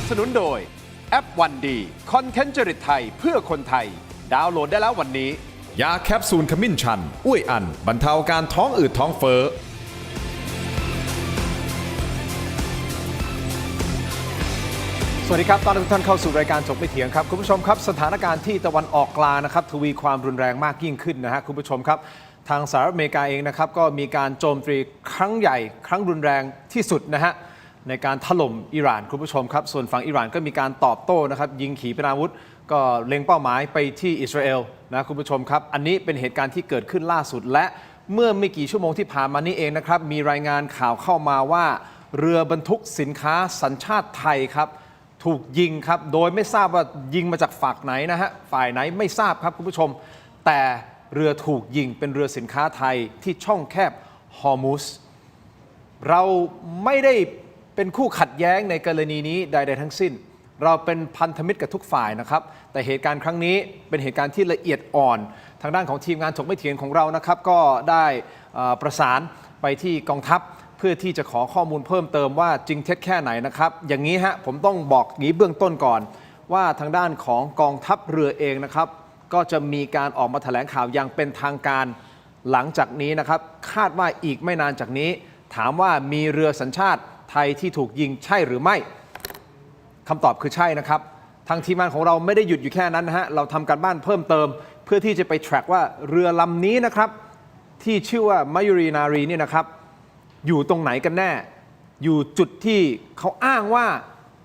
บสนุนโดยแอปวันดีคอนเทนต์จริตไทยเพื่อคนไทยดาวน์โหลดได้แล้ววันนี้ยาแคปซูลขมิ้นชันอุ้ยอันบรรเทาการท้องอืดท้องเฟ้อสวัสดีครับตอนนี้ทุกท่านเข้าสู่รายการถกไม่เถียงครับคุณผู้ชมครับสถานการณ์ที่ตะวันออกกลางนะครับทวีความรุนแรงมากยิ่งขึ้นนะฮะคุณผู้ชมครับทางสหรัฐอเมริกาเองนะครับก็มีการโจมตีครั้งใหญ่ครั้งรุนแรงที่สุดนะฮะในการถล่มอิหร่านคุณผู้ชมครับส่วนฝั่งอิหร่านก็มีการตอบโต้นะครับยิงขีปนาวุธก็เล็งเป้าหมายไปที่อิสราเอลนะคุณผู้ชมครับอันนี้เป็นเหตุการณ์ที่เกิดขึ้นล่าสุดและเมื่อไม่กี่ชั่วโมงที่ผ่านมานี้เองนะครับมีรายงานข่าวเข้ามาว่าเรือบรรทุกสินค้าสัญชาติไทยครับถูกยิงครับโดยไม่ทราบว่ายิงมาจากฝั่งไหนนะฮะฝ่ายไหนไม่ทราบครับคุณผู้ชมแต่เรือถูกยิงเป็นเรือสินค้าไทยที่ช่องแคบฮอร์มุซเราไม่ได้เป็นคู่ขัดแย้งในกรณีนี้ใดๆทั้งสิ้นเราเป็นพันธมิตรกับทุกฝ่ายนะครับแต่เหตุการณ์ครั้งนี้เป็นเหตุการณ์ที่ละเอียดอ่อนทางด้านของทีมงานถกไม่เถียงของเรานะครับก็ได้ประสานไปที่กองทัพเพื่อที่จะขอข้อมูลเพิ่มเติมว่าจริงเท็จแค่ไหนนะครับอย่างนี้ฮะผมต้องบอกงี้เบื้องต้นก่อนว่าทางด้านของกองทัพเรือเองนะครับก็จะมีการออกมาแถลงข่าวอย่างเป็นทางการหลังจากนี้นะครับคาดว่าอีกไม่นานจากนี้ถามว่ามีเรือสัญชาติไทยที่ถูกยิงใช่หรือไม่คำตอบคือใช่นะครับทางทีมงานของเราไม่ได้หยุดอยู่แค่นั้นนะฮะเราทำการบ้านเพิ่มเติมเพื่อที่จะไป track ว่าเรือลำนี้นะครับที่ชื่อว่ามายุรีนารีนี่นะครับอยู่ตรงไหนกันแน่อยู่จุดที่เขาอ้างว่า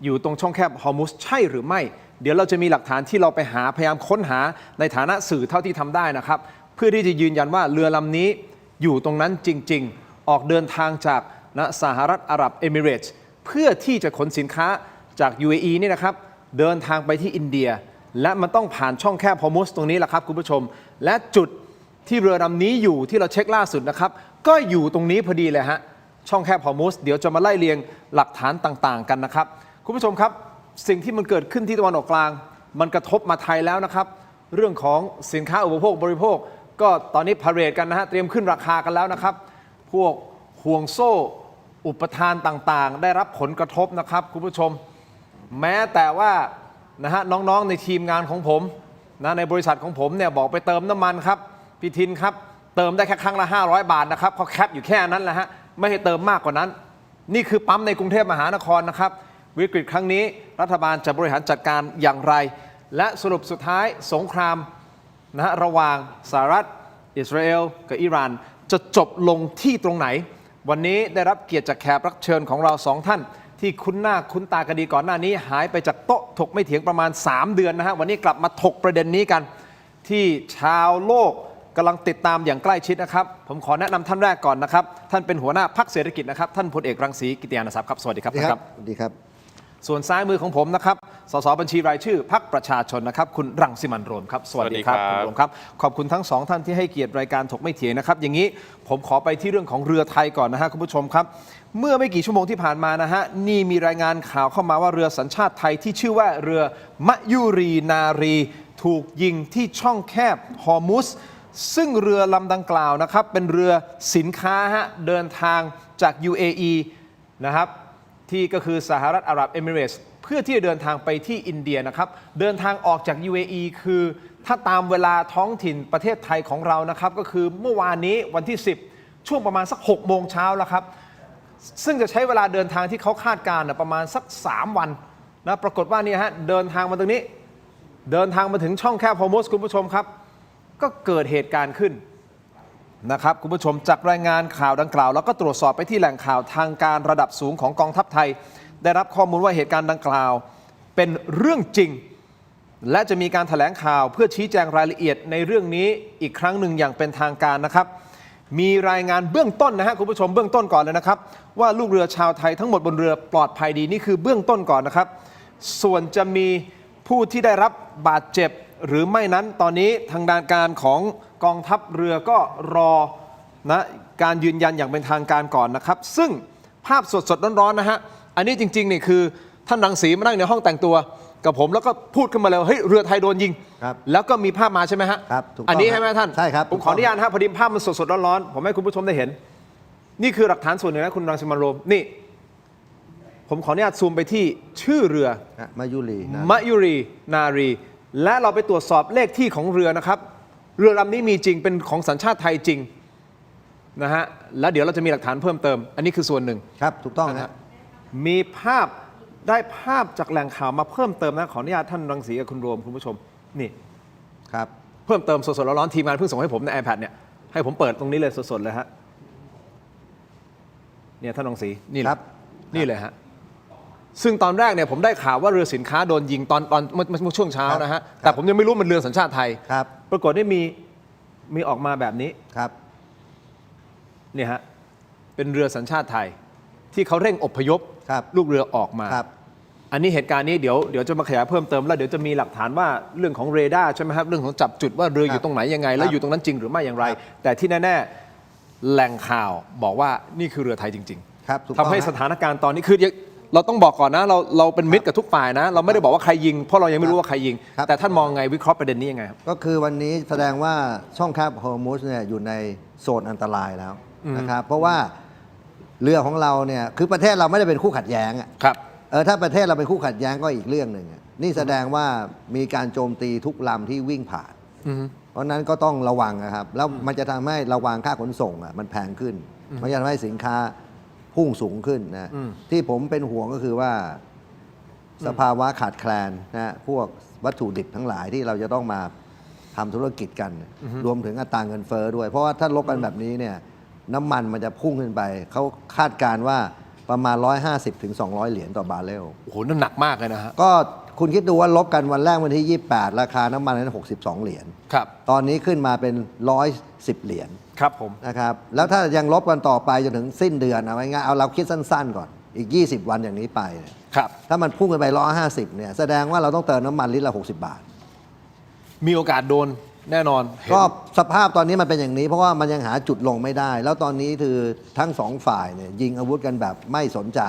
อยู่ตรงช่องแคบฮอร์มุซใช่หรือไม่เดี๋ยวเราจะมีหลักฐานที่เราไปหาพยายามค้นหาในฐานะสื่อเท่าที่ทำได้นะครับเพื่อที่จะยืนยันว่าเรือลำนี้อยู่ตรงนั้นจริงๆออกเดินทางจากสหรัฐอาหรับเอมิเรตส์เพื่อที่จะขนสินค้าจาก UAE นี่นะครับเดินทางไปที่อินเดียและมันต้องผ่านช่องแคบฮอร์มุซตรงนี้แหละครับคุณผู้ชมและจุดที่เรือลำนี้อยู่ที่เราเช็คล่าสุดนะครับก็อยู่ตรงนี้พอดีเลยฮะช่องแคบฮอร์มุซเดี๋ยวจะมาไล่เรียงหลักฐานต่างๆกันนะครับคุณผู้ชมครับสิ่งที่มันเกิดขึ้นที่ตะวันออกกลางมันกระทบมาไทยแล้วนะครับเรื่องของสินค้าอุปโภคบริโภคก็ตอนนี้พาเรดกันนะฮะเตรียมขึ้นราคากันแล้วนะครับพวกห่วงโซ่อุปทานต่างๆได้รับผลกระทบนะครับคุณผู้ชมแม้แต่ว่านะฮะน้องๆในทีมงานของผมนะในบริษัทของผมเนี่ยบอกไปเติมน้ำมันครับพี่ทินครับเติมได้แค่ครั้งละ500 บาทนะครับเขาแคปอยู่แค่นั้นแหละฮะไม่ให้เติมมากกว่านั้นนี่คือปั๊มในกรุงเทพมหานครนะครับวิกฤตครั้งนี้รัฐบาลจะบริหารจัดการอย่างไรและสรุปสุดท้ายสงครามนะฮะระหว่างสหรัฐอิสราเอลกับอิหร่านจะจบลงที่ตรงไหนวันนี้ได้รับเกียรติจากแขกรับเชิญของเรา2ท่านที่คุ้นหน้าคุ้นตากันดีก่อนหน้านี้หายไปจากโต๊ะถกไม่เถียงประมาณ3เดือนนะฮะวันนี้กลับมาถกประเด็นนี้กันที่ชาวโลกกำลังติดตามอย่างใกล้ชิดนะครับผมขอแนะนำท่านแรกก่อนนะครับท่านเป็นหัวหน้าพรรคเศรษฐกิจนะครับท่านพลเอกรังสีกิติยานทรัพย์ครับสวัสดีครับท่านครับสวัสดีครับส่วนซ้ายมือของผมนะครับสสบัญชีรายชื่อพรรคประชาชนนะครับคุณรังสิมันต์โรมครับสวัสดีครับคุณโรมครับขอบคุณทั้งสองท่านที่ให้เกียรติรายการถกไม่เถียงนะครับอย่างนี้ผมขอไปที่เรื่องของเรือไทยก่อนนะฮะคุณผู้ชมครับเมื่อไม่กี่ชั่วโมงที่ผ่านมานะฮะนี่มีรายงานข่าวเข้ามาว่าเรือสัญชาติไทยที่ชื่อว่าเรือมะยุรีนารีถูกยิงที่ช่องแคบฮอร์มุซซึ่งเรือลำดังกล่าวนะครับเป็นเรือสินค้าฮะเดินทางจาก UAE นะครับที่ก็คือสหรัฐอาหรับเอมิเรตส์เพื่อที่จะเดินทางไปที่อินเดียนะครับเดินทางออกจาก UAE คือถ้าตามเวลาท้องถิ่นประเทศไทยของเรานะครับก็คือเมื่อวานนี้วันที่10ช่วงประมาณสัก6โมงเช้าแล้วครับซึ่งจะใช้เวลาเดินทางที่เขาคาดการณ์ประมาณสัก3วันนะปรากฏว่านี่ฮะเดินทางมาตรงนี้เดินทางมาถึงช่องแคบฮอร์มุซคุณผู้ชมครับก็เกิดเหตุการณ์ขึ้นนะครับคุณผู้ชมจากรายงานข่าวดังกล่าวแล้วก็ตรวจสอบไปที่แหล่งข่าวทางการระดับสูงของกองทัพไทยได้รับข้อมูลว่าเหตุการณ์ดังกล่าวเป็นเรื่องจริงและจะมีการแถลงข่าวเพื่อชี้แจงรายละเอียดในเรื่องนี้อีกครั้งหนึ่งอย่างเป็นทางการนะครับมีรายงานเบื้องต้นนะฮะคุณผู้ชมเบื้องต้นก่อนเลยนะครับว่าลูกเรือชาวไทยทั้งหมดบนเรือปลอดภัยดีนี่คือเบื้องต้นก่อนนะครับส่วนจะมีผู้ที่ได้รับบาดเจ็บหรือไม่นั้นตอนนี้ทางด้านการของกองทัพเรือก็รอนะการยืนยันอย่างเป็นทางการก่อนนะครับซึ่งภาพสดๆร้อนๆนะฮะอันนี้จริงๆนี่คือท่านรังสีมานั่งในห้องแต่งตัวกับผมแล้วก็พูดขึ้นมาเลยเฮ้ยเรือไทยโดนยิงแล้วก็มีภาพมาใช่ไหมฮะครับถูกต้องอันนี้ใช่ไหมท่านใช่ครับผมขออนุญาตนะครับพอดีภาพมันสดๆร้อนๆผมให้คุณผู้ชมได้เห็นนี่คือหลักฐานส่วนหนึ่งนะคุณรังสิมันต์โรมนี่ ผมขออนุญาตซูมไปที่ชื่อเรือ มายุรีนะ มะยุรีนารี และเราไปตรวจสอบเลขที่ของเรือนะครับ เรือลำนี้มีจริงเป็นของสัญชาติไทยจริงนะฮะแล้วเดี๋ยวเราจะมีหลักฐานเพิ่มเติม อันนี้คือส่วนหนึ่ง ครับถูกต้อง นะ นะ ฮะมีภาพได้ภาพจากแหล่งข่าวมาเพิ่มเติมนะขออนุญาตท่านรังสีกับคุณโรมคุณผู้ชมนี่ ครับ เพิ่มเติมสดๆร้อนๆทีมงานเพิ่งส่งให้ผมใน iPad เนี่ยให้ผมเปิดตรงนี้เลยสดๆเลยฮะเนี่ยท่านรังสีนี่ ครับ นี่เลยฮะซึ่งตอนแรกเนี่ยผมได้ข่าวว่าเรือสินค้าโดนยิงตอนเมื่อช่วงเช้านะฮะแต่ผมยังไม่รู้มันเรือสัญชาติไทย ครับ ปรากฏได้มีออกมาแบบนี้ ครับ เนี่ยฮะเป็นเรือสัญชาติไทย ที่เขาเร่งอพยพ ครับ ลูกเรือออกมา ครับ อันนี้เหตุการณ์นี้เดี๋ยวจะมาขยายเพิ่มเติมแล้วเดี๋ยวจะมีหลักฐานว่าเรื่องของเรดาร์ใช่ไหมครับเรื่องของจับจุดว่าเรืออยู่ตรงไหนยังไง แล้วอยู่ตรงนั้นจริงหรือไม่อย่างไร แต่ที่แน่ๆแหล่งข่าวบอกว่านี่คือเรือไทยจริง ครับถูก ๆ ต้อง ทำให้ ฮะ สถานการณ์ตอนนี้คือเราต้องบอกก่อนนะเราเป็นมิตรกับทุกฝ่ายนะ เราไม่ได้บอกว่าใครยิงเพราะเรายังไม่รู้ว่าใครยิง ครับ แต่ท่านมองไงวิเคราะห์ประเด็นนี้ยังไงครับ ก็คือวันนี้แสดงว่าช่องแคบฮอร์มุสเนี่ยอยู่ในโซนอันตรายแล้วนะครับเพราะว่าเรือของเราเนี่ยคือประเทศเราไม่ได้เป็นคู่ขัดแย้งอะ ครับ ถ้าประเทศเราเป็นคู่ขัดแย้งก็อีกเรื่องหนึ่งอะนี่แสดงว่ามีการโจมตีทุกลำที่วิ่งผ่าน เพราะนั้นก็ต้องระวังนะครับแล้วมันจะทำให้ระวังค่าขนส่งมันแพงขึ้นมันจะทำให้สินค้าพุ่งสูงขึ้นนะที่ผมเป็นห่วงก็คือว่าสภาวะขาดแคลนนะพวกวัตถุดิบทั้งหลายที่เราจะต้องมาทำธุรกิจกัน รวมถึงอัตราเงินเฟ้อด้วย เพราะว่าถ้าลบกันแบบนี้เนี่ยน้ำมันมันจะพุ่งขึ้นไปเขาคาดการณ์ว่าประมาณ 150 ถึง 200 เหรียญต่อบาร์เรล โอ้โหนั่นหนักมากเลยนะฮะ ก็คุณคิดดูว่าลบกันวันแรกวันที่ 28 ราคาน้ำมันนั้น62 เหรียญ ครับ ตอนนี้ขึ้นมาเป็น 110 เหรียญ ครับผม นะครับแล้วถ้ายังลบกันต่อไปจนถึงสิ้นเดือนเอาไว้ง่ายเอาเราคิดสั้นๆก่อนอีก 20 วันอย่างนี้ไปเนี่ย ครับ ถ้ามันพุ่งขึ้นไป 150 เนี่ยแสดงว่าเราต้องเติมน้ำมันลิตรละ 60 บาท มีโอกาสโดนแน่นอนเห็น ก็สภาพตอนนี้มันเป็นอย่างนี้ เพราะว่ามันยังหาจุดลงไม่ได้ แล้วตอนนี้คือทั้งสองฝ่ายเนี่ยยิงอาวุธกันแบบไม่สนใจ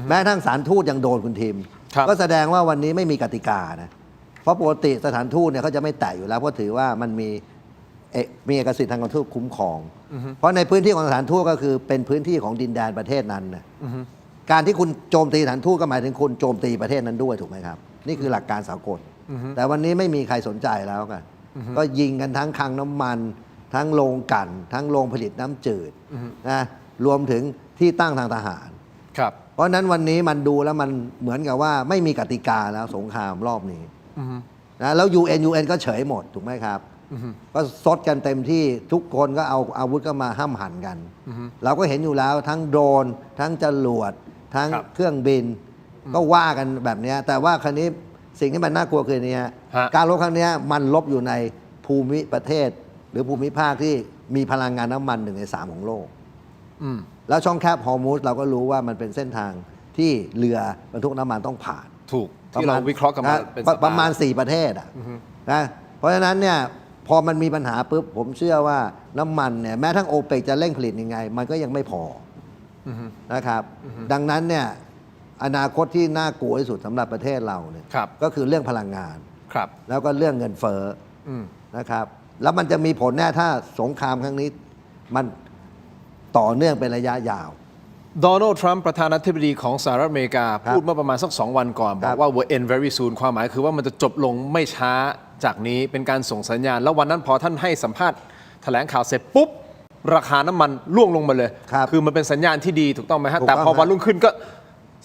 แม้ทั้งสถานทูตยังโดนคุณทีม ครับ ก็แสดงว่าวันนี้ไม่มีกติกานะเพราะปกติสถานทูตเนี่ยเขาจะไม่แตะอยู่แล้วเพราะถือว่ามันมีเอกสิทธิ์ทางการทูตคุ้มครอง เพราะในพื้นที่ของสถานทูตก็คือเป็นพื้นที่ของดินแดนประเทศนั้นนะการที่คุณโจมตีสถานทูตก็หมายถึงคุณโจมตีประเทศนั้นด้วยถูกไหมครับ นี่คือหลักการสากลแต่วันนี้ไม่มีใครสนใจแล้วกันก็ยิงกันทั้งคลังน้ำมัน ทั้งโรงกลั่นทั้งโรงผลิตน้ำจืดนะรวมถึงที่ตั้งทางทหาร ครับ เพราะฉะนั้นวันนี้มันดูแล้วมันเหมือนกับว่าไม่มีกติกาแล้วสงครามรอบนี้นะแล้ว UN ก็เฉยหมดถูกไหมครับก็ซดกันเต็มที่ทุกคนก็เอาอาวุธก็มาห้ำหั่นกันเราก็เห็นอยู่แล้วทั้งโดรนทั้งจรวดทั้ง ครับ เครื่องบิน ก็ว่ากันแบบเนี้ยแต่ว่าครั้นี้สิ่งที่มันน่ากลัวคือเนี้ย ฮะ การลบครั้งเนี้ยมันลบอยู่ในภูมิประเทศ หรือภูมิภาคที่มีพลังงานน้ำมัน1 ใน 3ของโลก อืม แล้วช่องแคบฮอร์มุสเราก็รู้ว่ามันเป็นเส้นทางที่เรือบรรทุกน้ำมันต้องผ่าน ถูกที่เราวิเคราะห์กันมาเป็นสัปดาห์ ประมาณ 4 ประเทศนะเพราะฉะนั้นเนี่ยพอมันมีปัญหาปุ๊บผมเชื่อว่าน้ำมันเนี่ยแม้ทั้งโอเปกจะเร่งผลิตยังไง มันก็ยังไม่พออนะครับดังนั้นเนี่ยอนาคตที่น่ากลัวที่สุดสำหรับประเทศเราเนี่ย ครับ ก็คือเรื่องพลังงาน ครับ แล้วก็เรื่องเงินเฟ้ออ ม นะครับแล้วมันจะมีผลแน่ถ้าสงครามครั้งนี้มันต่อเนื่องเป็นระยะยาว โดนัลด์ทรัมป์ประธานาธิบดีของสหรัฐอเมริกา ครับ พูดเมื่อประมาณสัก 2 วันก่อน ครับ บอกว่า will end very soon ความหมายคือว่ามันจะจบลงไม่ช้าจากนี้เป็นการส่งสัญญาณ แล้ววันนั้นพอท่านให้สัมภาษณ์แถลงข่าวเสร็จปุ๊บ ราคาน้ำมันร่วงลงมาเลย ครับ อมันเป็นสัญญาณที่ดีถูกต้องไหมฮะ ถูกต้อง แต่พอ ครับ วันรุ่งขึ้นก็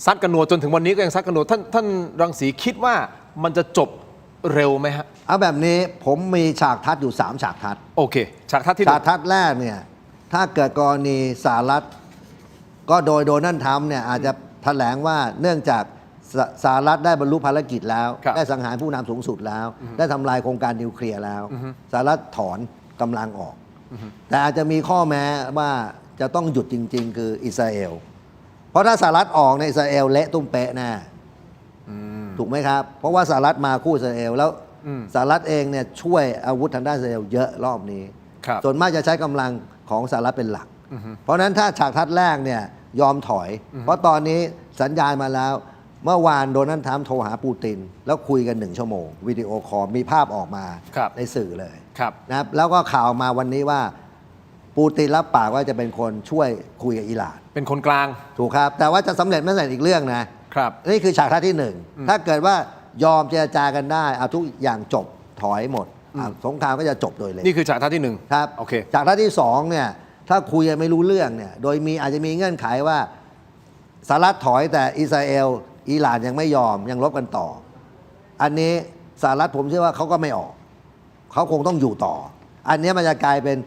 ซัดกันนัวจนถึงวันนี้ก็ยังซัดกันนัวท่านรังสีคิดว่ามันจะจบเร็วไหมฮะ เอาแบบนี้ผมมีฉากทัดอยู่ 3 ฉากทัด โอเคฉากทัศน์ที่ ฉากทัดแรกเนี่ยถ้าเกิดกรณีสหรัฐก็โดยโดนัลด์ทรัมป์เนี่ยอาจจะแถลงว่าเนื่องจากสหรัฐได้บรรลุภารกิจแล้ว ได้สังหารผู้นำสูงสุดแล้ว ได้ทำลายโครงการนิวเคลียร์แล้วสหรัฐถอนกำลังออก แต่อาจจะมีข้อแม้ว่าจะต้องหยุดจริง ๆ คืออิสราเอลเพราะถ้าสหรัฐออกในยอิสราเอลเละตุ้มเป๊ะแน่ถูกไหมครับ เพราะว่าสหรัฐมาคู่อิสราเอลแล้วสหรัฐเองเนี่ยช่วยอาวุธทางด้านอิสราเอลเยอะรอบนี้ ครับ ส่วนมากจะใช้กำลังของสหรัฐเป็นหลัก เพราะฉะนั้นถ้าฉากทัดแรกเนี่ยยอมถอย เพราะตอนนี้สัญญาณมาแล้ว เมื่อวานโดนัลด์ทรัมป์โทรหาปูติน แล้วคุยกัน1 ชั่วโมงวิดีโอคอลมีภาพออกมา ครับ ในสื่อเลย ครับ นะครับแล้วก็ข่าวมาวันนี้ว่า ปูตินรับปากว่าจะเป็นคนช่วยคุยกับอิหร่าน เป็นคนกลาง ถูกครับ แต่ว่าจะสำเร็จไม่สำเร็จอีกเรื่องนะครับ นี่คือฉากทัศน์ที่หนึ่งถ้าเกิดว่ายอมเจรจากันได้เอาทุกอย่างจบถอยหมดสงครามก็จะจบโดยเร็ว นี่คือฉากทัศน์ที่หนึ่ง ครับ โอเค ฉากทัศน์ที่สองเนี่ยถ้าคุยกันไม่รู้เรื่องเนี่ยโดยอาจจะมีเงื่อนไขว่าสหรัฐถอยแต่อิสราเอลอิหร่านยังไม่ยอมยังรบกันต่อ อันนี้สหรัฐผมเชื่อว่าเขาก็ไม่ออกเขาคงต้องอยู่ต่อ อันนี้มันจะกลายเป็น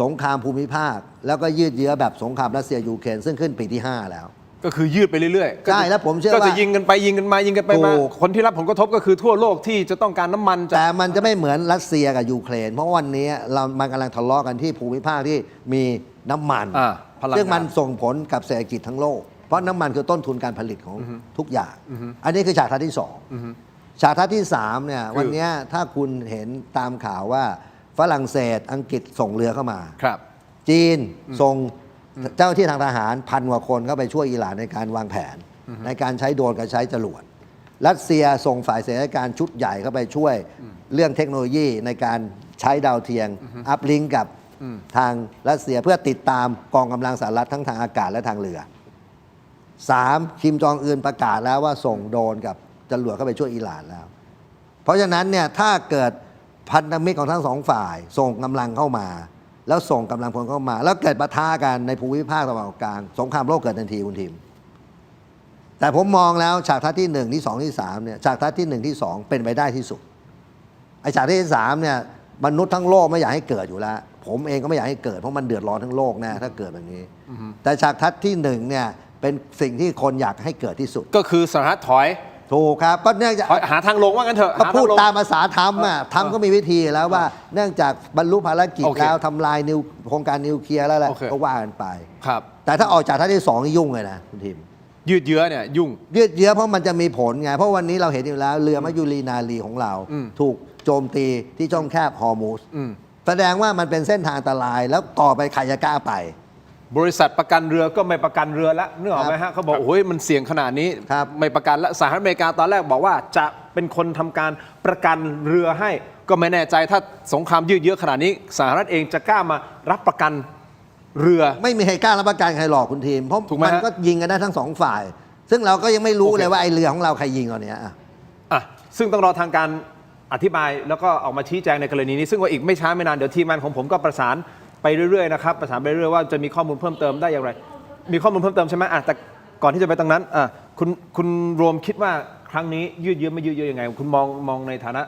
สงครามภูมิภาค แล้วก็ยืดเยื้อแบบสงครามรัสเซียยูเครนซึ่งขึ้นปีที่ 5 แล้ว ก็คือยืดไปเรื่อยๆ ใช่แล้วผมเชื่อว่า ก็จะยิงกันไปยิงกันมายิงกันไปมา ถูก คนที่รับผลกระทบก็คือทั่วโลกที่จะต้องการน้ำมันจะ แต่มันจะไม่เหมือนรัสเซียกับยูเครน เพราะวันนี้มันกำลังทะเลาะกันที่ภูมิภาคที่มีน้ำมัน พลังงาน ซึ่งมันส่งผลกับเศรษฐกิจทั้งโลก เพราะน้ำมันคือต้นทุนการผลิตของทุกอย่าง อันนี้คือฉากทัศน์ที่สองฉากทัศน์ที่สามเนี่ยวันนี้ถ้าคุณเห็นตามข่าวว่าฝรั่งเศสอังกฤษส่งเรือเข้ามา ครับ จีนส่งเจ้าหน้าที่ทางทหาร1,000 กว่าคนเข้าไปช่วยอิหร่านในการวางแผน ในการใช้โดรนกับใช้จรวดรัสเซียส่งฝ่ายเสนาธิการชุดใหญ่เข้าไปช่วยเรื่องเทคโนโลยีในการใช้ดาวเทียมอัพลิงก์กับทางรัสเซียเพื่อติดตามกองกำลังสหรัฐทั้งทางอากาศและทางเรือ 3. คิมจองอึนประกาศแล้วว่าส่งโดรนกับจรวดเข้าไปช่วยอิหร่านแล้ว เพราะฉะนั้นเนี่ยถ้าเกิดพันธมิตรของทั้งสองฝ่ายส่งกำลังเข้ามา แล้วส่งกำลังพลเข้ามา แล้วเกิดปะทะกันในภูมิภาคตะวันออกกลางสงครามโลกเกิดทันทีคุณทีม แต่ผมมองแล้วฉากทัศน์ที่ 1 ที่ 2 ที่ 3เนี่ยฉากทัศน์ที่ 1 ที่ 2 เป็นไปได้ที่สุดไอ้ฉากที่ 3เนี่ยมนุษย์ทั้งโลกไม่อยากให้เกิดอยู่แล้ว ผมเองก็ไม่อยากให้เกิดเพราะมันเดือดร้อนทั้งโลกแน่ถ้าเกิดแบบนี้แต่ฉากทัศน์ที่1เนี่ยเป็นสิ่งที่คนอยากให้เกิดที่สุด ก็คือสหรัฐถอย ถูกครับก็เนื่องจาก ถอยหาทางลงว่างั้นเถอะ ก็ หา พู ทา ด งลง ตามภาษาธรรมอ่ะธรรมก็มีวิธีแล้วว่าเนื่องจากบรรลุภารกิจ โอเค แล้วทำลายโครงการนิวเคลียร์แล้วแหละ โอเค ก็ว่ากันไป ครับ แต่ถ้าออกจากทัศน์ที่2นี่ยุ่งเลยนะคุณทีม ยืดเยื้อเนี่ยยุ่ง ยืดเยื้อเพราะมันจะมีผลไง เพราะวันนี้เราเห็นอยู่แล้วเรือมัจจุรีนารีของเรา ถูกโจมตีที่ช่องแคบฮอร์มูสแสดงว่ามันเป็นเส้นทางอันตรายแล้วต่อไปใครจะกล้าไป บริษัทประกันเรือก็ไม่ประกันเรือแล้วนึกออกไหมฮะเขาบอกโอ้ยมันเสี่ยงขนาดนี้ ครับ ไม่ประกันแล้วสหรัฐอเมริกาตอนแรกบอกว่าจะเป็นคนทำการประกันเรือให้ ก็ไม่แน่ใจถ้าสงครามยืดเยื้อขนาดนี้สหรัฐเองจะกล้ามารับประกันเรือ ไม่มีใครกล้ารับประกันใครหรอกคุณทีม เพราะ ถูกไหม มัน ฮะ ก็ยิงกันได้ทั้งสองฝ่าย ซึ่งเราก็ยังไม่รู้ โอเค เลยว่าไอ้เรือของเราใครยิงเอาเนี้ย อ่ะซึ่งต้องรอทางการอธิบายแล้วก็ออกมาชี้แจงในกรณีนี้ ซึ่งว่าอีกไม่ช้าไม่นานเดี๋ยวทีมงานของผมก็ประสานไปเรื่อยๆนะครับประสานไปเรื่อยๆว่าจะมีข้อมูลเพิ่มเติมได้อย่างไร มีข้อมูลเพิ่มเติมใช่ไหมอ่ะแต่ก่อนที่จะไปตรงนั้นอ่ะคุณรวมคิดว่าครั้งนี้ยืดเยื้อไม่ยืดเยื้อยังไง คุณมองในฐานะ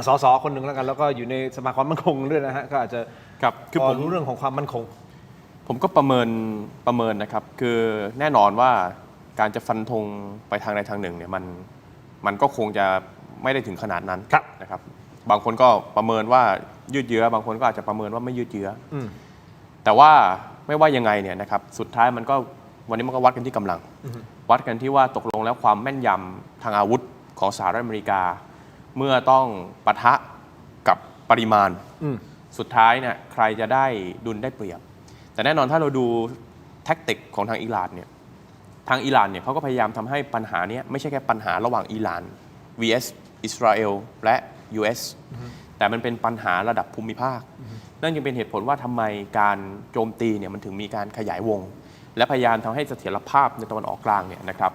สสคนหนึ่งแล้วกัน แล้วก็อยู่ในสภาความมั่นคงด้วยนะฮะก็อาจจะ ครับคือ พ ผ อ ม รู้เรื่องของความมั่นคง ผมก็ประเมินนะครับ คือแน่นอนว่าการจะฟันธงไปทางใดทางหนึ่งเนี่ยมันก็คงจะไม่ได้ถึงขนาดนั้น ครับ นะครับบางคนก็ประเมินว่ายืดเยื้อบางคนก็อาจจะประเมินว่าไม่ยืดเยื้ออแต่ว่าไม่ว่ายังไงเนี่ยนะครับสุดท้ายมันก็วันนี้มันก็วัดกันที่กำลัง วัดกันที่ว่าตกลงแล้วความแม่นยำทางอาวุธของสหรัฐอเมริกา เมื่อต้องปะทะกับปริมาณ สุดท้ายเนี่ยใครจะได้ดุลได้เปรียบ แต่แน่นอนถ้าเราดูแท็กติกของทางอิหร่านเนี่ยทางอิหร่านเนี่ยเขาก็พยายามทำให้ปัญหาเนี้ยไม่ใช่แค่ปัญหาระหว่างอิหร่าน vs อิสราเอลและ US แต่มันเป็นปัญหาระดับภูมิภาค นั่นจึงเป็นเหตุผลว่าทำไมการโจมตีเนี่ยมันถึงมีการขยายวง และพยายามทำให้เสถียรภาพในตะวันออกกลางเนี่ยนะครับ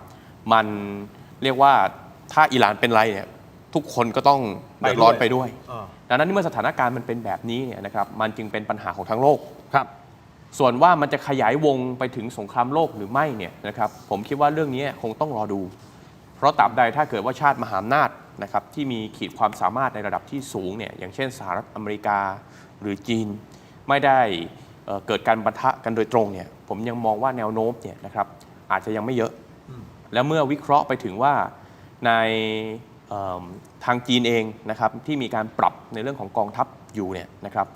มันเรียกว่าถ้าอิหร่านเป็นไรเนี่ยทุกคนก็ต้องเดือดร้อนไปด้วย ดังนั้นเมื่อสถานการณ์มันเป็นแบบนี้เนี่ยนะครับมันจึงเป็นปัญหาของทั้งโลก ครับ ส่วนว่ามันจะขยายวงไปถึงสงครามโลกหรือไม่เนี่ยนะครับผมคิดว่าเรื่องนี้คงต้องรอดู เพราะตราบใดถ้าเกิดว่าชาติมหาอำนาจนะครับที่มีขีดความสามารถในระดับที่สูงเนี่ยอย่างเช่นสหรัฐอเมริกาหรือจีนไม่ได้เกิดการปะทะกันโดยตรงเนี่ยผมยังมองว่าแนวโน้มเนี่ยนะครับอาจจะยังไม่เยอะ แล้วเมื่อวิเคราะห์ไปถึงว่าในทางจีนเองนะครับที่มีการปรับในเรื่องของกองทัพอยู่เนี่ยนะครับ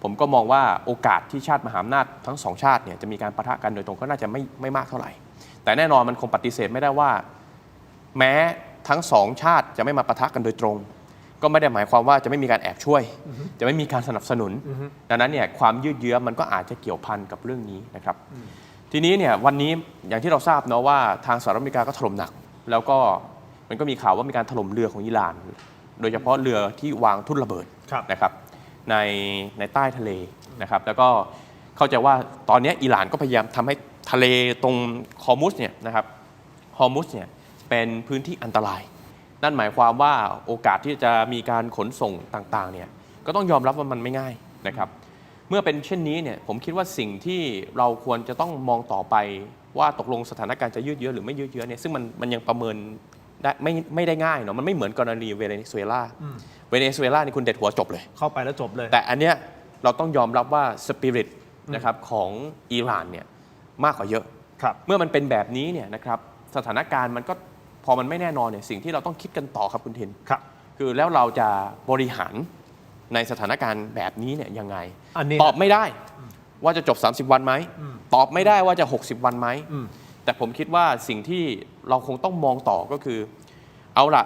ผมก็มองว่าโอกาสที่ชาติมหาอำนาจทั้งสองชาติเนี่ยจะมีการปะทะกันโดยตรงก็น่าจะไม่มากเท่าไหร่ แต่แน่นอนมันคงปฏิเสธไม่ได้ว่าแม้ทั้งสองชาติจะไม่มาปะทะกันโดยตรง ก็ไม่ได้หมายความว่าจะไม่มีการแอบช่วย จะไม่มีการสนับสนุน ดังนั้นเนี่ยความยืดเยื้อมันก็อาจจะเกี่ยวพันกับเรื่องนี้นะครับทีนี้เนี่ยวันนี้อย่างที่เราทราบเนาะว่าทางสหรัฐอเมริกาก็ถล่มหนัก แล้วก็มันก็มีข่าวว่ามีการถล่มเรือของอิหร่าน โดยเฉพาะเรือที่วางทุ่นระเบิด ครับ นะครับในใต้ทะเลนะครับแล้วก็ เข้าใจว่าตอนนี้อิหร่านก็พยายามทำให้ทะเลตรงฮอร์มุสเนี่ยนะครับฮอร์มุสเนี่ยเป็นพื้นที่อันตราย นั่นหมายความว่าโอกาสที่จะมีการขนส่งต่างๆเนี่ยก็ต้องยอมรับว่ามันไม่ง่ายนะครับเมื่อเป็นเช่นนี้เนี่ยผมคิดว่าสิ่งที่เราควรจะต้องมองต่อไปว่าตกลงสถานการณ์จะยืดเยื้อหรือไม่ยืดเยื้อเนี่ยซึ่งมันยังประเมินได้ไม่ได้ง่ายเนาะมันไม่เหมือนกรณีเวเนซุเอลานี่คุณเด็ดหัวจบเลย เข้าไปแล้วจบเลย แต่อันเนี้ยเราต้องยอมรับว่าสปิริตนะครับของอิหร่านเนี่ยมากกว่าเยอะ ครับ เมื่อมันเป็นแบบนี้เนี่ยนะครับสถานการณ์มันก็พอมันไม่แน่นอนเนี่ยสิ่งที่เราต้องคิดกันต่อครับคุณทิน ครับ คือแล้วเราจะบริหารในสถานการณ์แบบนี้เนี่ยยังไง อันนี้ ตอบไม่ได้ว่าจะจบ 30 วันไหมตอบไม่ได้ว่าจะ 60 วันไหมแต่ผมคิดว่าสิ่งที่เราคงต้องมองต่อก็คือเอาละ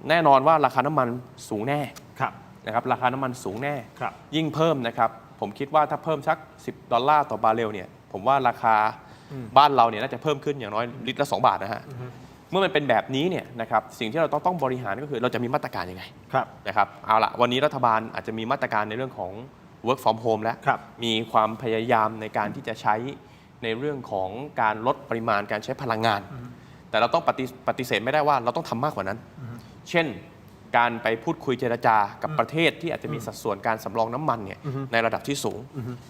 แน่นอนว่าราคาน้ำมันสูงแน่ ครับ นะครับราคาน้ำมันสูงแน่ ครับ ยิ่งเพิ่มนะครับผมคิดว่าถ้าเพิ่มสัก$10ต่อบาร์เรลเนี่ยผมว่าราคาบ้านเราเนี่ยน่าจะเพิ่มขึ้นอย่างน้อยลิตรละ2 บาทนะฮะเมื่อมันเป็นแบบนี้เนี่ยนะครับสิ่งที่เราต้องบริหารก็คือเราจะมีมาตรการยังไง ครับ นะครับเอาละวันนี้รัฐบาลอาจจะมีมาตรการในเรื่องของ work from home แล้ว ครับ มีความพยายามในการที่จะใช้ในเรื่องของการลดปริมาณการใช้พลังงาน แต่เราต้องปฏิเสธไม่ได้ว่าเราต้องทำมากกว่านั้น เช่นการไปพูดคุยเจรจากับประเทศที่อาจจะมีสัดส่วนการสำรองน้ำมันเนี่ยในระดับที่สูง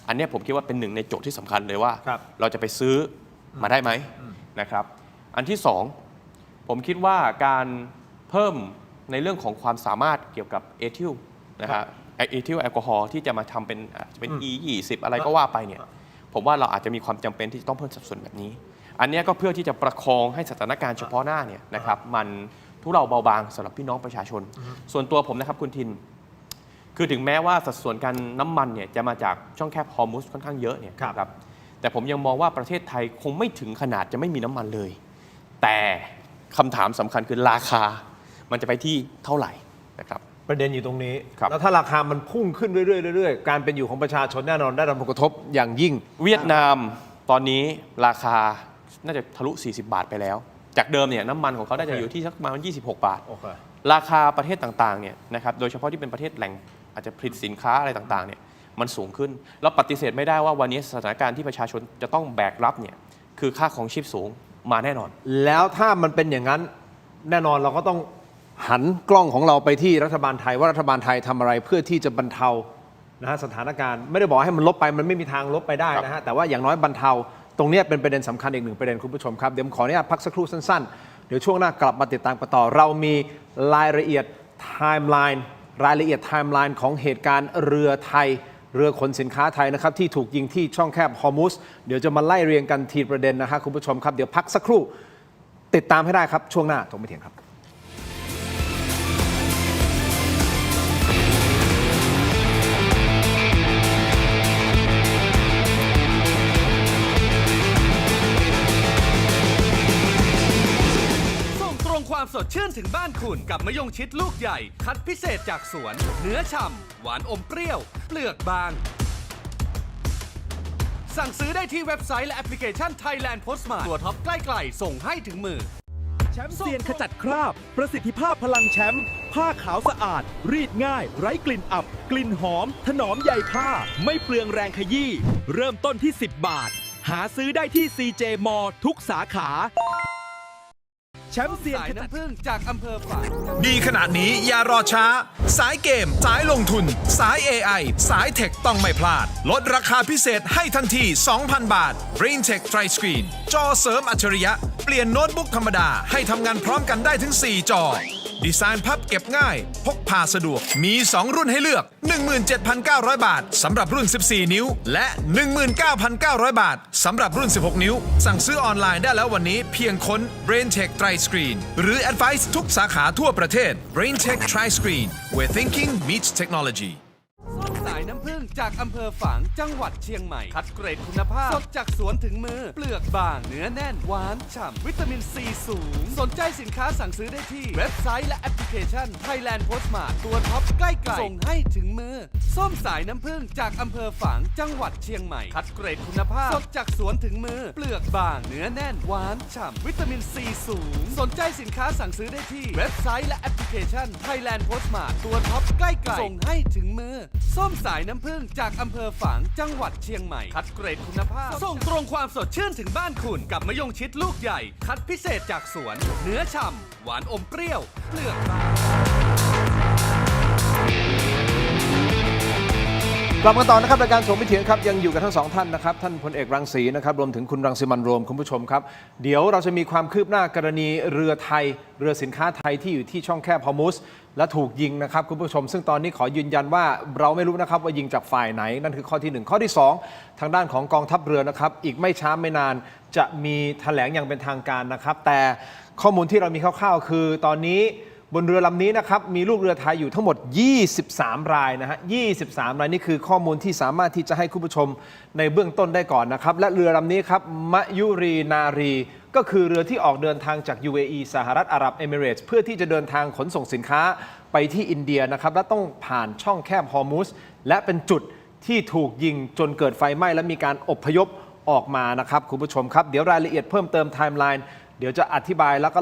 อันเนี้ยผมคิดว่าเป็นหนึ่งในโจทย์ที่สำคัญเลยว่า ครับ เราจะไปซื้อมาได้ไหมนะครับอันที่สองผมคิดว่าการเพิ่มในเรื่องของความสามารถเกี่ยวกับเอทิลนะครับเอทิลแอลกอฮอล์ที่จะมาทำเป็น E20 อะไรก็ว่าไปเนี่ยผมว่าเราอาจจะมีความจำเป็นที่จะต้องเพิ่มสัดส่วนแบบนี้ อันเนี้ยก็เพื่อที่จะประคองให้สถานการณ์เฉพาะหน้าเนี่ยนะครับมันทุเลาเบาบางสำหรับพี่น้องประชาชน ส่วนตัวผมนะครับคุณทิน คือถึงแม้ว่าสัดส่วนการน้ำมันเนี่ยจะมาจากช่องแคบฮอร์มุสค่อนข้างเยอะเนี่ย ครับ แต่ผมยังมองว่าประเทศไทยคงไม่ถึงขนาดจะไม่มีน้ำมันเลย แต่คำถามสำคัญคือราคามันจะไปที่เท่าไหร่นะครับ ประเด็นอยู่ตรงนี้ ครับ แล้วถ้าราคามันพุ่งขึ้นเรื่อยๆการเป็นอยู่ของประชาชนแน่นอนได้รับผลกระทบอย่างยิ่ง เวียดนามตอนนี้ราคาน่าจะทะลุ40 บาทไปแล้ว จากเดิมเนี่ยน้ำมันของเขาได้จะอยู่ที่สักประมาณ26 บาท โอเค ราคาประเทศต่างๆเนี่ยนะครับโดยเฉพาะที่เป็นประเทศแหล่งอาจจะผลิตสินค้าอะไรต่างๆเนี่ยมันสูงขึ้นแล้วปฏิเสธไม่ได้ว่าวันนี้สถานการณ์ที่ประชาชนจะต้องแบกรับเนี่ยคือค่าของชีพสูงมาแน่นอน แล้วถ้ามันเป็นอย่างนั้นแน่นอนเราก็ต้องหันกล้องของเราไปที่รัฐบาลไทยว่ารัฐบาลไทยทำอะไรเพื่อที่จะบรรเทานะฮะสถานการณ์ไม่ได้บอกให้มันลบไปมันไม่มีทางลบไปได้นะฮะแต่ว่าอย่างน้อยบรรเทาตรงเนี้ยเป็นประเด็นสำคัญอีกหนึ่งประเด็นคุณผู้ชมครับเดี๋ยวผมขออนุญาตพักสักครู่สั้นๆเดี๋ยวช่วงหน้ากลับมาติดตามกันต่อเรามีรายละเอียดไทม์ไลน์ของเหตุการณ์เรือไทยเรือขนสินค้าไทยนะครับที่ถูกยิงที่ช่องแคบฮอร์มุสเดี๋ยวจะมาไล่เรียงกันทีประเด็นนะฮะคุณผู้ชมครับเดี๋ยวพักสักครู่ติดตามให้ได้ครับช่วงหน้าถกไม่เถียงครับ ส่งตรงความสดชื่นถึงบ้านคุณกับมะยงชิดลูกใหญ่ คัดพิเศษจากสวน เนื้อฉ่ำหวานอมเปรี้ยว เปลือกบาง สั่งซื้อได้ที่เว็บไซต์และแอปพลิเคชัน Thailand Postmart ตัวท็อปใกล้ๆส่งให้ถึงมือ แชมป์เซียนขจัดคราบ ประสิทธิภาพพลังแชมป์ผ้าขาวสะอาด รีดง่าย ไร้กลิ่นอับ กลิ่นหอม ถนอมใยผ้า ไม่เปลืองแรงขยี้เริ่มต้นที่ 10 บาท หาซื้อได้ที่ CJ มอทุกสาขา แชมป์เซียน สาย ขจัด น้ำผึ้งจากอำเภอฝาง ดีขนาดนี้อย่ารอช้า สายเกม สายลงทุน สาย AI สายเทคต้องไม่พลาด ลดราคาพิเศษให้ทันที 2,000 บาท Brain Tech Tri Screen จอเสริมอัจฉริยะ เปลี่ยนโน้ตบุ๊กธรรมดาให้ทำงานพร้อมกันได้ถึง 4 จอ ดีไซน์พับเก็บง่าย พกพาสะดวก มี 2 รุ่นให้เลือก 17,900 บาทสำหรับรุ่น 14 นิ้ว และ 19,900 บาทสำหรับรุ่น 16 นิ้ว สั่งซื้อออนไลน์ได้แล้ววันนี้เพียงค้น Brain Tech Tri Screen หรือ Advice ทุกสาขาทั่วประเทศ Brain Tech Tri Screen where thinking meets technology ส้มสายน้ำผึ้งจากอำเภอฝางจังหวัดเชียงใหม่ คัดเกรดคุณภาพ สดจากสวนถึงมือ เปลือกบาง เนื้อแน่น หวานฉ่ำ วิตามินซีสูง สนใจสินค้าสั่งซื้อได้ที่ เว็บไซต์และแอปพลิเคชัน Thailand Postmart ตัวท็อปใกล้ๆส่งให้ถึงมือ ส้มสายน้ำผึ้งจากอำเภอฝางจังหวัดเชียงใหม่ คัดเกรดคุณภาพ สดจากสวนถึงมือ เปลือกบาง เนื้อแน่น หวานฉ่ำ วิตามินซีสูง สนใจสินค้าสั่งซื้อได้ที่ เว็บไซต์และแอปพลิเคชัน Thailand Postmart ตัวท็อปใกล้ๆส่งให้ถึงมือ ส้มสายน้ำผึ้ง ผึ้งจากอำเภอฝางจังหวัดเชียงใหม่คัดเกรดคุณภาพส่งตรงความสดชื่นถึงบ้านคุณกับมะยงชิดลูกใหญ่คัดพิเศษจากสวนเนื้อฉ่ำหวานอมเปรี้ยวเปลือกบาง กลับมาต่อนะครับรายการโฉมไม่เถียงครับยังอยู่กับทั้งสองท่านนะครับท่านพลเอกรังสีนะครับรวมถึงคุณรังสิมันต์โรมคุณผู้ชมครับเดี๋ยวเราจะมีความคืบหน้ากรณีเรือไทยเรือสินค้าไทยที่อยู่ที่ช่องแคบฮอร์มุซและถูกยิงนะครับคุณผู้ชมซึ่งตอนนี้ขอยืนยันว่าเราไม่รู้นะครับว่ายิงจากฝ่ายไหนนั่นคือข้อที่1ข้อที่2ทางด้านของกองทัพเรือนะครับอีกไม่ช้าไม่นานจะมีแถลงอย่างเป็นทางการนะครับแต่ข้อมูลที่เรามีคร่าวๆคือตอนนี้บนเรือลำนี้นะครับมีลูกเรือไทยอยู่ทั้งหมด23รายนะฮะ23รายนี่คือข้อมูลที่สามารถที่จะให้คุณผู้ชมในเบื้องต้นได้ก่อนนะครับและเรือลำนี้ครับมะยุรีนารีก็คือเรือที่ออกเดินทางจาก UAE สหรัฐอาหรับเอมิเรตส์เพื่อที่จะเดินทางขนส่งสินค้าไปที่อินเดียนะครับและต้องผ่านช่องแคบฮอร์มุซและเป็นจุดที่ถูกยิงจนเกิดไฟไหม้และมีการอพยพออกมานะครับคุณผู้ชมครับเดี๋ยวรายละเอียดเพิ่มเติมไทม์ไลน์เดี๋ยวจะอธิบายแล้วก็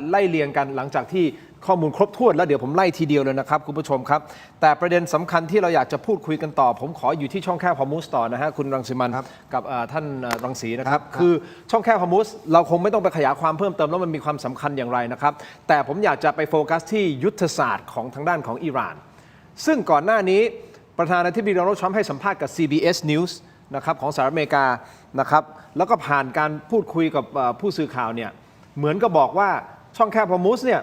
ไล่เรียงกันหลังจากที่ข้อมูลครบถ้วนแล้วเดี๋ยวผมไล่ทีเดียวเลยนะครับคุณผู้ชมครับแต่ประเด็นสำคัญที่เราอยากจะพูดคุยกันต่อผมขออยู่ที่ช่องแคบฮอร์มุซต่อนะฮะคุณรังสิมันต์กับท่านรังสีนะครับคือช่องแคบฮอร์มุซเราคงไม่ต้องไปขยายความเพิ่มเติมแล้วมันมีความสำคัญอย่างไรนะครับแต่ผมอยากจะไปโฟกัสที่ยุทธศาสตร์ของทางด้านของอิหร่านซึ่งก่อนหน้านี้ประธานาธิบดีโดนัลด์ทรัมป์ให้สัมภาษณ์กับ CBS News นะครับของสหรัฐอเมริกานะครับแล้วก็ผ่านการพูดคุยกับผู้สื่อข่าวเนี่ยเหมือนกับบอกว่าช่องแคบฮอร์มุซเนี่ย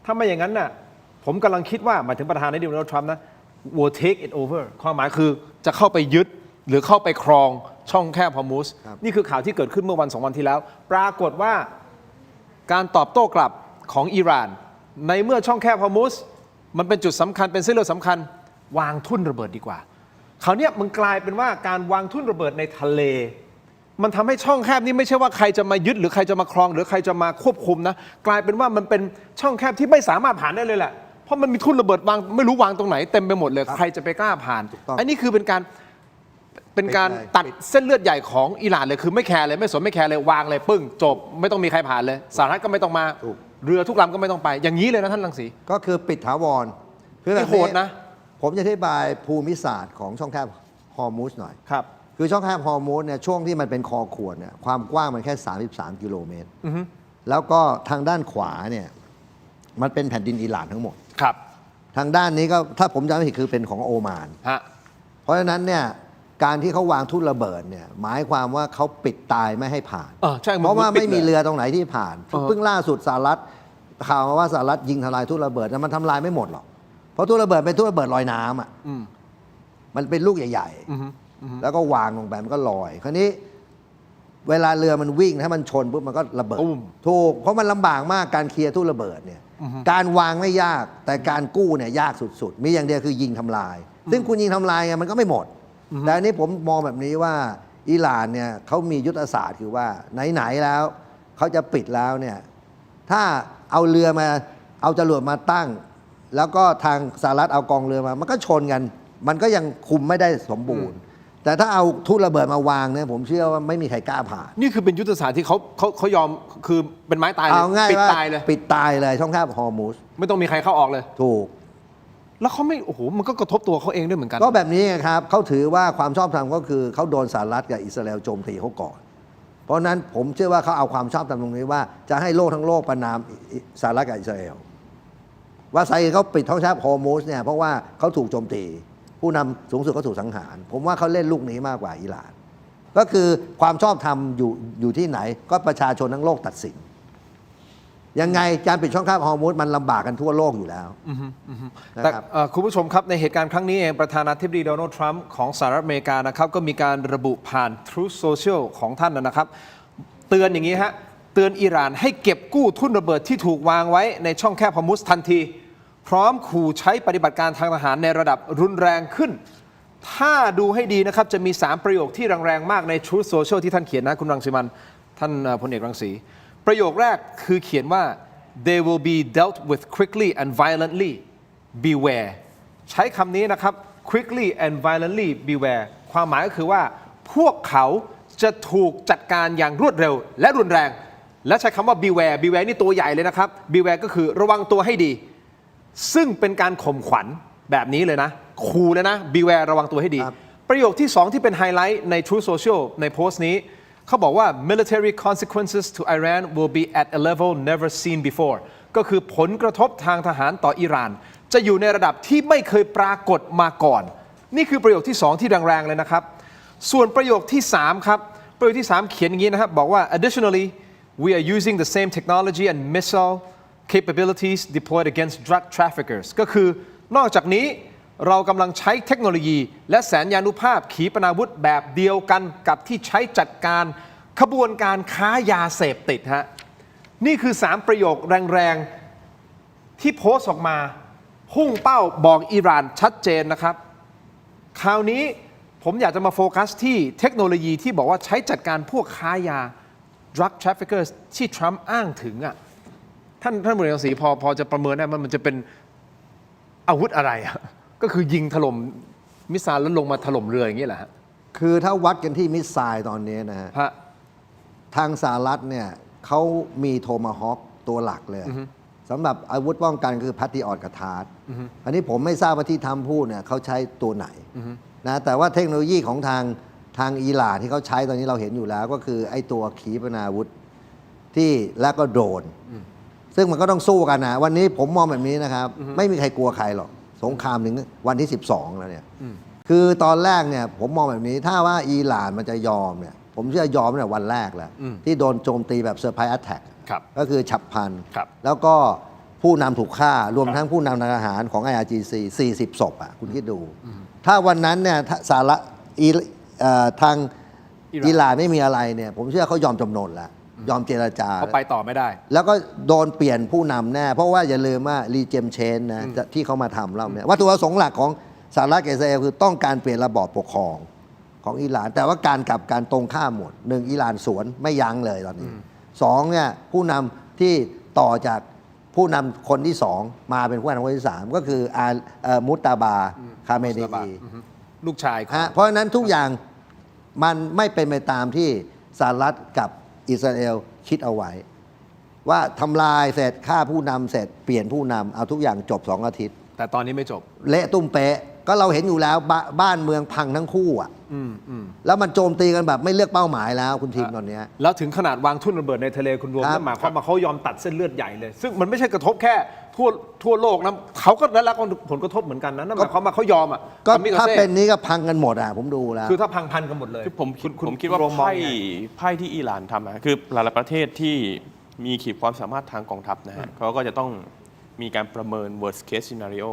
ถ้าไม่อย่างนั้นน่ะผมกำลังคิดว่าหมายถึงประธานาธิบดีโดนัลด์ทรัมป์นะ will take it over ความหมายคือจะเข้าไปยึดหรือเข้าไปครองช่องแคบฮอร์มุซนี่คือข่าวที่เกิดขึ้นเมื่อวัน2 วันที่แล้วปรากฏว่าการตอบโต้กลับของอิหร่านในเมื่อช่องแคบฮอร์มุซมันเป็นจุดสำคัญเป็นเส้นเลือดสำคัญวางทุ่นระเบิดดีกว่าคราวนี้มันกลายเป็นว่าการวางทุ่นระเบิดในทะเลมันทำให้ช่องแคบนี้ไม่ใช่ว่าใครจะมายึดหรือใครจะมาครองหรือใครจะมาควบคุมนะกลายเป็นว่ามันเป็นช่องแคบที่ไม่สามารถผ่านได้เลยแหละเพราะมันมีทุ่นระเบิดวางไม่รู้วางตรงไหนเต็มไปหมดเลยใครจะไปกล้าผ่านอันนี้คือเป็นการตัดเส้นเลือดใหญ่ของอิหร่านเลยคือไม่แคร์เลยไม่สนไม่แคร์เลยวางเลยปึ้งจบไม่ต้องมีใครผ่านเลยสหรัฐก็ไม่ต้องมาเรือทุกลำก็ไม่ต้องไปอย่างนี้เลยนะท่านรังสีก็คือปิดถาวรคือแบบโหดนะผมจะอธิบายภูมิศาสตร์ของช่องแคบฮอร์มุซหน่อยครับคือช่องแคบฮอร์มุซเนี่ยช่วงที่มันเป็นคอขวดเนี่ยความกว้างมันแค่33กิโลเมตรแล้วก็ทางด้านขวาเนี่ยมันเป็นแผ่นดินอิหร่านทั้งหมดครับทางด้านนี้ก็ถ้าผมจำไม่ผิดคือเป็นของโอมานเพราะฉะนั้นเนี่ยการที่เขาวางทุ่นระเบิดเนี่ยหมายความว่าเขาปิดตายไม่ให้ผ่านเพราะว่าไม่มีเรือตรงไหนที่ผ่านเพิ่งล่าสุดสหรัฐข่าวมาว่าสหรัฐยิงทลายทุ่นระเบิดแต่มันทำลายไม่หมดหรอกเพราะทุ่นระเบิดเป็นทุ่นระเบิดลอยน้ำอ่ะมันเป็นลูกใหญ่ๆแล้วก็วางลงไปมันก็ลอยคราวนี้เวลาเรือมันวิ่งถ้ามันชนปุ๊บมันก็ระเบิดถูกเพราะมันลำบากมากการเคลียร์ทุ่นระเบิดเนี่ยการวางไม่ยากแต่การกู้เนี่ยยากสุดๆมีอย่างเดียวคือยิงทำลายซึ่งคุณยิงทำลายไงมันก็ไม่หมดแต่อันนี้ผมมองแบบนี้ว่าอิหร่านเนี่ยเขามียุทธศาสตร์คือว่าไหนๆแล้วเขาจะปิดแล้วเนี่ยถ้าเอาเรือมาเอาจรวดมาตั้งแล้วก็ทางสหรัฐเอากองเรือมามันก็ชนกันมันก็ยังคุมไม่ได้สมบูรณ์แต่ถ้าเอาทุ่นระเบิดมาวางเนี่ยผมเชื่อว่าไม่มีใครกล้าผ่านนี่คือเป็นยุทธศาสตร์ที่เขายอมคือเป็นไม้ตายเลยปิดตายเลยปิดตายเลยช่องแคบฮอร์มุซไม่ต้องมีใครเข้าออกเลยถูกแล้วเขาไม่โอ้โหมันก็กระทบตัวเขาเองด้วยเหมือนกันก็แบบนี้ครับเขาถือว่าความชอบธรรมก็คือเขาโดนสหรัฐกับอิสราเอลโจมตีเขาก่อนเพราะนั้นผมเชื่อว่าเขาเอาความชอบธรรมตรงนี้ว่าจะให้โลกทั้งโลกประนามสหรัฐกับอิสราเอลว่าไซเขาปิดช่องแคบฮอร์มุซเนี่ยเพราะว่าเขาถูกโจมตีผู้นำสูงสุดเขาถูกสังหารผมว่าเขาเล่นลูกนี้มากกว่าอิหร่านก็คือความชอบธรรมอยู่ที่ไหนก็ประชาชนทั้งโลกตัดสินยังไงการปิดช่องแคบฮอร์มุซมันลำบากกันทั่วโลกอยู่แล้วแต่คุณผู้ชมครับในเหตุการณ์ครั้งนี้เองประธานาธิบดีโดนัลด์ทรัมป์ของสหรัฐอเมริกานะครับก็มีการระบุผ่าน Truth Social ของท่านนะครับเตือนอย่างนี้ฮะเตือนอิหร่านให้เก็บกู้ทุ่นระเบิดที่ถูกวางไว้ในช่องแคบฮอร์มุซทันทีพร้อมขู่ใช้ปฏิบัติการทางทหารในระดับรุนแรงขึ้นถ้าดูให้ดีนะครับจะมี3ประโยคที่แรงๆมากใน Truth Social ที่ท่านเขียนนะคุณรังสิมันต์ท่านพลเอกรังสีประโยคแรกคือเขียนว่า they will be dealt with quickly and violently beware ใช้คำนี้นะครับ quickly and violently beware ความหมายก็คือว่าพวกเขาจะถูกจัดการอย่างรวดเร็วและรุนแรงและใช้คำว่า beware beware นี่ตัวใหญ่เลยนะครับ beware ก็คือระวังตัวให้ดีซึ่งเป็นการข่มขวัญแบบนี้เลยนะขู่เลยนะ beware ระวังตัวให้ดี ประโยคที่ 2 ที่เป็นไฮไลท์ใน True Social ในโพสต์นี้เขาบอกว่า military consequences to Iran will be at a level never seen before ก็คือผลกระทบทางทหารต่ออิหร่านจะอยู่ในระดับที่ไม่เคยปรากฏมาก่อนนี่คือประโยคที่ 2 ที่แรงๆเลยนะครับส่วนประโยคที่ 3 ครับประโยคที่ 3 เขียนอย่างนี้นะครับบอกว่า additionally we are using the same technology and missile capabilities deployed against drug traffickers ก็คือนอกจากนี้เรากำลังใช้เทคโนโลยีและแสนยานุภาพขีปนาวุธแบบเดียวกันกับที่ใช้จัดการขบวนการค้ายาเสพติดฮะนี่คือ 3 ประโยคแรงๆที่โพสต์ออกมาพุ่งเป้าบอกอิหร่านชัดเจนนะครับคราวนี้ผมอยากจะมาโฟกัสที่เทคโนโลยีที่บอกว่าใช้จัดการพวกค้ายา drug traffickers ที่ทรัมป์อ้างถึงอ่ะท่านบุญรังสีพอจะประเมินได้มันจะเป็นอาวุธอะไรอ่ะก็คือยิงถล่มมิสไซล์แล้วลงมาถล่มเรืออย่างนี้แหละฮะ คือถ้าวัดกันที่มิสไซล์ตอนนี้นะฮะ ฮะ ทางสหรัฐเนี่ยเขามีโทมาฮอคตัวหลักเลยสำหรับอาวุธป้องกันคือพัตติออดกับทาร์ตอันนี้ผมไม่ทราบว่าที่ทำพูดเนี่ยเขาใช้ตัวไหนนะแต่ว่าเทคโนโลยีของทางอิหร่านที่เขาใช้ตอนนี้เราเห็นอยู่แล้วก็คือไอ้ตัวขีปนาวุธที่แล้วก็โดรนซึ่งมันก็ต้องสู้กันนะวันนี้ผมมองแบบนี้นะครับไม่มีใครกลัวใครหรอกสงครามถึงวันที่ 12 แล้วเนี่ยคือตอนแรกเนี่ยผมมองแบบนี้ถ้าว่าอิหร่านมันจะยอมเนี่ยผมเชื่อยอมตั้งแต่วันแรกแล้วที่โดนโจมตีแบบเซอร์ไพรส์แอตแทกก็คือฉับพลันแล้วก็ผู้นำถูกฆ่ารวมทั้งผู้นำทางทหารของ IRGC 40 ศพอ่ะคุณคิดดู ถ้าวันนั้นเนี่ยสหรัฐทางอิหร่านไม่มีอะไรเนี่ยผมเชื่อเขายอมจำนนแล้วยอมเจรจา เขาไปต่อไม่ได้ แล้วก็โดนเปลี่ยนผู้นำแน่ เพราะว่าอย่าลืมว่ารีเจมเชนนะที่เขามาทำเราเนี่ยวัตถุประสงค์หลักของสหรัฐกับอิสราเอลคือต้องการเปลี่ยนระบอบปกครองของอิหร่านแต่ว่าการกลับการตรงข้ามหมดหนึ่งอิหร่านสวนไม่ยั้งเลยตอนนี้สองเนี่ยผู้นำที่ต่อจากผู้นำคนที่สองมาเป็นผู้นำคนที่สามก็คือมุตตาบาคาเมนี ลูกชาย เพราะฉะนั้นทุกอย่างมันไม่เป็นไปตามที่สหรัฐกับอิสราเอลคิดเอาไว้ ว่าทำลายเสร็จฆ่าผู้นำเสร็จเปลี่ยนผู้นำเอาทุกอย่างจบ2 อาทิตย์ แต่ตอนนี้ไม่จบ เละตุ้มเป๊ะก็เราเห็นอยู่แล้วบ้านเมืองพังทั้งคู่อ่ะแล้วมันโจมตีกันแบบไม่เลือกเป้าหมายแล้วคุณทีมตอนนี้ แล้วถึงขนาดวางทุ่นระเบิดในทะเลคุณรวม ครับ นั่นหมายความว่าเขายอมตัดเส้นเลือดใหญ่เลย ซึ่งมันไม่ใช่กระทบแค่ทั่วโลกนะเขาก็ได้รับผลกระทบเหมือนกันนะนั่นหมายความว่าเขายอมอ่ะ ก็ มิกา ถ้า ซ่ เป็นนี้ก็พังกันหมดอ่ะผมดูแล้ว คือถ้าพันกันหมดเลย คือผม คุณ คิดว่า โรมมอง ไพ่ที่อิหร่านทำคือหลายๆประเทศที่มีขีดความสามารถทางกองทัพนะฮะเขาก็จะต้องมีการประเมิน worst case scenario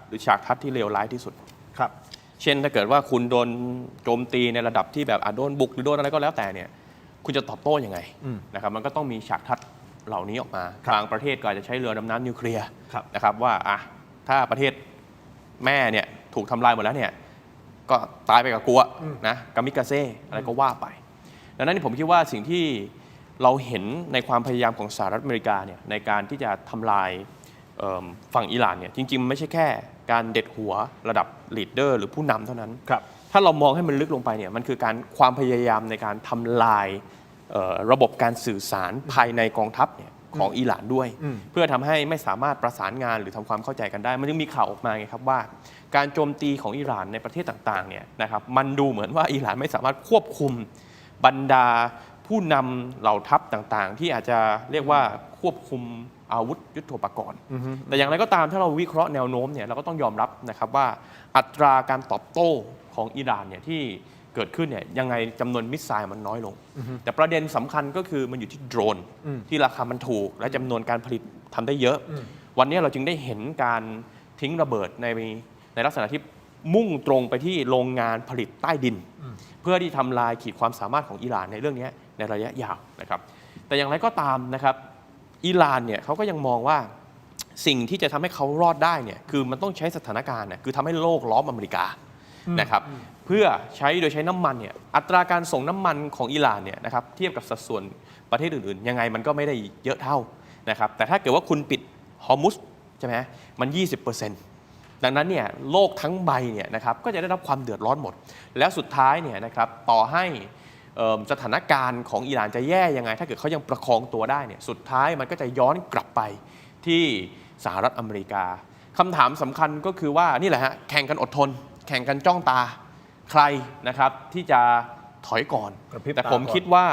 หรือฉากทัศน์ที่เลวร้ายที่สุด ครับ เช่นถ้าเกิดว่าคุณโดนโจมตีในระดับที่แบบโดนบุกหรือโดนอะไรก็แล้วแต่เนี่ยคุณจะตอบโต้ยังไงนะครับมันก็ต้องมีฉากทัศน์เหล่านี้ออกมาบางประเทศก็อาจจะใช้เรือดำน้ำนิวเคลียร์นะครับว่าถ้าประเทศแม่เนี่ยถูกทำลายหมดแล้วเนี่ยก็ตายไปกับกูนะกามิกาเซ่อะไรก็ว่าไปดังนั้นผมคิดว่าสิ่งที่เราเห็นในความพยายามของสหรัฐอเมริกาเนี่ยในการที่จะทำลายฝั่งอิหร่านเนี่ยจริงๆไม่ใช่แค่การเด็ดหัวระดับลีดเดอร์หรือผู้นำเท่านั้นถ้าเรามองให้มันลึกลงไปเนี่ยมันคือการความพยายามในการทำลายระบบการสื่อสารภายในกองทัพเนี่ยของอิหร่านด้วยเพื่อทำให้ไม่สามารถประสานงานหรือทำความเข้าใจกันได้มันจึงมีข่าวออกมาไงครับว่าการโจมตีของอิหร่านในประเทศต่างๆเนี่ยนะครับมันดูเหมือนว่าอิหร่านไม่สามารถควบคุมบรรดาผู้นำเหล่าทัพต่างๆที่อาจจะเรียกว่าควบคุมอาวุธยุทโธปกรณ์แต่อย่างไรก็ตามถ้าเราวิเคราะห์แนวโน้มเนี่ยเราก็ต้องยอมรับนะครับว่าอัตราการตอบโต้ของอิหร่านเนี่ยที่เกิดขึ้นเนี่ยยังไงจำนวนมิสไซล์มันน้อยลงแต่ประเด็นสำคัญก็คือมันอยู่ที่โดรนที่ราคามันถูกและจำนวนการผลิตทำได้เยอะวันนี้เราจึงได้เห็นการทิ้งระเบิดในลักษณะที่มุ่งตรงไปที่โรงงานผลิตใต้ดินเพื่อที่ทำลายขีดความสามารถของอิหร่านในเรื่องนี้ในระยะยาวนะครับแต่อย่างไรก็ตามนะครับอิหร่านเนี่ยเขาก็ยังมองว่าสิ่งที่จะทำให้เขารอดได้เนี่ยคือมันต้องใช้สถานการณ์เนี่ยคือทำให้โลกล้อมอเมริกานะครับเพื่อใช้น้ำมันเนี่ยอัตราการส่งน้ำมันของอิหร่านเนี่ยนะครับเทียบกับสัดส่วนประเทศอื่นๆยังไงมันก็ไม่ได้เยอะเท่านะครับแต่ถ้าเกิดว่าคุณปิดฮอร์มุสใช่ไหมมัน 20%ดังนั้นเนี่ยโลกทั้งใบเนี่ยนะครับก็จะได้รับความเดือดร้อนหมดแล้วสุดท้ายเนี่ยนะครับต่อให้สถานการณ์ของอิหร่านจะแย่ยังไงถ้าเกิดเขายังประคองตัวได้เนี่ยสุดท้ายมันก็จะย้อนกลับไปที่สหรัฐอเมริกาคำถามสำคัญก็คือว่านี่แหละฮะแข่งกันอดทนแข่งกันจ้องตา ใครนะครับที่จะถอยก่อน กระพริบ แต่ผม ตาก่อน คิดว่า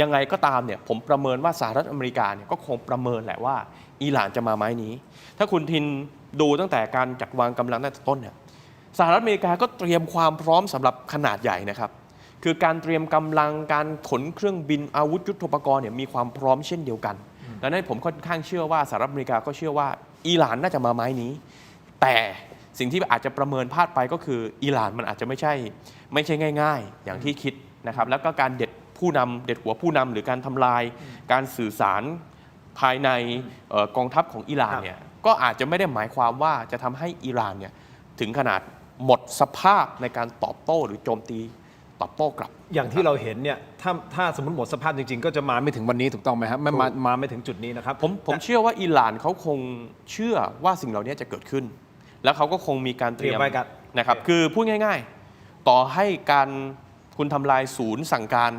ยังไงก็ตามเนี่ยผมประเมินว่าสหรัฐอเมริกาเนี่ยก็คงประเมินแหละว่าอิหร่านจะมาไม้นี้ ถ้าคุณทินดูตั้งแต่การจัดวางกำลังตั้งแต่ต้นเนี่ยสหรัฐอเมริกาก็เตรียมความพร้อมสำหรับขนาดใหญ่นะครับคือการเตรียมกำลังการขนเครื่องบินอาวุธยุทโธปกรณ์เนี่ยมีความพร้อมเช่นเดียวกันดังนั้นผมค่อนข้างเชื่อว่าสหรัฐอเมริกาก็เชื่อว่าอิหร่านน่าจะมาไม้นี้ แต่สิ่งที่อาจจะประเมินพลาดไปก็คืออิหร่านมันอาจจะไม่ใช่ง่ายๆ อย่างที่คิดนะครับแล้วก็การเด็ดหัวผู้นำหรือการทำลายการสื่อสารภายในกองทัพของอิหร่านเนี่ยก็อาจจะไม่ได้หมายความว่าจะทำให้อิหร่านเนี่ยถึงขนาดหมดสภาพในการตอบโต้หรือโจมตีตอบโต้กลับ อย่างที่เราเห็นเนี่ยถ้าสมมติหมดสภาพจริงๆ ก็จะมาไม่ถึงวันนี้ถูกต้องไหมครับมาไม่ถึงจุดนี้นะครับ ผมเชื่อว่าอิหร่านเขาคงเชื่อว่าสิ่งเหล่านี้จะเกิดขึ้น แล้วเขาก็คงมีการเตรียม เตรียมไว้กัน นะครับคือพูดง่ายๆ ต่อให้การคุณทำลายศูนย์สั่งการ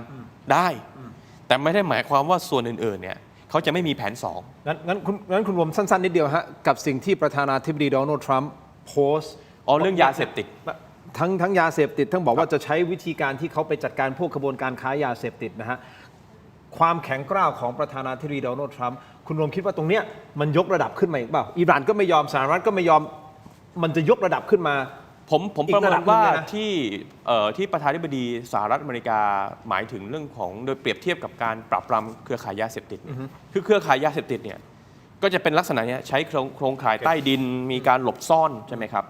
ได้ แต่ไม่ได้หมายความว่าส่วนอื่นๆเนี่ยเขาจะไม่มีแผนสอง งั้นคุณรวมสั้นๆนิดเดียวฮะกับสิ่งที่ประธานาธิบดีโดนัลด์ทรัมป์โพสต์ เรื่องยาเสพติด ทั้งยาเสพติดทั้งบอกว่าจะใช้วิธีการที่เขาไปจัดการพวกขบวนการค้ายาเสพติดนะฮะความแข็งกร้าวของประธานาธิบดีโดนัลด์ทรัมป์คุณรวมคิดว่าตรงเนี้ยมันยกระดับขึ้นมาอีกเปล่าอิหร่านก็ไม่ยอมสหรัฐก็ไม่ยอมมันจะยกระดับขึ้นมา ผม อีก ประเมิ ระดั น บหนึ่ง ว่า เลยนะ ที่ประธานาธิบดีสหรัฐอเมริกาหมายถึงเรื่องของโดยเปรียบเทียบกับการปราบปรามเครือข่ายยาเสพติดคือเครือข่ายยาเสพติดเนี่ยก็จะเป็นลักษณะเนี้ยใช้โครงข่ายใต้ดินมีการหลบซ่อนใช่ไหมครับ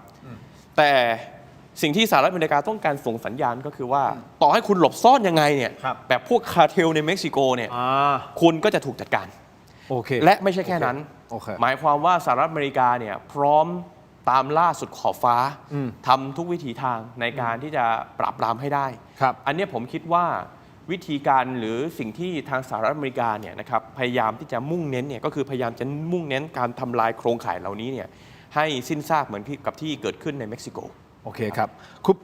แต่สิ่งที่สหรัฐอเมริกาต้องการส่งสัญญาณก็คือว่าต่อให้คุณหลบซ่อนยังไงเนี่ย ครับ แบบพวกคาร์เทลในเม็กซิโกเนี่ย คุณก็จะถูกจัดการ โอเค และไม่ใช่แค่นั้น โอเค หมายความว่าสหรัฐอเมริกาเนี่ยพร้อมตามล่าสุดขอบฟ้าทำทุกวิถีทางในการที่จะปราบปรามให้ได้ ครับ อันเนี้ยผมคิดว่าวิธีการหรือสิ่งที่ทางสหรัฐอเมริกาเนี่ยนะครับพยายามที่จะมุ่งเน้นเนี่ยก็คือพยายามจะมุ่งเน้นการทำลายโครงข่ายเหล่านี้เนี่ยให้สิ้นซากเหมือนกับที่เกิดขึ้นในเม็กซิโก โอเคครับ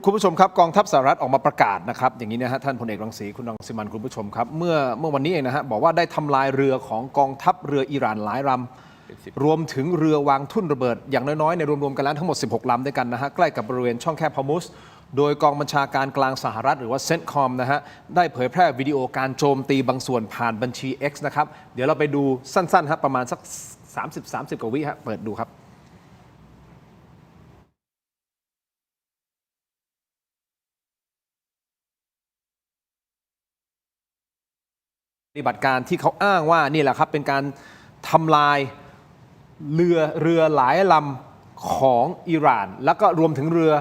คุณผู้ชมครับกองทัพสหรัฐออกมาประกาศนะครับอย่างนี้นะฮะท่านพลเอกรังสีคุณรังสิมันต์คุณผู้ชมครับเมื่อวันนี้เองนะฮะบอกว่าได้ทำลายเรือของกองทัพเรืออิหร่านหลายลำรวมถึงเรือวางทุ่นระเบิดอย่างน้อยๆในรวมๆกันแล้วทั้งหมด16ลำด้วยกันนะฮะใกล้กับบริเวณช่องแคบฮอร์มุสโดยกองบัญชาการกลางสหรัฐหรือว่าเซนต์คอมนะฮะได้เผยแพร่วิดีโอการโจมตีบางส่วนผ่านบัญชี X นะครับเดี๋ยวเราไปดูสั้นๆฮะประมาณสัก30 กว่าวิฮะเปิดดูครับปฏิบัติการที่เขาอ้างว่านี่แหละครับเป็นการทำลายเรือหลายลำของอิหร่านแล้วก็รวมถึงเรือ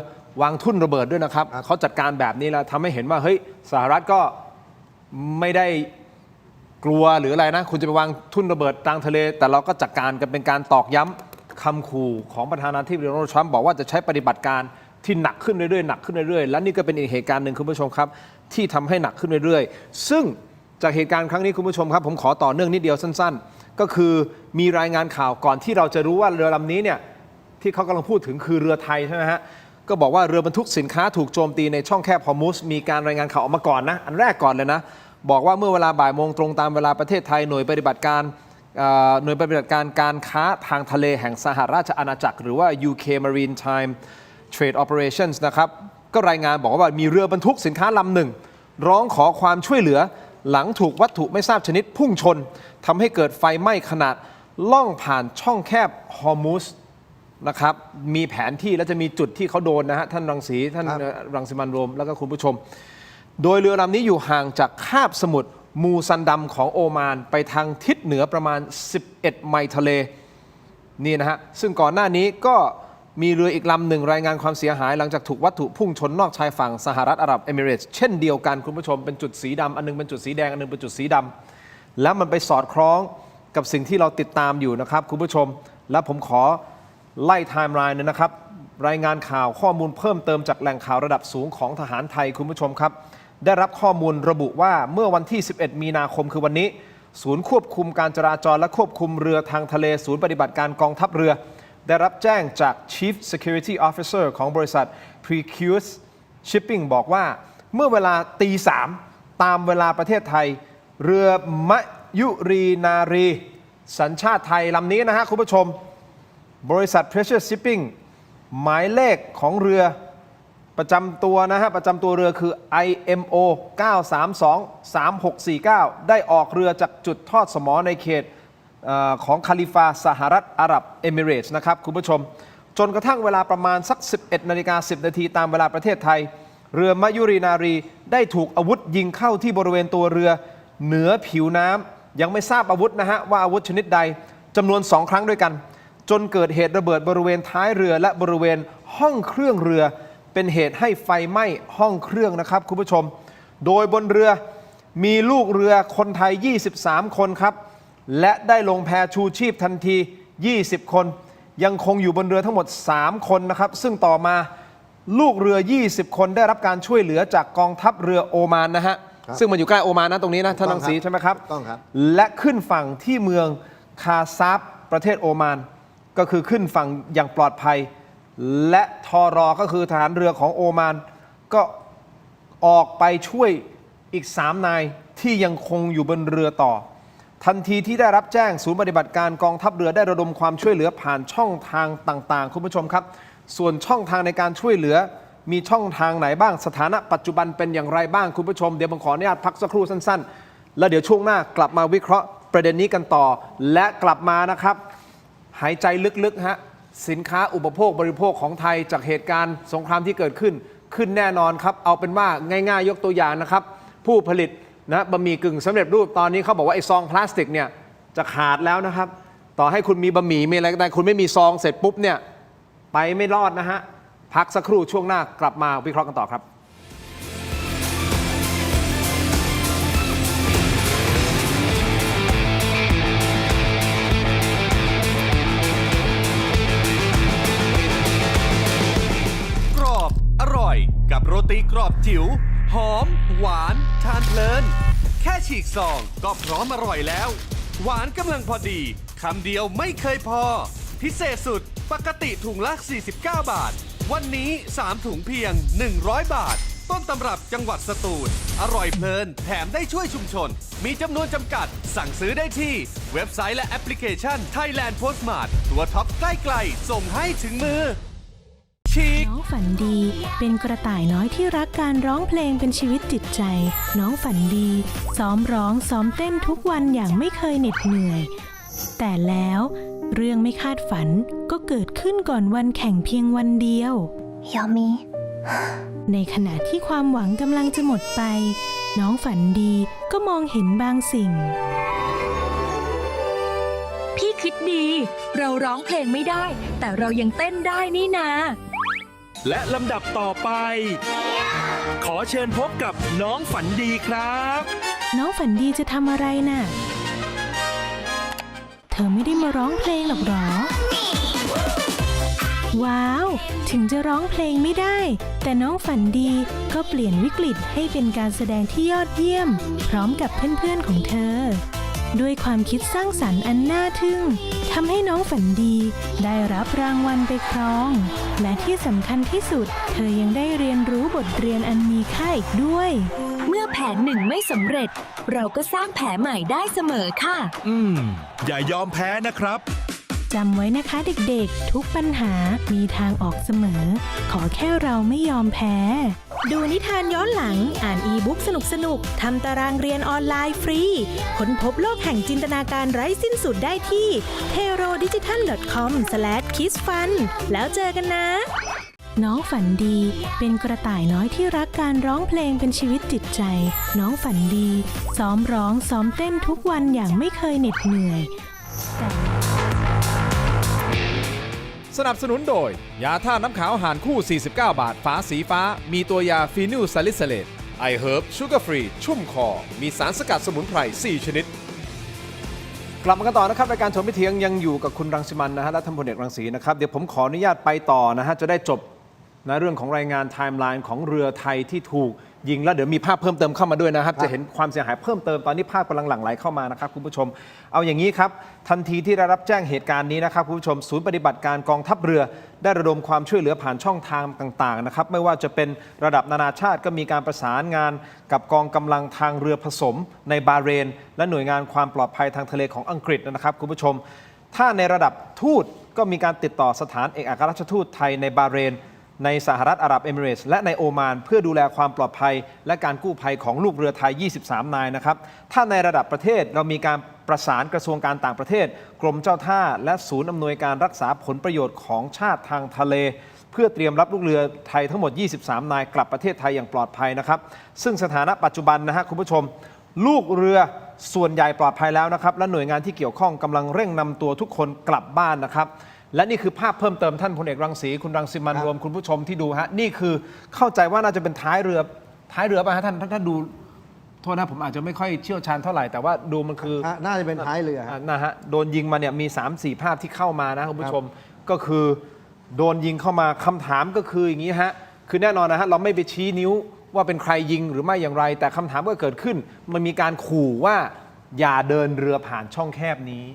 วางทุ่นระเบิดด้วยนะครับเขาจัดการแบบนี้แล้วทำให้เห็นว่าเฮ้ยสหรัฐก็ไม่ได้กลัวหรืออะไรนะคุณจะไปวางทุ่นระเบิดกลางทะเลแต่เราก็จัดการกันเป็นการตอกย้ำคำขู่ของประธานาธิบดีโดนัลด์ทรัมป์บอกว่าจะใช้ปฏิบัติการที่หนักขึ้นเรื่อยๆหนักขึ้นเรื่อยๆและนี่ก็เป็นอีกเหตุการณ์หนึ่งคุณผู้ชมครับที่ทำให้หนักขึ้นเรื่อยๆซึ่งจากเหตุการณ์ครั้งนี้คุณผู้ชมครับผมขอต่อเนื่องนิดเดียวสั้นๆก็คือมีรายงานข่าวก่อนที่เราจะรู้ว่าเรือลำนี้เนี่ยที่เขากำลังพูดถึงคือเรือไทยใช่ไหมฮะก็บอกว่าเรือบรรทุกสินค้าถูกโจมตีในช่องแคบฮอร์มุสมีการรายงานข่าวออกมาก่อนนะอันแรกก่อนเลยนะบอกว่าเมื่อเวลาบ่ายโมงตรงตามเวลาประเทศไทยหน่วยปฏิบัติการการค้าทางทะเลแห่งสหราชอาณาจักรหรือว่า UK Maritime Trade Operations นะครับก็รายงานบอกว่ามีเรือบรรทุกสินค้าลำหนึ่งร้องขอความช่วยเหลือหลังถูกวัตถุไม่ทราบชนิดพุ่งชนทำให้เกิดไฟไหม้ขนาดล่องผ่านช่องแคบฮอร์มุสนะครับมีแผนที่และจะมีจุดที่เขาโดนนะฮะท่านรังสีท่านรังสิมันต์โรมแล้วก็คุณผู้ชมโดยเรือลำนี้อยู่ห่างจากคาบสมุทรมูซันดำของโอมานไปทางทิศเหนือประมาณ11ไมล์ทะเลนี่นะฮะซึ่งก่อนหน้านี้ก็มีเรืออีกลำหนึ่งรายงานความเสียหายหลังจากถูกวัตถุพุ่งชนนอกชายฝั่งสหรัฐอาหรับเอมิเรตส์เช่นเดียวกันคุณผู้ชมเป็นจุดสีดำอันนึงเป็นจุดสีแดงอันนึงเป็นจุดสีดำแล้วมันไปสอดคล้องกับสิ่งที่เราติดตามอยู่นะครับคุณผู้ชมและผมขอไล่ไทม์ไลน์นะครับรายงานข่าวข้อมูลเพิ่มเติมจากแหล่งข่าวระดับสูงของทหารไทยคุณผู้ชมครับได้รับข้อมูลระบุว่าเมื่อวันที่11มีนาคมคือวันนี้ศูนย์ควบคุมการจราจรและควบคุมเรือทางทะเลศูนย์ปฏิบัติการกองทัพเรือได้รับแจ้งจาก Chief Security Officer ของบริษัท Precuse Shipping บอกว่าเมื่อเวลาตี 3ตามเวลาประเทศไทยเรือมะยุรีนารีสัญชาติไทยลำนี้นะฮะคุณผู้ชมบริษัท Precious Shipping หมายเลขของเรือ ประจำตัวนะฮะประจำตัวเรือคือ IMO 9323649 ได้ออกเรือจากจุดทอดสมอในเขตของคาลิฟาสหรัฐอาหรับเอมิเรตส์นะครับคุณผู้ชมจนกระทั่งเวลาประมาณสัก 11:10 นาทีตามเวลาประเทศไทยเรือมะยุรีนารีได้ถูกอาวุธยิงเข้าที่บริเวณตัวเรือเหนือผิวน้ำยังไม่ทราบอาวุธนะฮะว่าอาวุธชนิดใดจำนวน 2 ครั้งด้วยกันจนเกิดเหตุระเบิดบริเวณท้ายเรือและบริเวณห้องเครื่องเรือเป็นเหตุให้ไฟไหม้ห้องเครื่องนะครับคุณผู้ชมโดยบนเรือมีลูกเรือคนไทย23 คนครับและได้ลงแพชูชีพทันที20 คนยังคงอยู่บนเรือทั้งหมด3 คนนะครับซึ่งต่อมาลูกเรือ20 คนได้รับการช่วยเหลือจากกองทัพเรือโอมานนะฮะซึ่งมันอยู่ใกล้โอมานนะตรงนี้นะท่านรังสีใช่ไหมครับต้องครับและขึ้นฝั่งที่เมืองคาซาบประเทศโอมานก็คือขึ้นฝั่งอย่างปลอดภัยและทรก็คือทหารเรือของโอมานก็ออกไปช่วยอีก3 นายที่ยังคงอยู่บนเรือต่อทันทีที่ได้รับแจ้งศูนย์ปฏิบัติการกองทัพเรือได้ระดมความช่วยเหลือผ่านช่องทางต่างๆคุณผู้ชมครับส่วนช่องทางในการช่วยเหลือมีช่องทางไหนบ้างสถานะปัจจุบันเป็นอย่างไรบ้างคุณผู้ชมเดี๋ยวผมขออนุญาตพักสักครู่สั้นๆแล้วเดี๋ยวช่วงหน้ากลับมาวิเคราะห์ประเด็นนี้กันต่อและกลับมานะครับหายใจลึกๆฮะสินค้าอุปโภคบริโภคของไทยจากเหตุการณ์สงครามที่เกิดขึ้นแน่นอนครับเอาเป็นว่าง่ายๆยกตัวอย่างนะครับผู้ผลิตนะบะหมี่กึ่งสำเร็จรูปตอนนี้เขาบอกว่าไอ้ซองพลาสติกเนี่ยจะขาดแล้วนะครับต่อให้คุณมีบะหมี่มีอะไรก็ได้คุณไม่มีซองเสร็จปุ๊บเนี่ยไปไม่รอดนะฮะพักสักครู่ช่วงหน้ากลับมาวิเคราะห์กันต่อครับอร่อยกับโรตีกรอบจิ๋วหอมหวานทานเพลินแค่ฉีกซองก็พร้อมอร่อยแล้วหวานกำลังพอดีคำเดียวไม่เคยพอพิเศษสุดปกติถุงละ49 บาทวันนี้3 ถุงเพียง100 บาทต้นตำรับจังหวัดสตูลอร่อยเพลินแถมได้ช่วยชุมชนมีจำนวนจำกัดสั่งซื้อได้ที่เว็บไซต์และแอปพลิเคชัน Thailand Postmart ตัวท็อปใกล้ๆส่งให้ถึงมือน้องฝันดีเป็นกระต่ายน้อยที่รักการร้องเพลงเป็นชีวิตจิตใจน้องฝันดีซ้อมร้องซ้อมเต้นทุกวันอย่างไม่เคยเหน็ดเหนื่อยแต่แล้วเรื่องไม่คาดฝันก็เกิดขึ้นก่อนวันแข่งเพียงวันเดียวยามีในขณะที่ความหวังกำลังจะหมดไปน้องฝันดีก็มองเห็นบางสิ่งพี่คิดดีเราร้องเพลงไม่ได้แต่เรายังเต้นได้นี่นาและลำดับต่อไปขอเชิญพบกับน้องฝันดีครับน้องฝันดีจะทำอะไรน่ะเธอไม่ได้มาร้องเพลงหรอกหรอว้าวถึงจะร้องเพลงไม่ได้แต่น้องฝันดีก็เปลี่ยนวิกฤตให้เป็นการแสดงที่ยอดเยี่ยมพร้อมกับเพื่อนๆของเธอด้วยความคิดสร้างสรรค์อันน่าทึ่งทำให้น้องฝันดีได้รับรางวัลไปครองและที่สำคัญที่สุดเธอยังได้เรียนรู้บทเรียนอันมีค่าอีกด้วยเมื่อแผนหนึ่งไม่สำเร็จเราก็สร้างแผนใหม่ได้เสมอค่ะอย่ายอมแพ้นะครับจำไว้นะคะเด็กๆทุกปัญหามีทางออกเสมอขอแค่เราไม่ยอมแพ้ดูนิทานย้อนหลังอ่านอีบุ๊กสนุกๆทำตารางเรียนออนไลน์ฟรีค้นพบโลกแห่งจินตนาการไร้สิ้นสุดได้ที่ herodigital.com/kidsfun แล้วเจอกันนะน้องฝันดีเป็นกระต่ายน้อยที่รักการร้องเพลงเป็นชีวิตจิตใจน้องฝันดีซ้อมร้องซ้อมเต้นทุกวันอย่างไม่เคยเหน็ดเหนื่อยสนับสนุนโดยยาท่าน้ำขาวหารคู่49 บาทฝาสีฟ้ามีตัวยาฟีนิลซาลิซิเลตไอเฮิร์บชูการ์ฟรีชุ่มคอมีสารสกัดสมุนไพร4 ชนิดกลับมากันต่อนะครับรายการชมพิเทียงยังอยู่กับคุณรังสิมันต์นะฮะและท่านพลเอกรังสีนะครับเดี๋ยวผมขออนุญาตไปต่อนะฮะจะได้จบนะเรื่องของรายงานไทม์ไลน์ของเรือไทยที่ถูกยิงแล้วเดี๋ยวมีภาพเพิ่มเติมเข้ามาด้วยนะครับจะเห็นความเสียหายเพิ่มเติมตอนนี้ภาพกำลังหลั่งไหลเข้ามานะครับคุณผู้ชมเอาอย่างนี้ครับทันทีที่ได้รับแจ้งเหตุการณ์นี้นะครับคุณผู้ชมศูนย์ปฏิบัติการกองทัพเรือได้ระดมความช่วยเหลือผ่านช่องทางต่างๆนะครับไม่ว่าจะเป็นระดับนานาชาติก็มีการประสานงานกับกองกำลังทางเรือผสมในบาห์เรนและหน่วยงานความปลอดภัยทางทะเลของอังกฤษนะครับคุณผู้ชมถ้าในระดับทูตก็มีการติดต่อสถานเอกอัครราชทูตไทยในบาห์เรน ในสหรัฐอาหรับเอมิเรตส์และในโอมานเพื่อดูแลความปลอดภัยและการกู้ภัยของลูกเรือไทย 23 นายนะครับถ้าในระดับประเทศเรามีการประสานกระทรวงการต่างประเทศกรมเจ้าท่าและศูนย์อำนวยการรักษาผลประโยชน์ของชาติทางทะเลเพื่อเตรียมรับลูกเรือไทยทั้งหมด 23 นายกลับประเทศไทยอย่างปลอดภัยนะครับซึ่งสถานะปัจจุบันนะฮะคุณผู้ชมลูกเรือส่วนใหญ่ปลอดภัยแล้วนะครับและหน่วยงานที่เกี่ยวข้องกำลังเร่งนำตัวทุกคนกลับบ้านนะครับและนี่คือภาพเพิ่มเติมท่านพลเอกรังสีคุณรังสิมันรวมคุณผู้ชมที่ดูฮะนี่คือเข้าใจว่าน่าจะเป็นท้ายเรือป่ะฮะท่านดูโทษนะผมอาจจะไม่ค่อยเชี่ยวชาญเท่าไหร่แต่ว่าดูมันคือ น่าจะเป็นท้ายเรือ นะฮะโดนยิงมาเนี่ยมี 3-4 ภาพที่เข้ามานะคุณผู้ชมก็คือโดนยิงเข้ามาคำถามก็คืออย่างนี้ฮะคือแน่นอนนะฮะเราไม่ไปชี้นิ้วว่าเป็นใครยิงหรือไม่อย่างไรแต่คำถามก็เกิดขึ้นมันมีการขู่ว่าอย่าเดินเรือผ่านช่องแคบนี้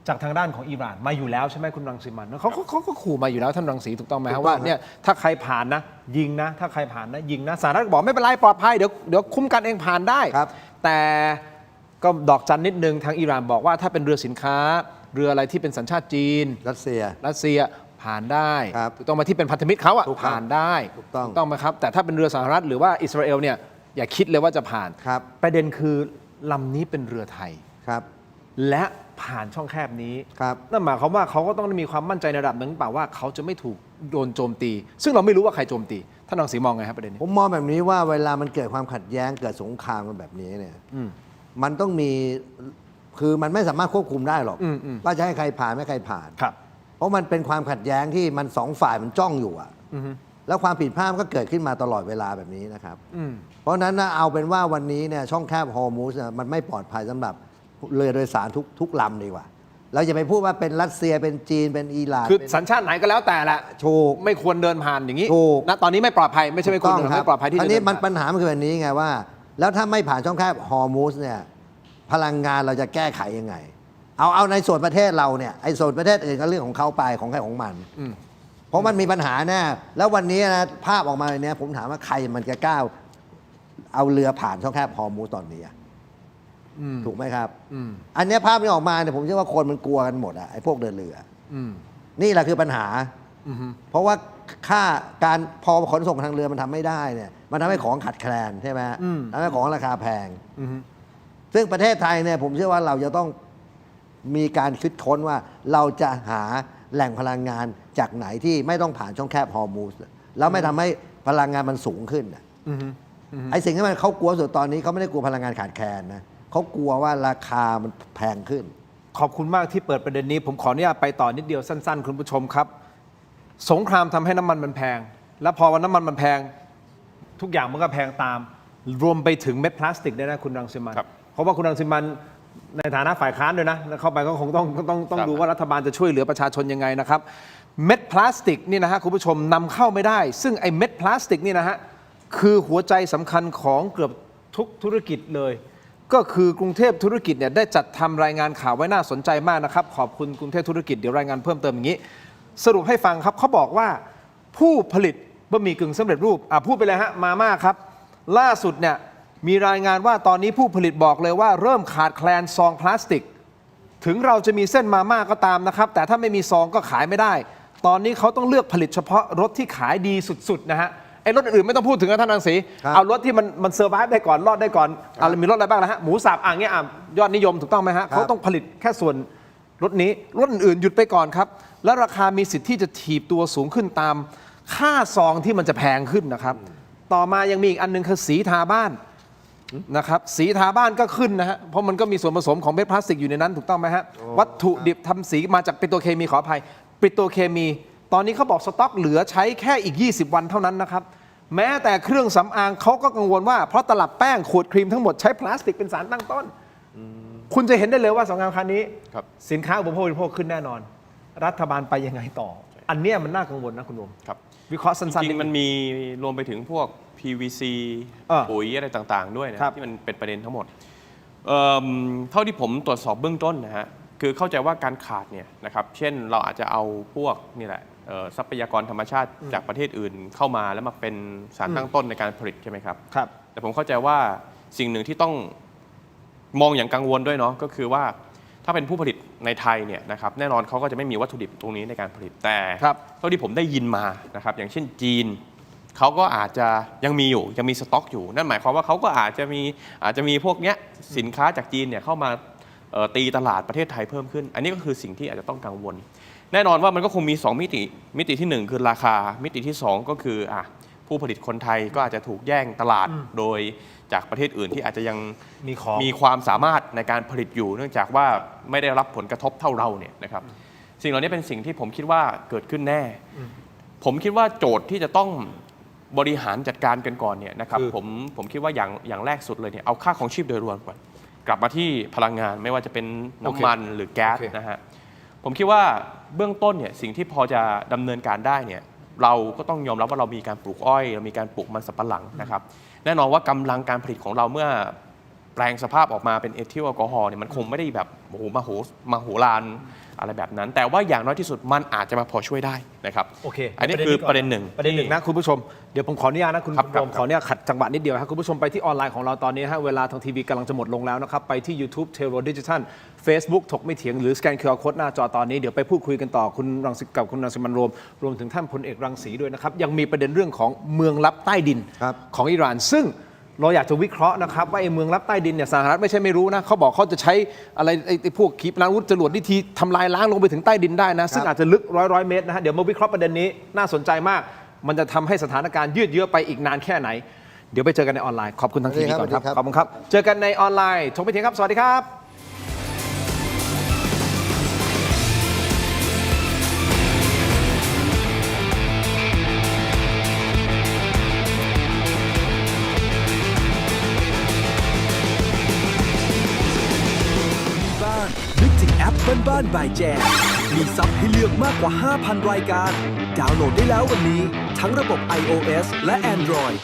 จากทางด้านของอิหร่านมาอยู่แล้วใช่ไหมคุณรังสิมันเขาก็ขู่มาอยู่แล้วท่านรังสีถูกต้องไหมฮะว่าเนี่ยถ้าใครผ่านนะยิงนะถ้าใครผ่านนะยิงนะสหรัฐบอกไม่เป็นไรปลอดภัยเดี๋ยวคุ้มกันเองผ่านได้แต่ก็ดอกจันนิดนึงทางอิหร่านบอกว่าถ้าเป็นเรือสินค้าเรืออะไรที่เป็นสัญชาติจีนรัสเซียผ่านได้ถูกต้องมาที่เป็นพันธมิตรเขาอะผ่านได้ถูกต้องไหมครับแต่ถ้าเป็นเรือสหรัฐหรือว่าอิสราเอลเนี่ยอย่าคิดเลยว่าจะผ่านประเด็นคือลำนี้เป็นเรือไทยและผ่านช่องแคบนี้นั่นหมายความว่าเขาก็ต้องมีความมั่นใจในระดับหนึ่งเปล่าว่าเขาจะไม่ถูกโดนโจมตีซึ่งเราไม่รู้ว่าใครโจมตีท่านรังสีมองไงครับประเด็นนี้ผมมองแบบนี้ว่าเวลามันเกิดความขัดแย้งเกิดสงครามกันแบบนี้เนี่ยมันต้องมีคือมันไม่สามารถควบคุมได้หรอกว่าจะให้ใครผ่านไม่ใครผ่านเพราะมันเป็นความขัดแย้งที่มันสองฝ่ายมันจ้องอยู่อะแล้วความผิดพลาดก็เกิดขึ้นมาตลอดเวลาแบบนี้นะครับเพราะนั้นนะเอาเป็นว่าวันนี้เนี่ยช่องแคบฮอร์มุซมันไม่ปลอดภัยสำหรับเรือโดยสารทุกลำดีกว่าเราจะไปพูดว่าเป็นรัสเซียเป็นจีนเป็นอิหร่านคือสัญชาติไหนก็แล้วแต่ละถูกไม่ควรเดินผ่านอย่างนี้ถูกนะตอนนี้ไม่ปลอดภัยไม่ใช่ไม่ควรไม่ปลอดภัยที่อันนี้มันปัญหามันคือแบบนี้ไงว่าแล้วถ้าไม่ผ่านช่องแคบฮอร์มุซเนี่ยพลังงานเราจะแก้ไขยังไงเอาในส่วนประเทศเราเนี่ยไอ้ส่วนประเทศอื่นก็เรื่องของเขาไปของใครของมันเพราะมันมีปัญหาแน่แล้ววันนี้นะภาพออกมาเนี่ยผมถามว่าใครมันจะกล้าเอาเรือผ่านช่องแคบฮอร์มุซตอนนี้ถูกไหมครับอันนี้ภาพนี้ออกมาเนี่ยผมเชื่อว่าคนมันกลัวกันหมดอะไอ้พวกเดินเรือนี่แหละคือปัญหาเพราะว่าค่าการพอขนส่งทางเรือมันทำไม่ได้เนี่ยมันทำให้ของขาดแคลนใช่ไหมทำให้ของราคาแพงซึ่งประเทศไทยเนี่ยผมเชื่อว่าเราจะต้องมีการคิดค้นว่าเราจะหาแหล่งพลังงานจากไหนที่ไม่ต้องผ่านช่องแคบฮอร์มุซแล้วไม่ทำให้พลังงานมันสูงขึ้นไอ้สิ่งที่เขากลัวสุดตอนนี้เขาไม่ได้กลัวพลังงานขาดแคลนนะเขากลัวว่าราคามันแพงขึ้นขอบคุณมากที่เปิดประเด็นนี้ผมขออนุญาตไปต่อนิดเดียวสั้นๆคุณผู้ชมครับสงครามทำให้น้ำมันมันแพงแล้วพอวันน้ำมันมันแพงทุกอย่างมันก็แพงตามรวมไปถึงเม็ดพลาสติกด้วยนะคุณรังสิมันเพราะว่าคุณรังสิมันในฐานะฝ่ายค้านด้วยนะเข้าไปก็คงต้องดูว่ารัฐบาลจะช่วยเหลือประชาชนยังไงนะครับเม็ดพลาสติกนี่นะฮะคุณผู้ชมนำเข้าไม่ได้ซึ่งไอ้เม็ดพลาสติกนี่นะฮะคือหัวใจสำคัญของเกือบทุกธุรกิจเลยก็คือกรุงเทพธุรกิจเนี่ยได้จัดทำรายงานข่าวไว้น่าสนใจมากนะครับขอบคุณกรุงเทพธุรกิจเดี๋ยวรายงานเพิ่มเติมอย่างนี้สรุปให้ฟังครับเขาบอกว่าผู้ผลิตบะหมี่กึ่งสำเร็จรูปพูดไปเลยฮะมาม่าครับล่าสุดเนี่ยมีรายงานว่าตอนนี้ผู้ผลิตบอกเลยว่าเริ่มขาดแคลนซองพลาสติกถึงเราจะมีเส้นมาม่าก็ตามนะครับแต่ถ้าไม่มีซองก็ขายไม่ได้ตอนนี้เขาต้องเลือกผลิตเฉพาะรสที่ขายดีสุดๆนะฮะไอ้รถอื่นไม่ต้องพูดถึงนะท่านรังสีเอารถที่มันเซอร์ไวฟ์ได้ก่อนรอดได้ก่อนมีรถอะไรบ้างนะฮะหมูสับเงี้ยยอดนิยมถูกต้องไหมฮะเขาต้องผลิตแค่ส่วนรถนี้รถอื่นหยุดไปก่อนครับแล้วราคามีสิทธิ์ที่จะถีบตัวสูงขึ้นตามค่าซองที่มันจะแพงขึ้นนะครับต่อมายังมีอีกอันนึงคือสีทาบ้านนะครับสีทาบ้านก็ขึ้นนะฮะเพราะมันก็มีส่วนผสมของเม็ดพลาสติกอยู่ในนั้นถูกต้องไหมฮะวัตถุดิบทำสีมาจากปิโตรเคมีขออภัยปิโตรเคมีตอนนี้เขาบอกสต็อกเหลือใช้แค่อีก20วันเท่านั้นนะครับแม้แต่เครื่องสำอางเขาก็กังวลว่าเพราะตลับแป้งขวดครีมทั้งหมดใช้พลาสติกเป็นสารตั้งต้นคุณจะเห็นได้เลยว่าสงครามครั้งนี้สินค้าอุปโภคบริโภคขึ้นแน่นอนรัฐบาลไปยังไงต่ออันเนี้ยมันน่ากังวลนะคุณรวมวิเคราะห์สั้นๆจริงมันมีรวมไปถึงพวก PVC ปุ๋ยอะไรต่างๆด้วยนะที่มันเป็นประเด็นทั้งหมดเท่าที่ผมตรวจสอบเบื้องต้นนะฮะคือเข้าใจว่าการขาดเนี่ยนะครับเช่นเราอาจจะเอาพวกนี่แหละทรัพยากรธรรมชาติจากประเทศอื่นเข้ามาแล้วมาเป็นสารตั้งต้นในการผลิตใช่ไหมครับแต่ผมเข้าใจว่าสิ่งหนึ่งที่ต้องมองอย่างกังวลด้วยเนาะก็คือว่าถ้าเป็นผู้ผลิต ในไทยเนี่ยนะครับแน่นอนเขาก็จะไม่มีวัตถุดิบตรงนี้ในการผลิตแต่ ครับ เท่าที่ผมได้ยินมานะครับอย่างเช่นจีนเขาก็อาจจะยังมีอยู่ยังมีสต็อกอยู่นั่นหมายความว่าเขาก็อาจจะมีพวกเนี้ยสินค้าจากจีนเนี่ยเข้ามาตีตลาดประเทศไทยเพิ่มขึ้น อันนี้ก็คือสิ่งที่อาจจะต้องกังวล แน่นอนว่ามันก็คงมี2มิติที่ 1 คือราคามิติที่ 2 ก็คือผู้ผลิตคนไทยก็อาจจะถูกแย่งตลาดโดยจากประเทศอื่นที่อาจจะยัง มีความสามารถในการผลิตอยู่ เนื่องจากว่าไม่ได้รับผลกระทบเท่าเราเนี่ยนะครับสิ่งเหล่านี้เป็นสิ่งที่ผมคิดว่าเกิดขึ้นแน่ ผมคิดว่าโจทย์ที่จะต้องบริหารจัดการกันก่อนเนี่ยนะครับ คือ ผมคิดว่าอย่างแรกสุดเลยเนี่ยเอาค่าของชีพโดยรวมก่อนกลับมาที่พลังงานไม่ว่าจะเป็นน้ำมันหรือแก๊ส โอเค นะฮะผมคิดว่าเบื้องต้นเนี่ยสิ่งที่พอจะดำเนินการได้เนี่ยเราก็ต้องยอมรับว่าเรามีการปลูกอ้อยเรามีการปลูกมันสำปะหลังนะครับแน่นอนว่ากำลังการผลิตของเราเมื่อแปลงสภาพออกมาเป็นเอทิลแอลกอฮอล์เนี่ยมันคงไม่ได้แบบโอ้โหมโหฬารอะไรแบบนั้น แต่ว่าอย่างน้อยที่สุดมันอาจจะมาพอช่วยได้นะครับ โอเค อันนี้คือประเด็นหนึ่ง ประเด็นหนึ่งนะคุณผู้ชมเดี๋ยวผมขออนุญาตนะคุณ ครับ โรมขออนุญาตขัดจังหวะนิดเดียวครับคุณผู้ชมไปที่ออนไลน์ของเราตอนนี้ฮะเวลาทางทีวีกำลังจะหมดลงแล้วนะครับไปที่ YouTube t e r o Digital Facebook ถกไม่เถียงหรือสแกน QR Code หน้าจอตอนนี้เดี๋ยวไปพูดคุยกันต่อคุณรังสิกับคุณรังสิมันต์รวมถึงท่านพลเอกรังสีด้วยนะครับยังมีประเด็นเรื่องของเมืองลับใต้ดิน ครับ ของอิหร่านซึ่งเราอยากจะวิเคราะห์นะครับว่าไอ้เมืองลับใต้ดินเนี่ยสหรัฐไม่ใช่ไม่รู้นะเขาบอกเขาจะใช้อะไรไอ้พวกขีปนาวุธจรวดวิธีทำลายล้างลงไปถึงใต้ดินได้นะซึ่งอาจจะลึกร้อยเมตรนะฮะเดี๋ยวมาวิเคราะห์ประเด็นนี้น่าสนใจมาก มันจะทำให้สถานการณ์ยืดเยื้อไปอีกนานแค่ไหน เดี๋ยวไปเจอกันในออนไลน์ขอบคุณทางทีวีก่อนครับ สวัสดีครับ ขอบคุณครับเจอกันในออนไลน์ชมไปเถียงครับสวัสดีครับ บ้านนึกถึงแอปบ้านๆบายแจมมีซับให้เลือกมากกว่า 5,000 รายการ ดาวน์โหลดได้แล้ววันนี้ ทั้งระบบ iOS และ Android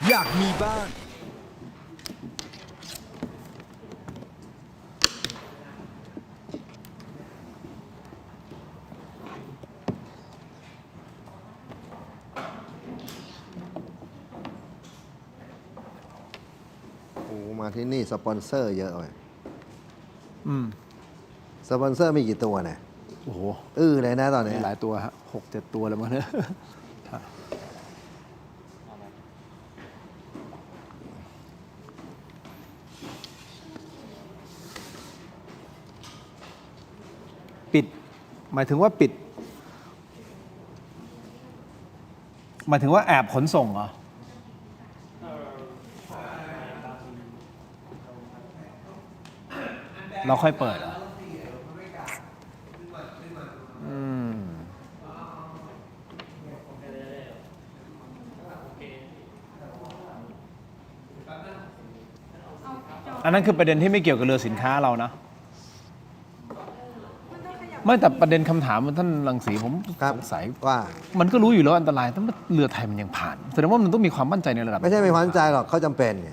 อยากมีบ้าน โอ้มาที่นี่สปอนเซอร์เยอะเลยสปอนเซอร์มีกี่ตัวเนี่ย โอ้โห เลยนะตอนนี้ มีหลายตัวฮะ6-7 ตัวแล้วมั้งเนี่ย ปิด หมายถึงว่าปิด หมายถึงว่าแอบขนส่งเหรอ เราค่อยเปิดเหรอ อันนั้นคือประเด็นที่ไม่เกี่ยวกับเรือสินค้าเรานะ ไม่แต่ประเด็นคำถามมันท่านรังสีผม ครับ สงสัย ว่า มันก็รู้อยู่แล้วอันตรายแต่ว่าเรือไทยมันยังผ่านแสดงว่ามันต้องมีความมั่นใจในระดับ ไม่ใช่ไม่ความใจหรอกเขาจำเป็นไง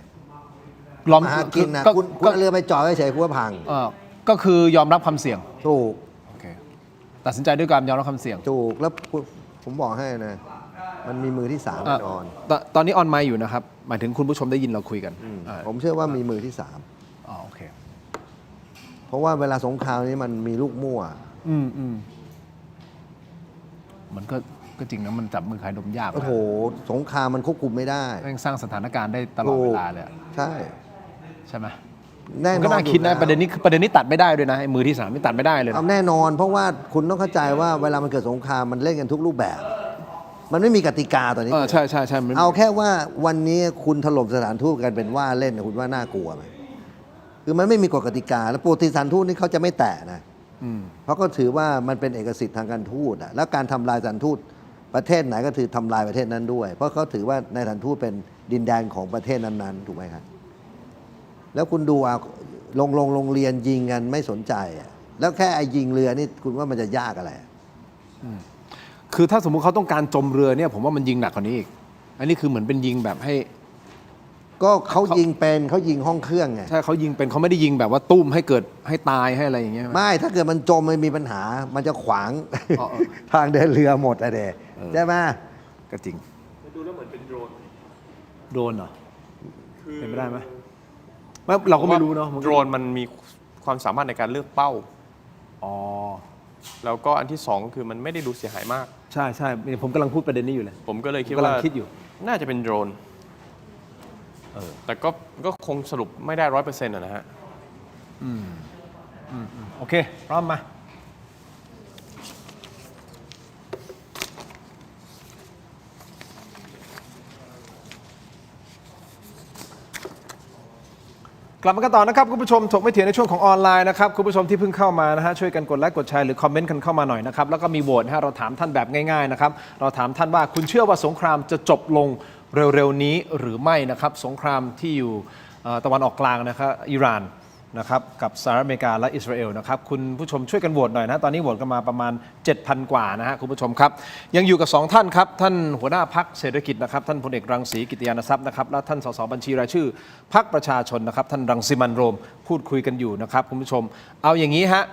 ลอง มาหากินนะ ก็ คุณ ก็ เอาเรือไปจอดเฉยๆคุณว่าพัง ก็คือยอมรับความเสี่ยง ถูก โอเคตัดสินใจด้วยการยอมรับความเสี่ยง ถูกแล้วผมบอกให้นะ มันมีมือที่สาม อ่ะ แน่นอน ตอนนี้ออนไมค์อยู่นะครับ หมายถึงคุณผู้ชมได้ยินเราคุยกันอ่า ผมเชื่อว่ามีมือที่สาม โอเค เพราะว่าเวลาสงครามนี้มันมีลูกมั่ว มันก็จริงนะมันจับมือใครดมยาก โอ้โห สงครามมันควบคุมไม่ได้ แม่งสร้างสถานการณ์ได้ตลอดเวลาเลยอะ ใช่ ใช่ไหม แน่นอน มันก็น่าคิดนะ อยู่แล้ว ประเด็นนี้คือประเด็นนี้ตัดไม่ได้ด้วยนะไอ้มือที่สามนี่ตัดไม่ได้เลยนะ เอาแน่นอน เพราะว่าคุณต้องเข้าใจว่าเวลามันเกิดสงครามมันเล่นกันทุกรูปแบบ มันไม่มีกติกาตอนนี้ ใช่ใช่ใช่มัน เอาแค่ว่าวันนี้คุณถล่มสถานทูตกันเป็นว่าเล่นนะคุณว่าน่ากลัวไหมคือมันไม่มีกฎกติกา แล้วปกติสถานทูตนี่เขาจะไม่แตะนะเพราะก็ถือว่ามันเป็นเอกสิทธิ์ทางการทูตอะแล้วการทำลายสถานทูตประเทศไหนก็ถือทำลายประเทศนั้นด้วย เพราะเขาถือว่าในสถานทูตเป็นดินแดนของประเทศนั้นๆถูกไหมครับแล้วคุณดูเอาโรงเรียนยิงกันไม่สนใจอะแล้วแค่ไอ้ยิงเรือนี่คุณว่ามันจะยากอะไร คือถ้าสมมุติเขาต้องการจมเรือเนี่ยผมว่ามันยิงหนักกว่านี้อีก อันนี้คือเหมือนเป็นยิงแบบให้ ก็เขายิงเป็นเขายิงห้องเครื่องไง ใช่เขายิงเป็นเขาไม่ได้ยิงแบบว่าตุ้มให้เกิดให้ตายให้อะไรอย่างเงี้ย ไม่ถ้าเกิดมันจมมันมีปัญหา มันจะขวาง อ๋อ ทางเดินเรือหมดอะเดใช่ไหม ก็จริง ดูแล้วเหมือนเป็นโดรน โดนเหรอเป็นไปได้ไหม เราก็ไม่รู้เนาะ โดรนมันมีความสามารถในการเลือกเป้า อ๋อ แล้วก็อันที่สองคือมันไม่ได้ดูเสียหายมาก ใช่ใช่ผมกำลังพูดประเด็นนี้อยู่เลย ผมก็เลยคิด ผมกำลั ว่าง คิดอยู่ น่าจะเป็นโดรนแต่ก็คงสรุปไม่ได้ 100%นะฮะ โอเค พร้อมมา กลับมากันต่อนะครับคุณผู้ชมถกไม่เถียงในช่วงของออนไลน์นะครับคุณผู้ชมที่เพิ่งเข้ามานะฮะช่วยกันกดไลค์กดแชร์หรือคอมเมนต์กันเข้ามาหน่อยนะครับแล้วก็มีโหวตนะฮะเราถามท่านแบบง่ายๆนะครับเราถามท่านว่าคุณเชื่อว่าสงครามจะจบลงเร็วๆนี้หรือไม่นะครับสงครามที่อยู่ตะวันออกกลางนะครับอิหร่านนะครับกับสหรัฐอเมริกาและอิสราเอลนะครับคุณผู้ชมช่วยกันโหวตหน่อยนะตอนนี้โหวตกันมาประมาณ 7,000 กว่านะฮะคุณผู้ชมครับยังอยู่กับ2ท่านครับท่านหัวหน้าพรรคเศรษฐกิจนะครับท่านพลเอกรังสีกิติยานทรัพย์นะครับและท่านสสบัญชีรายชื่อพรรคประชาชนนะครับท่านรังสิมันต์โรมพูดคุยกันอยู่นะครับคุณผู้ชมเอาอย่างนี้ฮะ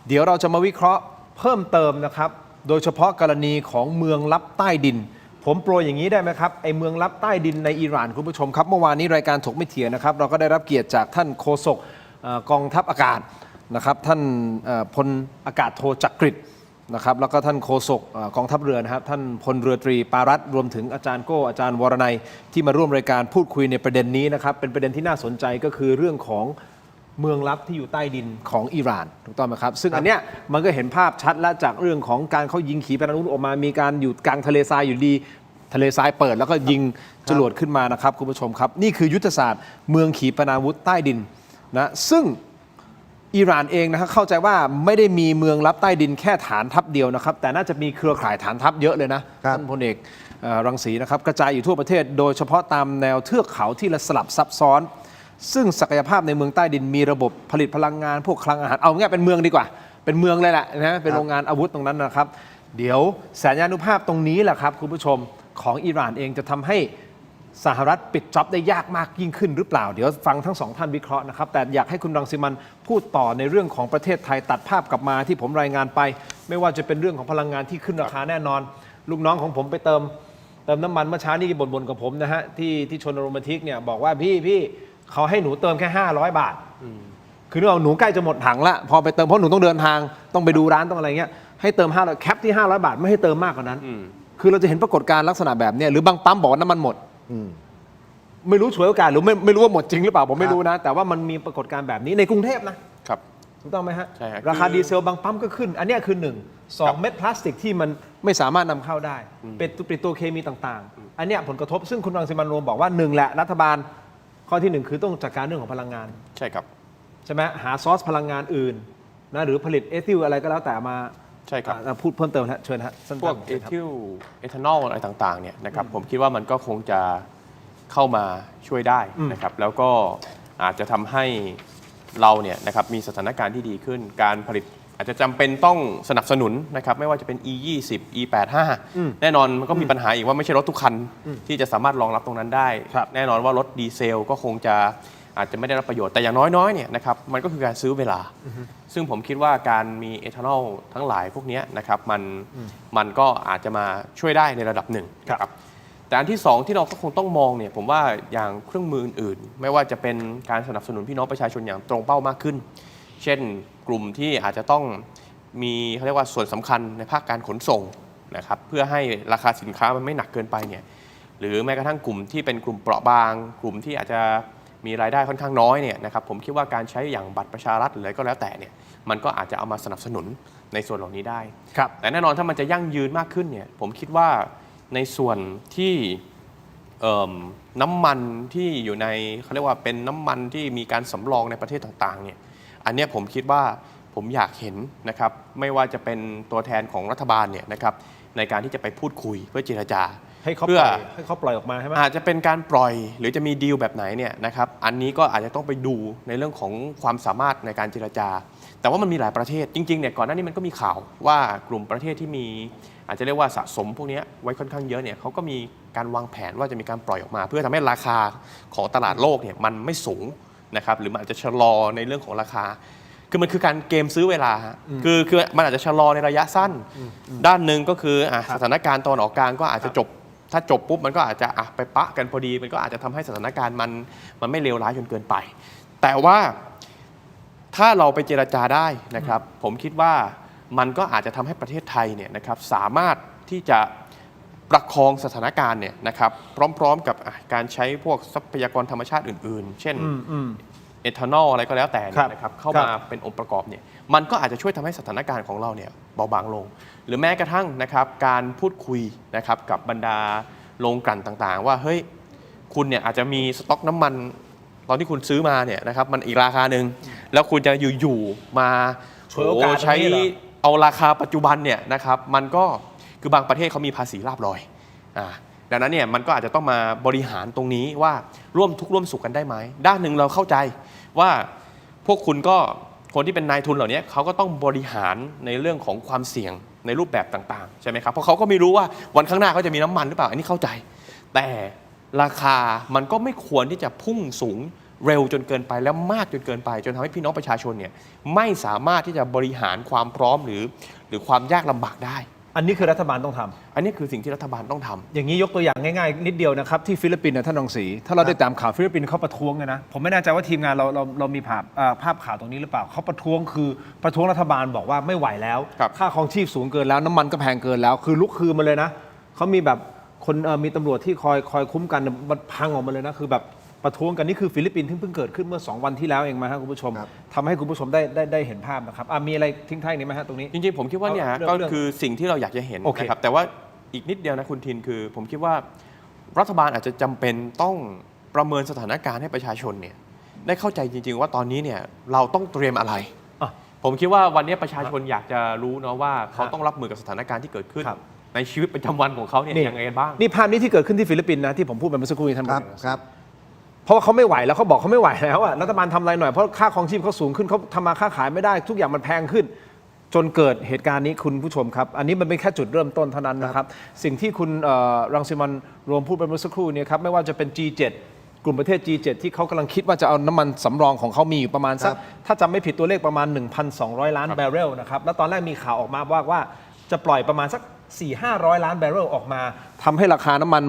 เดี๋ยวเราจะมาวิเคราะห์เพิ่มเติมนะครับโดยเฉพาะกรณีของเมืองลับใต้ดินผมโปรยอย่างนี้ได้ไหมครับไอเมืองลับใต้ดินในอิหร่านคุณผู้ชมครับเมื่อวานนี้รายการถกไม่เถียงนะครับเราก็ได้รับเกียรติจากท่านโฆษกกองทัพอากาศนะครับท่านพลอากาศโทจักริดนะครับแล้วก็ท่านโฆษกกองทัพเรือนะครับท่านพลเรือตรีปารัตน์รวมถึงอาจารย์โก้อาจารย์วรนัยที่มาร่วมรายการพูดคุยในประเด็นนี้นะครับเป็นประเด็นที่น่าสนใจก็คือเรื่องของเมืองลับที่อยู่ใต้ดินของอิหร่านถูกต้องไหมครับซึ่งอันเนี้ยมันก็เห็นภาพชัดและจากเรื่องของการเขายิงขีปนาวุธออกมามีการอยู่กลางทะเลทรายอยู่ดีทะเลทรายเปิดแล้วก็ยิงจรวดขึ้นมานะครับคุณผู้ชมครับนี่คือยุทธศาสตร์เมืองขีปนาวุธใต้ดินนะซึ่งอิหร่านเองนะครับเข้าใจว่าไม่ได้มีเมืองลับใต้ดินแค่ฐานทัพเดียวนะครับแต่น่าจะมีเครือข่ายฐานทัพเยอะเลยนะท่านพลเอกรังสีนะครับกระจายอยู่ทั่วประเทศโดยเฉพาะตามแนวเทือกเขาที่สลับซับซ้อนซึ่งศักยภาพในเมืองใต้ดินมีระบบผลิตพลังงานพวกคลังอาหารเอาง่ายเป็นเมืองดีกว่าเป็นเมืองเลยแหละนะเป็นโรงงานอาวุธตรงนั้นนะครับเดี๋ยวสัญญานุภาพตรงนี้แหละครับคุณผู้ชมของอิหร่านเองจะทำให้สหรัฐปิดจ็อบได้ยากมากยิ่งขึ้นหรือเปล่าเดี๋ยวฟังทั้งสองท่านวิเคราะห์นะครับแต่อยากให้คุณรังสิมันต์พูดต่อในเรื่องของประเทศไทยตัดภาพกลับมาที่ผมรายงานไปไม่ว่าจะเป็นเรื่องของพลังงานที่ขึ้นราคาแน่นอนลูกน้องของผมไปเติมน้ำมันเมื่อเช้านี้บ่นกับผมนะฮะที่ชนโรแมนติกเนี่ยบอกว่าพี่เขาให้หนูเติมแค่500 บาทคือนึกเอาหนูใกล้จะหมดถังละพอไปเติมเพราะหนูต้องเดินทางต้องไปดูร้านต้องอะไรเงี้ยให้เติม500แคปที่500 บาทไม่ให้เติมมากกว่านั้นคือเราจะเห็นปรากฏการณ์ลักษณะแบบนี้หรือบางปั๊มบอกว่าน้ำมันหมดไม่รู้ฉวยโอกาสหรือไม่รู้ว่าหมดจริงหรือเปล่าผมไม่รู้นะแต่ว่ามันมีปรากฏการณ์แบบนี้ในกรุงเทพนะครับถูกต้องไหมฮะ ใช่ครับ ราคาดีเซลบางปั๊มก็ขึ้นอันนี้คือ2 เม็ดพลาสติกที่มันไม่สามารถนำเข้าได้เป็นปิโตรเคมีต่างๆอันนี้ผลกระทบซึ่งคุณรังสิมันต์โรมบอกว่า1แหละรัฐบาลข้อที่1คือต้องจัดการเรื่องของพลังงานใช่ครับใช่ไหมหาซอสพลังงานอื่นนะหรือผลิตเอทิลอะไรก็แล้วแต่มา ใช่ครับ พูดเพิ่มเติมนะเชิญฮะสั้นๆ พวกเอ ครับ ทิลเอทานอลอะไรต่างๆเนี่ยนะครับผมคิดว่ามันก็คงจะเข้ามาช่วยได้นะครับแล้วก็อาจจะทำให้เราเนี่ยนะครับมีสถานการณ์ที่ดีขึ้นการผลิตอาจจะจำเป็นต้องสนับสนุนนะครับไม่ว่าจะเป็น E20 E85 แน่นอนมันก็มีปัญหาอีกว่าไม่ใช่รถทุกคันที่จะสามารถรองรับตรงนั้นได้แน่นอนว่ารถดีเซลก็คงจะอาจจะไม่ได้รับประโยชน์แต่อย่างน้อยๆเนี่ยนะครับมันก็คือการซื้อเวลาซึ่งผมคิดว่าการมีเอทานอลทั้งหลายพวกนี้นะครับมันก็อาจจะมาช่วยได้ในระดับหนึ่งครับแต่อันที่2ที่เราก็คงต้องมองเนี่ยผมว่าอย่างเครื่องมืออื่นไม่ว่าจะเป็นการสนับสนุนพี่น้องประชาชนอย่างตรงเป้ามากขึ้นเช่นกลุ่มที่อาจจะต้องมีเขาเรียกว่าส่วนสำคัญในภาคการขนส่งนะครับเพื่อให้ราคาสินค้ามันไม่หนักเกินไปเนี่ยหรือแม้กระทั่งกลุ่มที่เป็นกลุ่มเปราะบางกลุ่มที่อาจจะมีรายได้ค่อนข้างน้อยเนี่ยนะครับผมคิดว่าการใช้อย่างบัตรประชารัฐหรืออะไรก็แล้วแต่เนี่ยมันก็อาจจะเอามาสนับสนุนในส่วนเหล่านี้ได้แต่แน่นอนถ้ามันจะยั่งยืนมากขึ้นเนี่ยผมคิดว่าในส่วนที่น้ำมันที่อยู่ในเขาเรียกว่าเป็นน้ำมันที่มีการสำรองในประเทศต่างๆเนี่ยอันนี้ผมคิดว่าผมอยากเห็นนะครับไม่ว่าจะเป็นตัวแทนของรัฐบาลเนี่ยนะครับในการที่จะไปพูดคุยเพื่อเจรจาให้เขาปล่อยออกมาใช่ไหมอาจจะเป็นการปล่อยหรือจะมีดีลแบบไหนเนี่ยนะครับอันนี้ก็อาจจะต้องไปดูในเรื่องของความสามารถในการเจรจาแต่ว่ามันมีหลายประเทศจริงๆเนี่ยก่อนหน้านี้มันก็มีข่าวว่ากลุ่มประเทศที่มีอาจจะเรียกว่าสะสมพวกนี้ไว้ค่อนข้างเยอะเนี่ยเขาก็มีการวางแผนว่าจะมีการปล่อยออกมาเพื่อทำให้ราคาของตลาดโลกเนี่ยมันไม่สูงนะครับหรือมันอาจจะชะลอในเรื่องของราคาคือมันคือการเกมซื้อเวลาคือมันอาจจะชะลอในระยะสั้นด้านหนึ่งก็คือสถานการณ์ตอนออกกลางก็อาจจะจบถ้าจบปุ๊บมันก็อาจจะไปปะกันพอดีมันก็อาจจะทำให้สถานการณ์มันไม่เลวร้ายจนเกินไป แต่ว่าถ้าเราไปเจรจาได้นะครับผมคิดว่ามันก็อาจจะทำให้ประเทศไทยเนี่ยนะครับสามารถที่จะประคองสถานการณ์เนี่ยนะครับพร้อมๆกับการใช้พวกทรัพยากรธรรมชาติอื่นๆ เช่นเอทานอลอะไรก็แล้วแต่นะครับเข้ามาเป็นองค์ประกอบเนี่ยมันก็อาจจะช่วยทำให้สถานการณ์ของเราเนี่ยเบาบางลง หรือแม้กระทั่งนะครับการพูดคุยนะครับกับบรรดาโรงกลั่นต่างๆว่าเฮ้ยคุณเนี่ยอาจจะมีสต็อกน้ำมันตอนที่คุณซื้อมาเนี่ยนะครับมันอีกราคาหนึ่งแล้วคุณจะอยู่ๆมาใช้เอาราคาปัจจุบันเนี่ยนะครับมันก็คือบางประเทศเขามีภาษีลาภลอยดังนั้นเนี่ยมันก็อาจจะต้องมาบริหารตรงนี้ว่าร่วมทุกข์ร่วมสุขกันได้ไหมด้านหนึ่งเราเข้าใจว่าพวกคุณก็คนที่เป็นนายทุนเหล่านี้เขาก็ต้องบริหารในเรื่องของความเสี่ยงในรูปแบบต่างๆใช่ไหมครับเพราะเขาก็ไม่รู้ว่าวันข้างหน้าเขาจะมีน้ำมันหรือเปล่าอันนี้เข้าใจแต่ราคามันก็ไม่ควรที่จะพุ่งสูงเร็วจนเกินไปแล้วมากจนเกินไปจนทำให้พี่น้องประชาชนเนี่ยไม่สามารถที่จะบริหารความพร้อมหรือความยากลำบากได้อันนี้คือรัฐบาลต้องทำอันนี้คือสิ่งที่รัฐบาลต้องทำอย่างนี้ยกตัวอย่างง่ายๆนิดเดียวนะครับที่ฟิลิปปินส์ท่านรองศรีถ้าเราได้ตามข่าวฟิลิปปินส์เขาประท้วงกันนะผมไม่แน่ใจว่าทีมงานเรามีภาพข่าวตรงนี้หรือเปล่าเขาประท้วงคือประท้วงรัฐบาลบอกว่าไม่ไหวแล้วค่าครองชีพสูงเกินแล้วน้ำมันก็แพงเกินแล้วคือลุกคือมาเลยนะเขามีแบบคนมีตำรวจที่คอยคุ้มกันมันพังออกมาเลยนะคือแบบประท้วงกันนี่คือฟิลิปปินส์ที่เพิ่งเกิดขึ้นเมื่อ2 วันที่แล้วเองมาครับคุณผู้ชมทำให้คุณผู้ชมได้เห็นภาพนะครับมีอะไรทิ้งท้ายนี้ไหมฮะตรงนี้จริงๆผมคิดว่าเนี่ยก็คือสิ่งที่เราอยากจะเห็นนะครับแต่ว่าอีกนิดเดียวนะคุณทินคือผมคิดว่ารัฐบาลอาจจะจำเป็นต้องประเมินสถานการณ์ให้ประชาชนเนี่ยได้เข้าใจจริงๆว่าตอนนี้เนี่ยเราต้องเตรียมอะไรผมคิดว่าวันนี้ประชาชนอยากจะรู้เนาะว่าเขาต้องรับมือกับสถานการณ์ที่เกิดขึ้นในชีวิตประจำวันของเขาเนี่ยยังไงกันบ้างนี่ภาพนี้ที่เกิดขึ้นที่ฟิลิปปินส์นะที่ผมพูดไปเมื่อสักครู่นี้ท่านครับเพราะว่าเขาไม่ไหวแล้วเขาบอกเขาไม่ไหวแล้วรัฐบาลทำอะไรหน่อยเพราะค่าครองชีพเขาสูงขึ้นเขาทำมาค้าขายไม่ได้ทุกอย่างมันแพงขึ้นจนเกิดเหตุการณ์นี้คุณผู้ชมครับอันนี้มันเป็นแค่จุดเริ่มต้นเท่านั้นนะครับสิ่งที่คุณรังสิมันรวมพูดไปเมื่อสักครู่นี้ครับไม่ว่าจะเป็น G7 กลุ่มประเทศ G7 ที่เขากำลังคิดว่าจะเอาน้ำมันสำรองของเขามีอยู่ประมาณสักถ้าจำไม่ผิดตัวเลขประมาณ 1,200 ล้านแบเรลนะครับแล้วตอนแรกมีข่าวออกมาว่าจะปล่อยประมาณสัก400-500 ล้านแบเรลออกมาทำให้ราคาน้ำมัน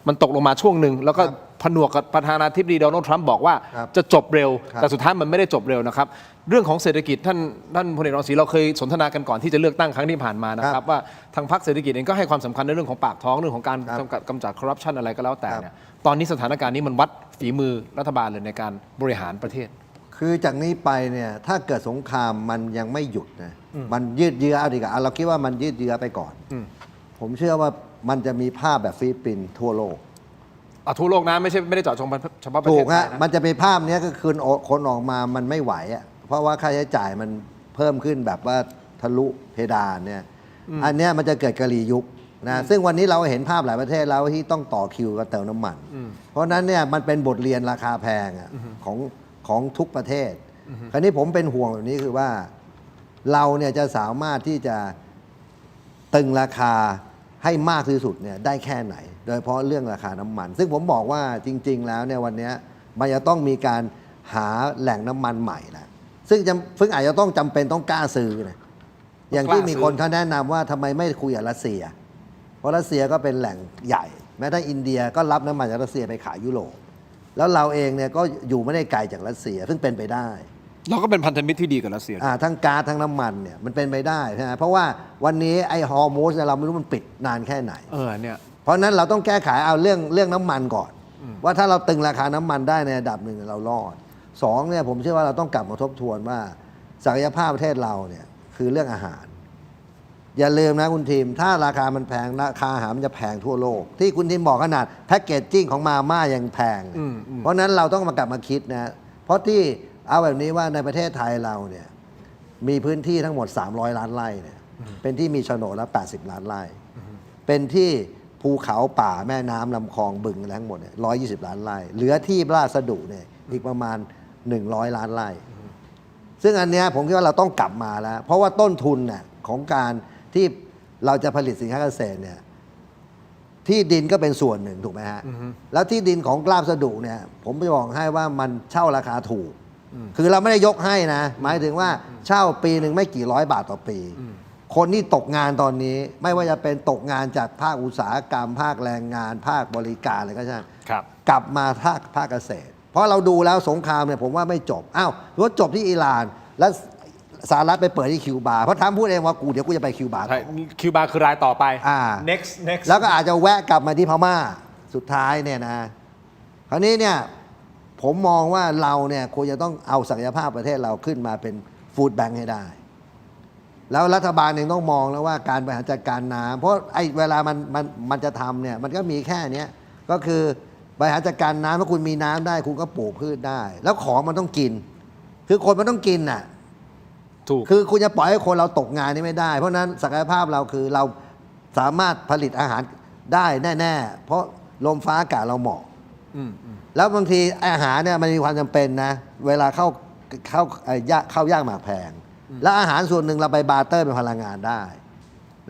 มันตกลงมาช่วงหนึ่งแล้วก็ผนวกกับประธานาธิบดีโดนัลด์ทรัมป์บอกว่าจะจบเร็วแต่สุดท้ายมันไม่ได้จบเร็วนะครับเรื่องของเศรษฐกิจท่านพลเอกรังสีเราเคยสนทนากันก่อนที่จะเลือกตั้งครั้งที่ผ่านมานะครับว่าทางพรรคเศรษฐกิจเองก็ให้ความสำคัญในเรื่องของปากท้องเรื่องของการกำจัดคอร์รัปชันอะไรก็แล้วแต่เนี่ยตอนนี้สถานการณ์นี้มันวัดฝีมือรัฐบาลเลยในการบริหารประเทศคือจากนี้ไปเนี่ยถ้าเกิดสงครามมันยังไม่หยุดนะมันยืดเยื้อเอาดีกว่าเราคิดว่ามันยืดเยื้อไปก่อนผมเชื่อว่ามันจะมีภาพแบบฟิลิปปินส์ทั่วโลกทั่วโลกนะไม่ได้เจาะจงเฉพาะประเทศไทยนะถูกฮะมันจะเป็นภาพนี้ก็คือคนออกมามันไม่ไหวอ่ะเพราะว่าค่าใช้จ่ายมันเพิ่มขึ้นแบบว่าทะลุเพดานเนี่ยอันนี้มันจะเกิดกะหรี่ยุบนะซึ่งวันนี้เราเห็นภาพหลายประเทศแล้วที่ต้องต่อคิวกันเติมน้ำมันเพราะนั้นเนี่ยมันเป็นบทเรียนราคาแพงของทุกประเทศคราวนี้ผมเป็นห่วงแบบนี้คือว่าเราเนี่ยจะสามารถที่จะตึงราคาให้มากที่สุดเนี่ยได้แค่ไหนโดยเฉพาะเรื่องราคาน้ำมันซึ่งผมบอกว่าจริงๆแล้วเนี่ยวันนี้มันจะต้องมีการหาแหล่งน้ำมันใหม่แล้วซึ่งอาจจะต้องจำเป็นต้องกล้าซื้อนะอย่างที่มีคนเขาแนะนำว่าทำไมไม่คุยกับรัสเซียเพราะรัสเซียก็เป็นแหล่งใหญ่แม้แต่อินเดียก็รับน้ำมันจากรัสเซียไปขายยุโรปแล้วเราเองเนี่ยก็อยู่ไม่ได้ไกลจากรัสเซียซึ่งเป็นไปได้เราก็เป็นพันธมิตรที่ดีกับรัสเซียทั้งก๊าซทั้งน้ำมันเนี่ยมันเป็นไปได้ใช่ไหมเพราะว่าวันนี้ไอ้ฮอร์โมสเราไม่รู้มันปิดนานแค่ไหนเนี่ยเพราะนั้นเราต้องแก้ไขเอาเรื่องน้ำมันก่อนว่าถ้าเราตึงราคาน้ำมันได้ในระดับหนึ่งเรารอด2เนี่ยผมเชื่อว่าเราต้องกลับมาทบทวนว่าศักยภาพประเทศเราเนี่ยคือเรื่องอาหารอย่าลืมนะคุณทีมถ้าราคามันแพงราคาอาหารมันจะแพงทั่วโลกที่คุณทีมบอกขนาดแพ็กเกจจิ้งของมาม่ายังแพงเพราะนั้นเราต้องมากลับมาคิดนะเพราะที่เอาแบบนี้ว่าในประเทศไทยเราเนี่ยมีพื้นที่ทั้งหมด300 ล้านไร่เนี่ยเป็นที่มีโฉนดละ80 ล้านไร่เป็นที่ภูเขาป่าแม่น้ำลำคลองบึงทั้งหมดเนี่ย120 ล้านไร่เหลือที่ราษฎุเนี่ยอีกประมาณ100 ล้านไร่ซึ่งอันเนี้ยผมคิดว่าเราต้องกลับมาแล้วเพราะว่าต้นทุนเนี่ยของการที่เราจะผลิตสินค้าเกษตรเนี่ยที่ดินก็เป็นส่วนหนึ่งถูกไหมฮะแล้วที่ดินของราษฎุเนี่ยผมจะบอกให้ว่ามันเช่าราคาถูกคือเราไม่ได้ยกให้นะหมายถึงว่าเช่าปีหนึ่งไม่กี่ร้อยบาทต่อปีคนที่ตกงานตอนนี้ไม่ว่าจะเป็นตกงานจากภาคอุตสาหกรรมภาคแรงงานภาคบริการอะไรก็ใช่กลับมาภาคเกษตร เพราะเราดูแล้วสงครามเนี่ยผมว่าไม่จบอ้าวรถจบที่อิหร่าน แล้วสหรัฐไปเปิดที่คิวบาเพราะทรัมป์พูดเองว่าเดี๋ยวกูจะไปคิวบา ใช่คิวบาคือรายต่อไป next แล้วก็อาจจะแวะกลับมาที่พม่าสุดท้ายเนี่ยนะคราวนี้เนี่ยผมมองว่าเราเนี่ยควรจะต้องเอาศักยภาพประเทศเราขึ้นมาเป็นฟู้ดแบงค์ให้ได้ แล้วรัฐบาลเองต้องมองแล้วว่าการบริหารจัดการน้ำเพราะไอ้เวลามันจะทำเนี่ยมันก็มีแค่เนี้ยก็คือบริหารจัดการน้ำถ้าคุณมีน้ำได้คุณก็ปลูกพืชได้ แล้วของมันต้องกิน คือคนมันต้องกินน่ะ ถูก คือคุณจะปล่อยให้คนเราตกงานนี่ไม่ได้ เพราะฉะนั้นศักยภาพเราคือเราสามารถผลิตอาหารได้แน่ๆเพราะลมฟ้าอากาศเราเหมาะแล้วบางทีอาหารเนี่ยมันมีความจำเป็นนะเวลาเข้ายากหมากแพงแล้วอาหารส่วนหนึ่งเราไปบาร์เตอร์เป็นพลังงานได้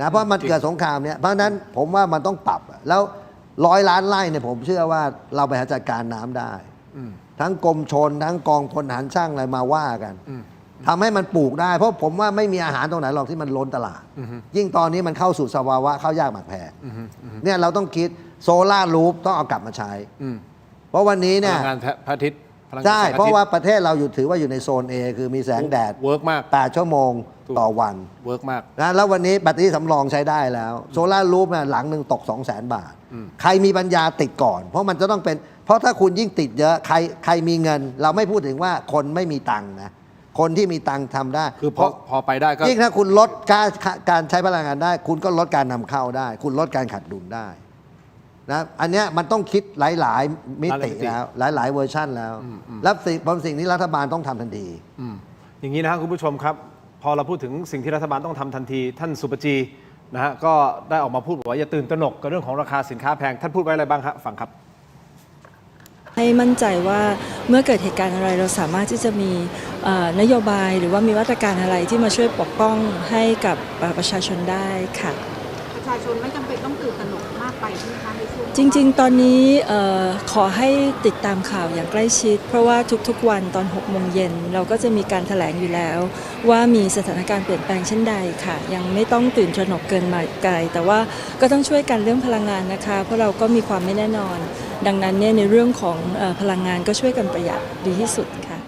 นะเพราะมันเกิดสงครามเนี่ยเพราะฉะนั้นผมว่ามันต้องปรับแล้ว100 ล้านไร่เนี่ยผมเชื่อว่าเราบริหารจัดการน้ำได้ทั้งกรมชนทั้งกองพลทหารช่างอะไรมาว่ากันทำให้มันปลูกได้เพราะผมว่าไม่มีอาหารตรงไหนหรอกที่มันล้นตลาดยิ่งตอนนี้มันเข้าสู่สภาวะข้าวยากหมากแพงเนี่ยเราต้องคิดโซล่าร์รูฟต้องเอากลับมาใช้เพราะวันนี้เนี่ย พลังงานพระอาทิตย์พลังงาน ใช่ แสงอทิตย์ เพราะว่าประเทศเราถือว่าอยู่ในโซน A คือมีแสงแดด เวิร์กมาก 8 ชั่วโมงต่อวัน เวิร์กมาก นะแล้ววันนี้แบตเตอรี่สำรองใช้ได้แล้วโซล่าร์รูฟเนี่ยหลังหนึ่งตก 200,000 บาท ใครมีปัญญาติดก่อน เพราะมันจะต้องเป็นเพราะถ้าคุณยิ่งติดเยอะใครมีเงิน เราไม่พูดถึงว่าคนไม่มีตังค์นะคนที่มีตังค์ทำได้ คือพอไปได้ก็ ยิ่งถ้าคุณลดการใช้พลังงานได้ คุณก็ลดการนำเข้าได้ คุณลดการขาดดุลได้นะอันเนี้ยมันต้องคิดหลายๆมิติแล้วหลายๆเวอร์ชันแล้วแล้วสิ่งนี้รัฐบาลต้องทำทันที อย่างนี้นะครับคุณผู้ชมครับ พอเราพูดถึงสิ่งที่รัฐบาลต้องทำทันที ท่านสุปจีนะฮะก็ได้ออกมาพูดบอกว่าอย่าตื่นตระหนกกับเรื่องของราคาสินค้าแพงท่านพูดไว้อะไรบ้างครับฟังครับ ให้มั่นใจว่าเมื่อเกิดเหตุการณ์อะไรเราสามารถที่จะมีนโยบายหรือว่ามีมาตรการอะไรที่มาช่วยปกป้องให้กับประชาชนได้ค่ะประชาชนไม่จำเป็นต้องตื่นตระหนกมากไปใช่ไหมคะในช่วงจริงๆตอนนี้ขอให้ติดตามข่าวอย่างใกล้ชิดเพราะว่าทุกๆวันตอน6 โมงเย็นเราก็จะมีการแถลงอยู่แล้วว่ามีสถานการณ์เปลี่ยนแปลงเช่นใดค่ะยังไม่ต้องตื่นตระหนกเกินมาไกลแต่ว่าก็ต้องช่วยกันเรื่องพลังงานนะคะเพราะเราก็มีความไม่แน่นอนดังนั้นเนี่ยในเรื่องของพลังงานก็ช่วยกันประหยัดดีที่สุดค่ะ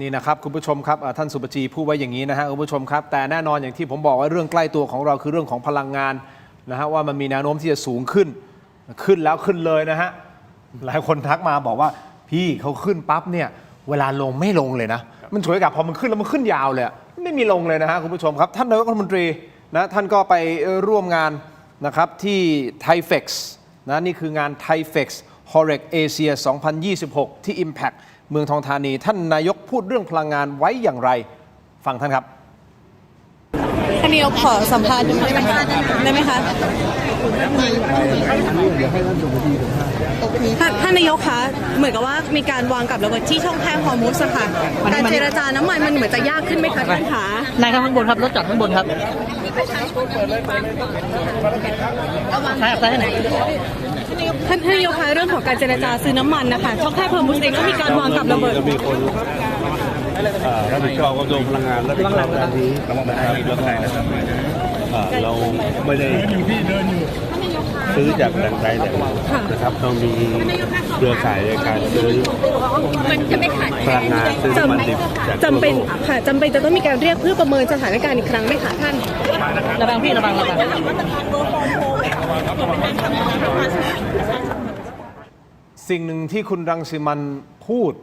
นี่นะครับคุณผู้ชมครับท่านสุปจีพูดไว้อย่างนี้นะฮะคุณผู้ชมครับแต่แน่นอนอย่างที่ผมบอกว่าเรื่องใกล้ตัวของเราคือเรื่องของพลังงานนะฮะว่ามันมีแนวโน้มที่จะสูงขึ้นแล้วขึ้นเลยนะฮะหลายคนทักมาบอกว่าพี่เขาขึ้นปั๊บเนี่ยเวลาลงไม่ลงเลยนะมันสวยกับพอมันขึ้นแล้วมันขึ้นยาวเลยไม่มีลงเลยนะฮะคุณผู้ชมครับท่านนายกรัฐมนตรีนะท่านก็ไปร่วมงานนะครับที่ไทเฟกซ์นะนี่คืองานไทเฟกซ์ HOREC Asia 2026 ที่ Impact เมืองทองธานีท่านนายกพูดเรื่องพลังงานไว้อย่างไรฟังท่านครับ ท่านนายกขอสัมภาษณ์ได้ไหมคะได้ไหมคะท่านนายกคะเหมือนกับว่ามีการวางกับระเบิดที่ช่องแคบฮอร์มุสค่ะการเจรจาน้ำมันมันเหมือนจะยากขึ้นไหมคะท่านคะนายครับข้างบนครับรถจอดข้างบนครับใช่ไหนท่านนายกคะเรื่องของการเจรจาซื้อน้ำมันนะคะช่องแคบฮอร์มุสเองก็มีการวางกับระเบิดรับผิดชอบกระทรวงพลังงานรับผิดชอบด้านนี้นะครับเราไม่ได้ซื้อจากแหล่งใดแหล่งหนึ่งนะครับเรามีเครือข่ายในการซื้อพลังงานซื้อน้ำมันดิบจำเป็นค่ะจำเป็นจะต้องมีการเรียกเพื่อประเมินสถานการณ์อีกครั้งไหมคะท่านระวังพี่ระวังสิ่งหนึ่งที่คุณรังสิมันพูด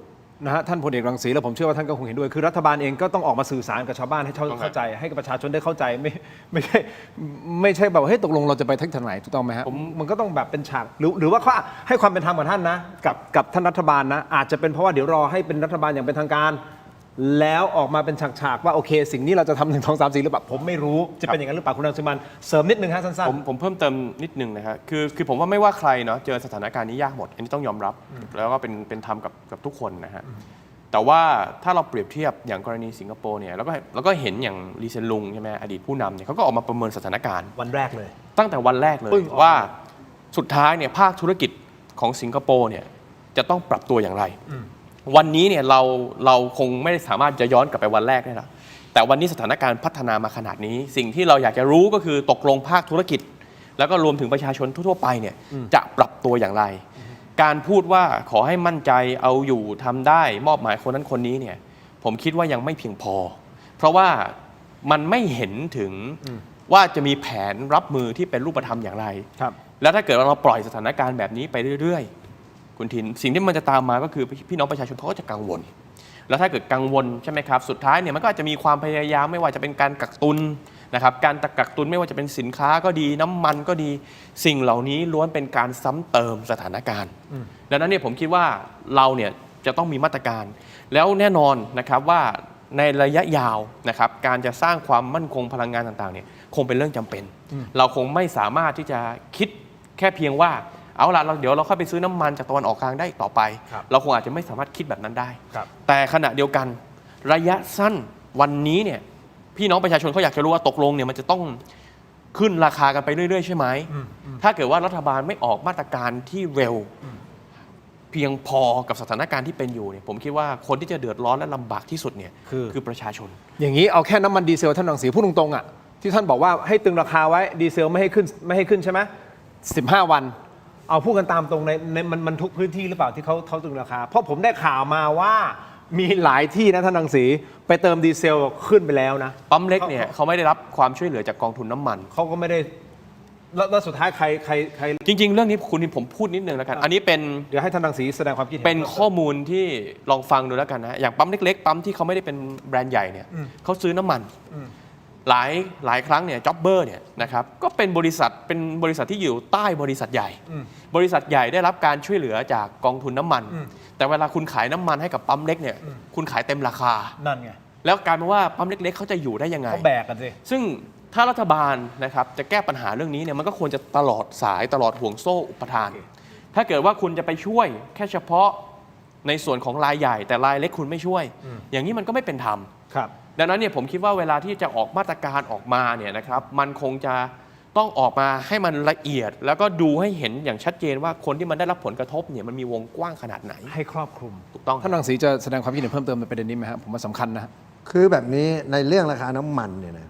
นะฮะท่านพลเอกรังสีแล้วผมเชื่อว่าท่านก็คงเห็นด้วยคือรัฐบาลเองก็ต้องออกมาสื่อสารกับชาวบ้านให้เข้าใจให้กับประชาชนได้เข้าใจไม่ใช่แบบเฮ้ยตกลงเราจะไปทางไหนถูกต้องไหมฮะมันก็ต้องแบบเป็นฉากหรือว่าเขาให้ความเป็นธรรมกับท่านนะกับท่านรัฐบาลนะอาจจะเป็นเพราะว่าเดี๋ยวรอให้เป็นรัฐบาลอย่างเป็นทางการแล้วออกมาเป็นฉากๆว่าโอเคสิ่งนี้เราจะทำ1 2 3 4หรือเปล่าผมไม่รู้จะเป็นอย่างนั้นหรือเปล่าคุณรังสิมันเสริมนิดนึงฮะสั้นๆผมเพิ่มเติมนิดนึงนะฮะคือผมว่าไม่ว่าใครเนาะเจอสถานการณ์นี้ยากหมดอันนี้ต้องยอมรับแล้วก็เป็นธรรมกับทุกคนนะฮะแต่ว่าถ้าเราเปรียบเทียบอย่างกรณีสิงคโปร์เนี่ยแล้วก็เห็นอย่างลีเซนลุงใช่ไหมอดีตผู้นำเนี่ยเขาก็ออกมาประเมินสถานการณ์วันแรกเลยตั้งแต่วันแรกเลยว่าสุดท้ายเนี่ยภาคธุรกิจของสิงคโปร์เนี่ยจะต้องปรับตัวอย่างไรวันนี้เนี่ยเราคงไม่สามารถจะย้อนกลับไปวันแรกได้หรอกแต่วันนี้สถานการณ์พัฒนามาขนาดนี้สิ่งที่เราอยากจะรู้ก็คือตกลงภาคธุรกิจแล้วก็รวมถึงประชาชนทั่วไปเนี่ยจะปรับตัวอย่างไร การพูดว่าขอให้มั่นใจเอาอยู่ทำได้มอบหมายคนนั้นคนนี้เนี่ยผมคิดว่ายังไม่เพียงพอ เพราะว่ามันไม่เห็นถึงว่าจะมีแผนรับมือที่เป็นรูปธรรมอย่างไรแล้วถ้าเกิดเราปล่อยสถานการณ์แบบนี้ไปเรื่อยๆคุณทินสิ่งที่มันจะตามมาก็คือพี่น้องประชาชนเขาก็จะกังวลแล้วถ้าเกิดกังวลใช่ไหมครับสุดท้ายเนี่ยมันก็อาจจะมีความพยายามไม่ว่าจะเป็นการกักตุนนะครับการกักตุนไม่ว่าจะเป็นสินค้าก็ดีน้ำมันก็ดีสิ่งเหล่านี้ล้วนเป็นการซ้ำเติมสถานการณ์ดังนั้นเนี่ยผมคิดว่าเราเนี่ยจะต้องมีมาตรการแล้วแน่นอนนะครับว่าในระยะยาวนะครับการจะสร้างความมั่นคงพลังงานต่างๆเนี่ยคงเป็นเรื่องจำเป็นเราคงไม่สามารถที่จะคิดแค่เพียงว่าเอาล่ะเดี๋ยวเราค่อยไปซื้อน้ำมันจากตะวันออกกลางได้ต่อไปเราคงอาจจะไม่สามารถคิดแบบนั้นได้แต่ขณะเดียวกันระยะสั้นวันนี้เนี่ยพี่น้องประชาชนเขาอยากจะรู้ว่าตกลงเนี่ยมันจะต้องขึ้นราคากันไปเรื่อยๆใช่ไหมถ้าเกิดว่ารัฐบาลไม่ออกมาตรการที่เร็วเพียงพอกับสถานการณ์ที่เป็นอยู่เนี่ยผมคิดว่าคนที่จะเดือดร้อนและลำบากที่สุดเนี่ยคือประชาชนอย่างนี้เอาแค่น้ำมันดีเซลท่านรังสีพูดตรงๆอ่ะที่ท่านบอกว่าให้ตึงราคาไว้ดีเซลไม่ให้ขึ้นใช่ไหม15 วันเอาพูดกันตามตรงในมันทุกพื้นที่หรือเปล่าที่เขาตึงราคาเพราะผมได้ข่าวมาว่ามีหลายที่นะท่านรังสีไปเติมดีเซลขึ้นไปแล้วนะปั๊มเล็กเนี่ยเขาไม่ได้รับความช่วยเหลือจากกองทุนน้ำมันเขาก็ไม่ได้แล้วสุดท้ายใครจริงๆเรื่องนี้คุณผมพูดนิดนึงแล้วกันอันนี้เป็นเดี๋ยวให้ท่านรังสีแสดงความคิดเห็นเป็นข้อมูลที่ลองฟังดูแล้วกันนะอย่างปั๊มเล็กๆปั๊มที่เขาไม่ได้เป็นแบรนด์ใหญ่เนี่ยเขาซื้อน้ำมันหลายครั้งเนี่ยจ็อบเบอร์เนี่ยนะครับก็เป็นบริษัทที่อยู่ใต้บริษัทใหญ่บริษัทใหญ่ได้รับการช่วยเหลือจากกองทุนน้ำมันแต่เวลาคุณขายน้ำมันให้กับปั๊มเล็กเนี่ยคุณขายเต็มราคานั่นไงแล้วกลายเป็นว่าปั๊มเล็กๆเขาจะอยู่ได้ยังไงเขาแบกกันสิซึ่งถ้ารัฐบาลนะครับจะแก้ปัญหาเรื่องนี้เนี่ยมันก็ควรจะตลอดห่วงโซ่อุปทานถ้าเกิดว่าคุณจะไปช่วยแค่เฉพาะในส่วนของรายใหญ่แต่รายเล็กคุณไม่ช่วยอย่างนี้มันก็ไม่เป็นธรรมดังนั้นเนี่ยผมคิดว่าเวลาที่จะออกมาตรการออกมาเนี่ยนะครับมันคงจะต้องออกมาให้มันละเอียดแล้วก็ดูให้เห็นอย่างชัดเจนว่าคนที่มันได้รับผลกระทบเนี่ยมันมีวงกว้างขนาดไหนให้ครอบคลุมถูกต้องท่านรังสีจะแสดงความคิดเห็นเพิ่มเติมในประเด็นนี้ไหมครับผมว่าสำคัญนะคือแบบนี้ในเรื่องราคาน้ำมันเนี่ยนะ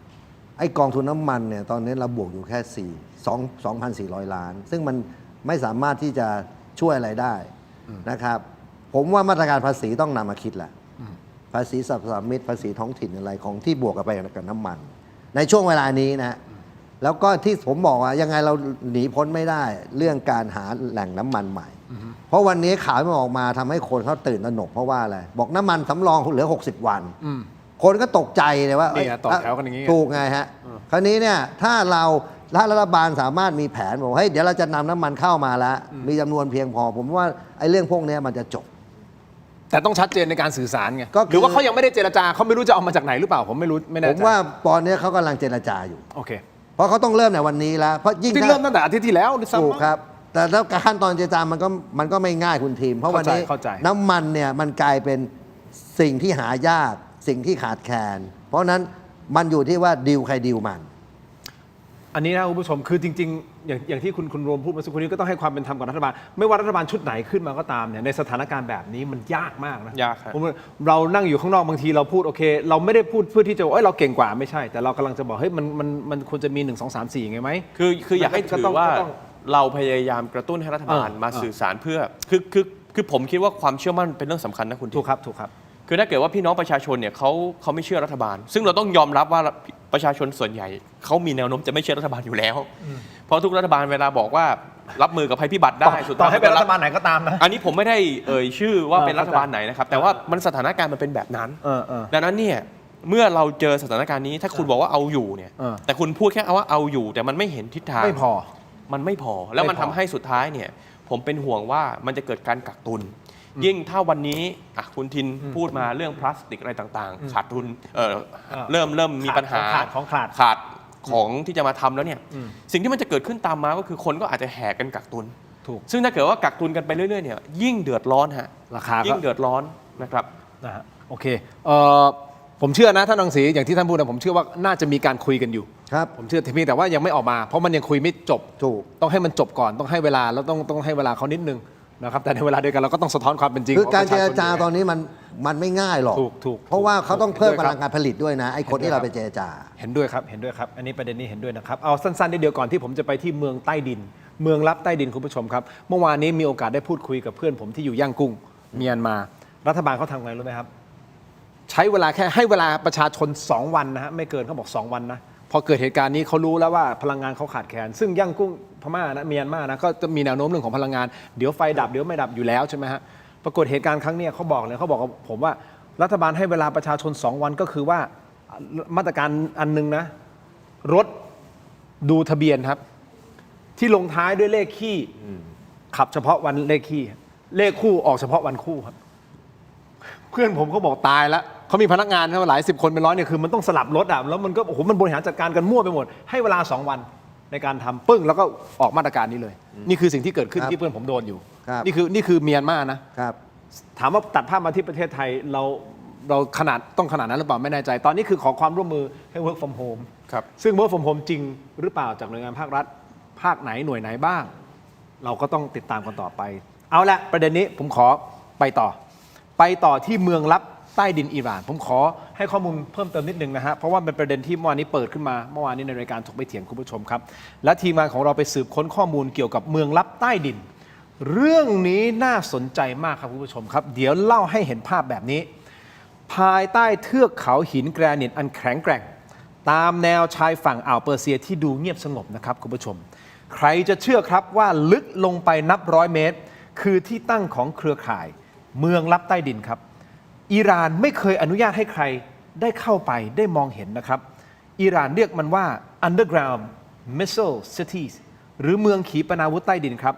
ไอ้กองทุนน้ำมันเนี่ยตอนนี้เราบวกอยู่แค่ 2,400 ล้านซึ่งมันไม่สามารถที่จะช่วยอะไรได้นะครับผมว่ามาตรการภาษีต้องนำมาคิดแหละภาษีสรรพสามิตภาษีท้องถิ่นอะไรของที่บวกกันไปกับน้ำมันในช่วงเวลานี้นะแล้วก็ที่ผมบอกว่ายังไงเราหนีพ้นไม่ได้เรื่องการหาแหล่งน้ำมันใหม่เพราะวันนี้ข่าวมันออกมาทำให้คนเขาตื่นตระหนกเพราะว่าอะไรบอกน้ำมันสำรองเหลือ60 วันคนก็ตกใจเลยว่าต่อแถวกันอย่างนี้ถูกไงฮะคราวนี้เนี่ยถ้ารัฐบาลสามารถมีแผนบอกเฮ้ยเดี๋ยวเราจะนำน้ำมันเข้ามาแล้วมีจำนวนเพียงพอผมว่าไอ้เรื่องพวกนี้มันจะจบแต่ต้องชัดเจนในการสื่อสารไงหรือว่าเขายังไม่ได้เจรจาเขาไม่รู้จะเอามาจากไหนหรือเปล่าผมไม่รู้ไม่แน่ใจผมว่าตอนนี้เขากำลังเจรจาอยู่โอเคเพราะเขาต้องเริ่มในวันนี้แล้วเพราะยิ่งเริ่มตั้งแต่อาทิตย์ที่แล้วถูกครับแต่แล้วขั้นตอนเจรจามันก็ไม่ง่ายคุณทีมเพราะวันนี้น้ำมันเนี่ยมันกลายเป็นสิ่งที่หายากสิ่งที่ขาดแคลนเพราะนั้นมันอยู่ที่ว่าดีลใครดีลมันอันนี้นะคุณผู้ชมคือจริงๆอย่างที่คุณรวมพูดมาสักครู่นี้ก็ต้องให้ความเป็นธรรมกับรัฐบาลไม่ว่ารัฐบาลชุดไหนขึ้นมาก็ตามเนี่ยในสถานการณ์แบบนี้มันยากมากนะยากครับเรานั่งอยู่ข้างนอกบางทีเราพูดโอเคเราไม่ได้พูดเพื่อที่จะเราเก่งกว่าไม่ใช่แต่เรากำลังจะบอกเฮ้ยมันควรจะมี1 2 3 4ไงไหมคืออยากให้ถือว่าเราพยายามกระตุ้นให้รัฐบาลมาสื่อสารเพื่อคือผมคิดว่าความเชื่อมั่นเป็นเรื่องสำคัญนะคุณถูกครับคือถ้าเกิดว่าพี่น้องประชาชนเนี่ยเขาไม่เชื่อรัฐบาลซึ่งเราต้องยอมรับว่าประชาชนส่วนใหญ่เขามีแนวโน้มจะไม่เชื่อรัฐบาลอยู่แล้วเพราะทุกรัฐบาลเวลาบอกว่ารับมือกับภัยพิบัติได้สุดท้ายให้เป็นรัฐบาลไหนก็ตามนะอันนี้ผมไม่ได้เอ่ยชื่อว่าเป็นรัฐบาลไหนนะครับแต่ว่ามันสถานการณ์มันเป็นแบบนั้นดังนั้นเนี่ยเมื่อเราเจอสถานการณ์นี้ถ้าคุณบอกว่าเอาอยู่เนี่ยแต่คุณพูดแค่ว่าเอาอยู่แต่มันไม่เห็นทิศทางมันไม่พอแล้วมันทำให้สุดท้ายเนี่ยผมเป็นห่วงว่ามันจะเกิดการกักตุนยิ่งถ้าวันนี้คุณทินพูดมาเรื่องพลาสติกอะไรต่างๆขาดทุนเริ่มมีปัญหาขาดของที่จะมาทำแล้วเนี่ยสิ่งที่มันจะเกิดขึ้นตามมาก็คือคนก็อาจจะแห่กันกักตุนซึ่งถ้าเกิดว่ากักตุนกันไปเรื่อยๆเนี่ยยิ่งเดือดร้อนฮะราคายิ่งเดือดร้อนนะครับโอเคผมเชื่อนะท่านรังสีอย่างที่ท่านพูดนะผมเชื่อว่าน่าจะมีการคุยกันอยู่ครับผมเชื่อเพียงแต่ว่ายังไม่ออกมาเพราะมันยังคุยไม่จบถูกต้องให้มันจบก่อนต้องให้เวลาแล้วต้องให้เวลาเขานิดนึงนะครับแต่ในเวลาเดียวกันเราก็ต้องสะท้อนความเป็นจริงคือการเจรจาตอนนี้มันไม่ง่ายหรอกถูกเพราะว่าเขาต้องเพิ่มพลังงานผลิตด้วยนะไอ้คนที่เราไปเจรจาเห็นด้วยครับอันนี้ประเด็นนี้เห็นด้วยนะครับเอาสั้นๆนิดเดียวก่อนที่ผมจะไปที่เมืองใต้ดิน เมืองลับใต้ดินคุณผู้ชมครับเมื่อวานนี้มีโอกาสได้พูดคุยกับเพื่อนผมที่อยู่ย่างกุ้งเมียนมารัฐบาลเขาทำไงรู้ไหมครับใช้เวลาแค่ให้เวลาประชาชน2 วันนะฮะไม่เกินเขาบอก2 วันนะพอเกิดเหตุการณ์นี้เขารู้แล้วว่าพลังงานเขาขาดแคลนซึ่งย่างกุ้งพม่านะเมียนมานะก็จะมีแนวโน้มเรื่องของพลังงานเดี๋ยวไฟดับเดี๋ยวไม่ดับอยู่แล้วใช่ไหมฮะปรากฏเหตุการณ์ครั้งนี้เขาบอกกับผมว่ารัฐบาลให้เวลาประชาชน2 วันก็คือว่ามาตรการอันนึงนะรถดูทะเบียนครับที่ลงท้ายด้วยเลขขี้ขับเฉพาะวันเลขขี้เลขคู่ออกเฉพาะวันคู่ครับเพื่อนผมเขาบอกตายแล้วเขามีพนักงานหลาย10 คนเป็นร้อยเนี่ยคือมันต้องสลับรถอ่ะแล้วมันก็โอ้โหมันบริหารจัดการกันมั่วไปหมดให้เวลา2 วันในการทำปึ้งแล้วก็ออกมาตรการนี้เลยนี่คือสิ่งที่เกิดขึ้นที่เพื่อนผมโดนอยู่นี่คือเมียนมานะครับถามว่าตัดภาพมาที่ประเทศไทยเราขนาดนั้นหรือเปล่าไม่แน่ใจตอนนี้คือขอความร่วมมือให้ work from home ครับซึ่ง work from home จริงหรือเปล่าจากหน่วยงานภาครัฐภาคไหนหน่วยไหนบ้างเราก็ต้องติดตามกันต่อไปเอาละประเด็นนี้ผมขอไปต่อที่เมืองลับใต้ดินอิหร่านผมขอให้ข้อมูลเพิ่มเติมนิดนึงนะฮะเพราะว่าเป็นประเด็นที่เมื่อวานนี้เปิดขึ้นมาเมื่อวานนี้ในรายการถกไม่เถียงคุณผู้ชมครับและทีมงานของเราไปสืบค้นข้อมูลเกี่ยวกับเมืองลับใต้ดินเรื่องนี้น่าสนใจมากครับคุณผู้ชมครับเดี๋ยวเล่าให้เห็นภาพแบบนี้ภายใต้เทือกเขาหินแกรนิตอันแข็งแกร่งตามแนวชายฝั่งอ่าวเปอร์เซียที่ดูเงียบสงบนะครับคุณผู้ชมใครจะเชื่อครับว่าลึกลงไปนับ100 เมตรคือที่ตั้งของเครือข่ายเมืองลับใต้ดินครับอิหร่านไม่เคยอนุญาตให้ใครได้เข้าไปได้มองเห็นนะครับอิหร่านเรียกมันว่า underground missile cities หรือเมืองขีปนาวุธใต้ดินครับ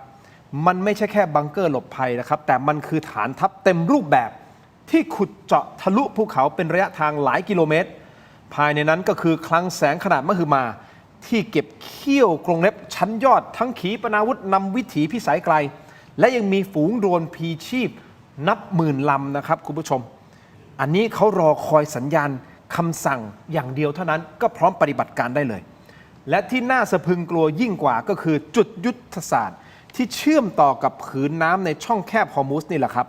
มันไม่ใช่แค่บังเกอร์หลบภัยนะครับแต่มันคือฐานทัพเต็มรูปแบบที่ขุดเจาะทะลุภูเขาเป็นระยะทางหลายกิโลเมตรภายในนั้นก็คือคลังแสงขนาดมหึมาที่เก็บเขี้ยวกรงเล็บชั้นยอดทั้งขีปนาวุธนำวิถีพิสัยไกลและยังมีฝูงโดรนพลีชีพนับหมื่นลำนะครับคุณผู้ชมอันนี้เขารอคอยสัญญาณคำสั่งอย่างเดียวเท่านั้นก็พร้อมปฏิบัติการได้เลยและที่น่าสะพรึงกลัวยิ่งกว่าก็คือจุดยุทธศาสตร์ที่เชื่อมต่อกับผืนน้ำในช่องแคบฮอร์มุสนี่แหละครับ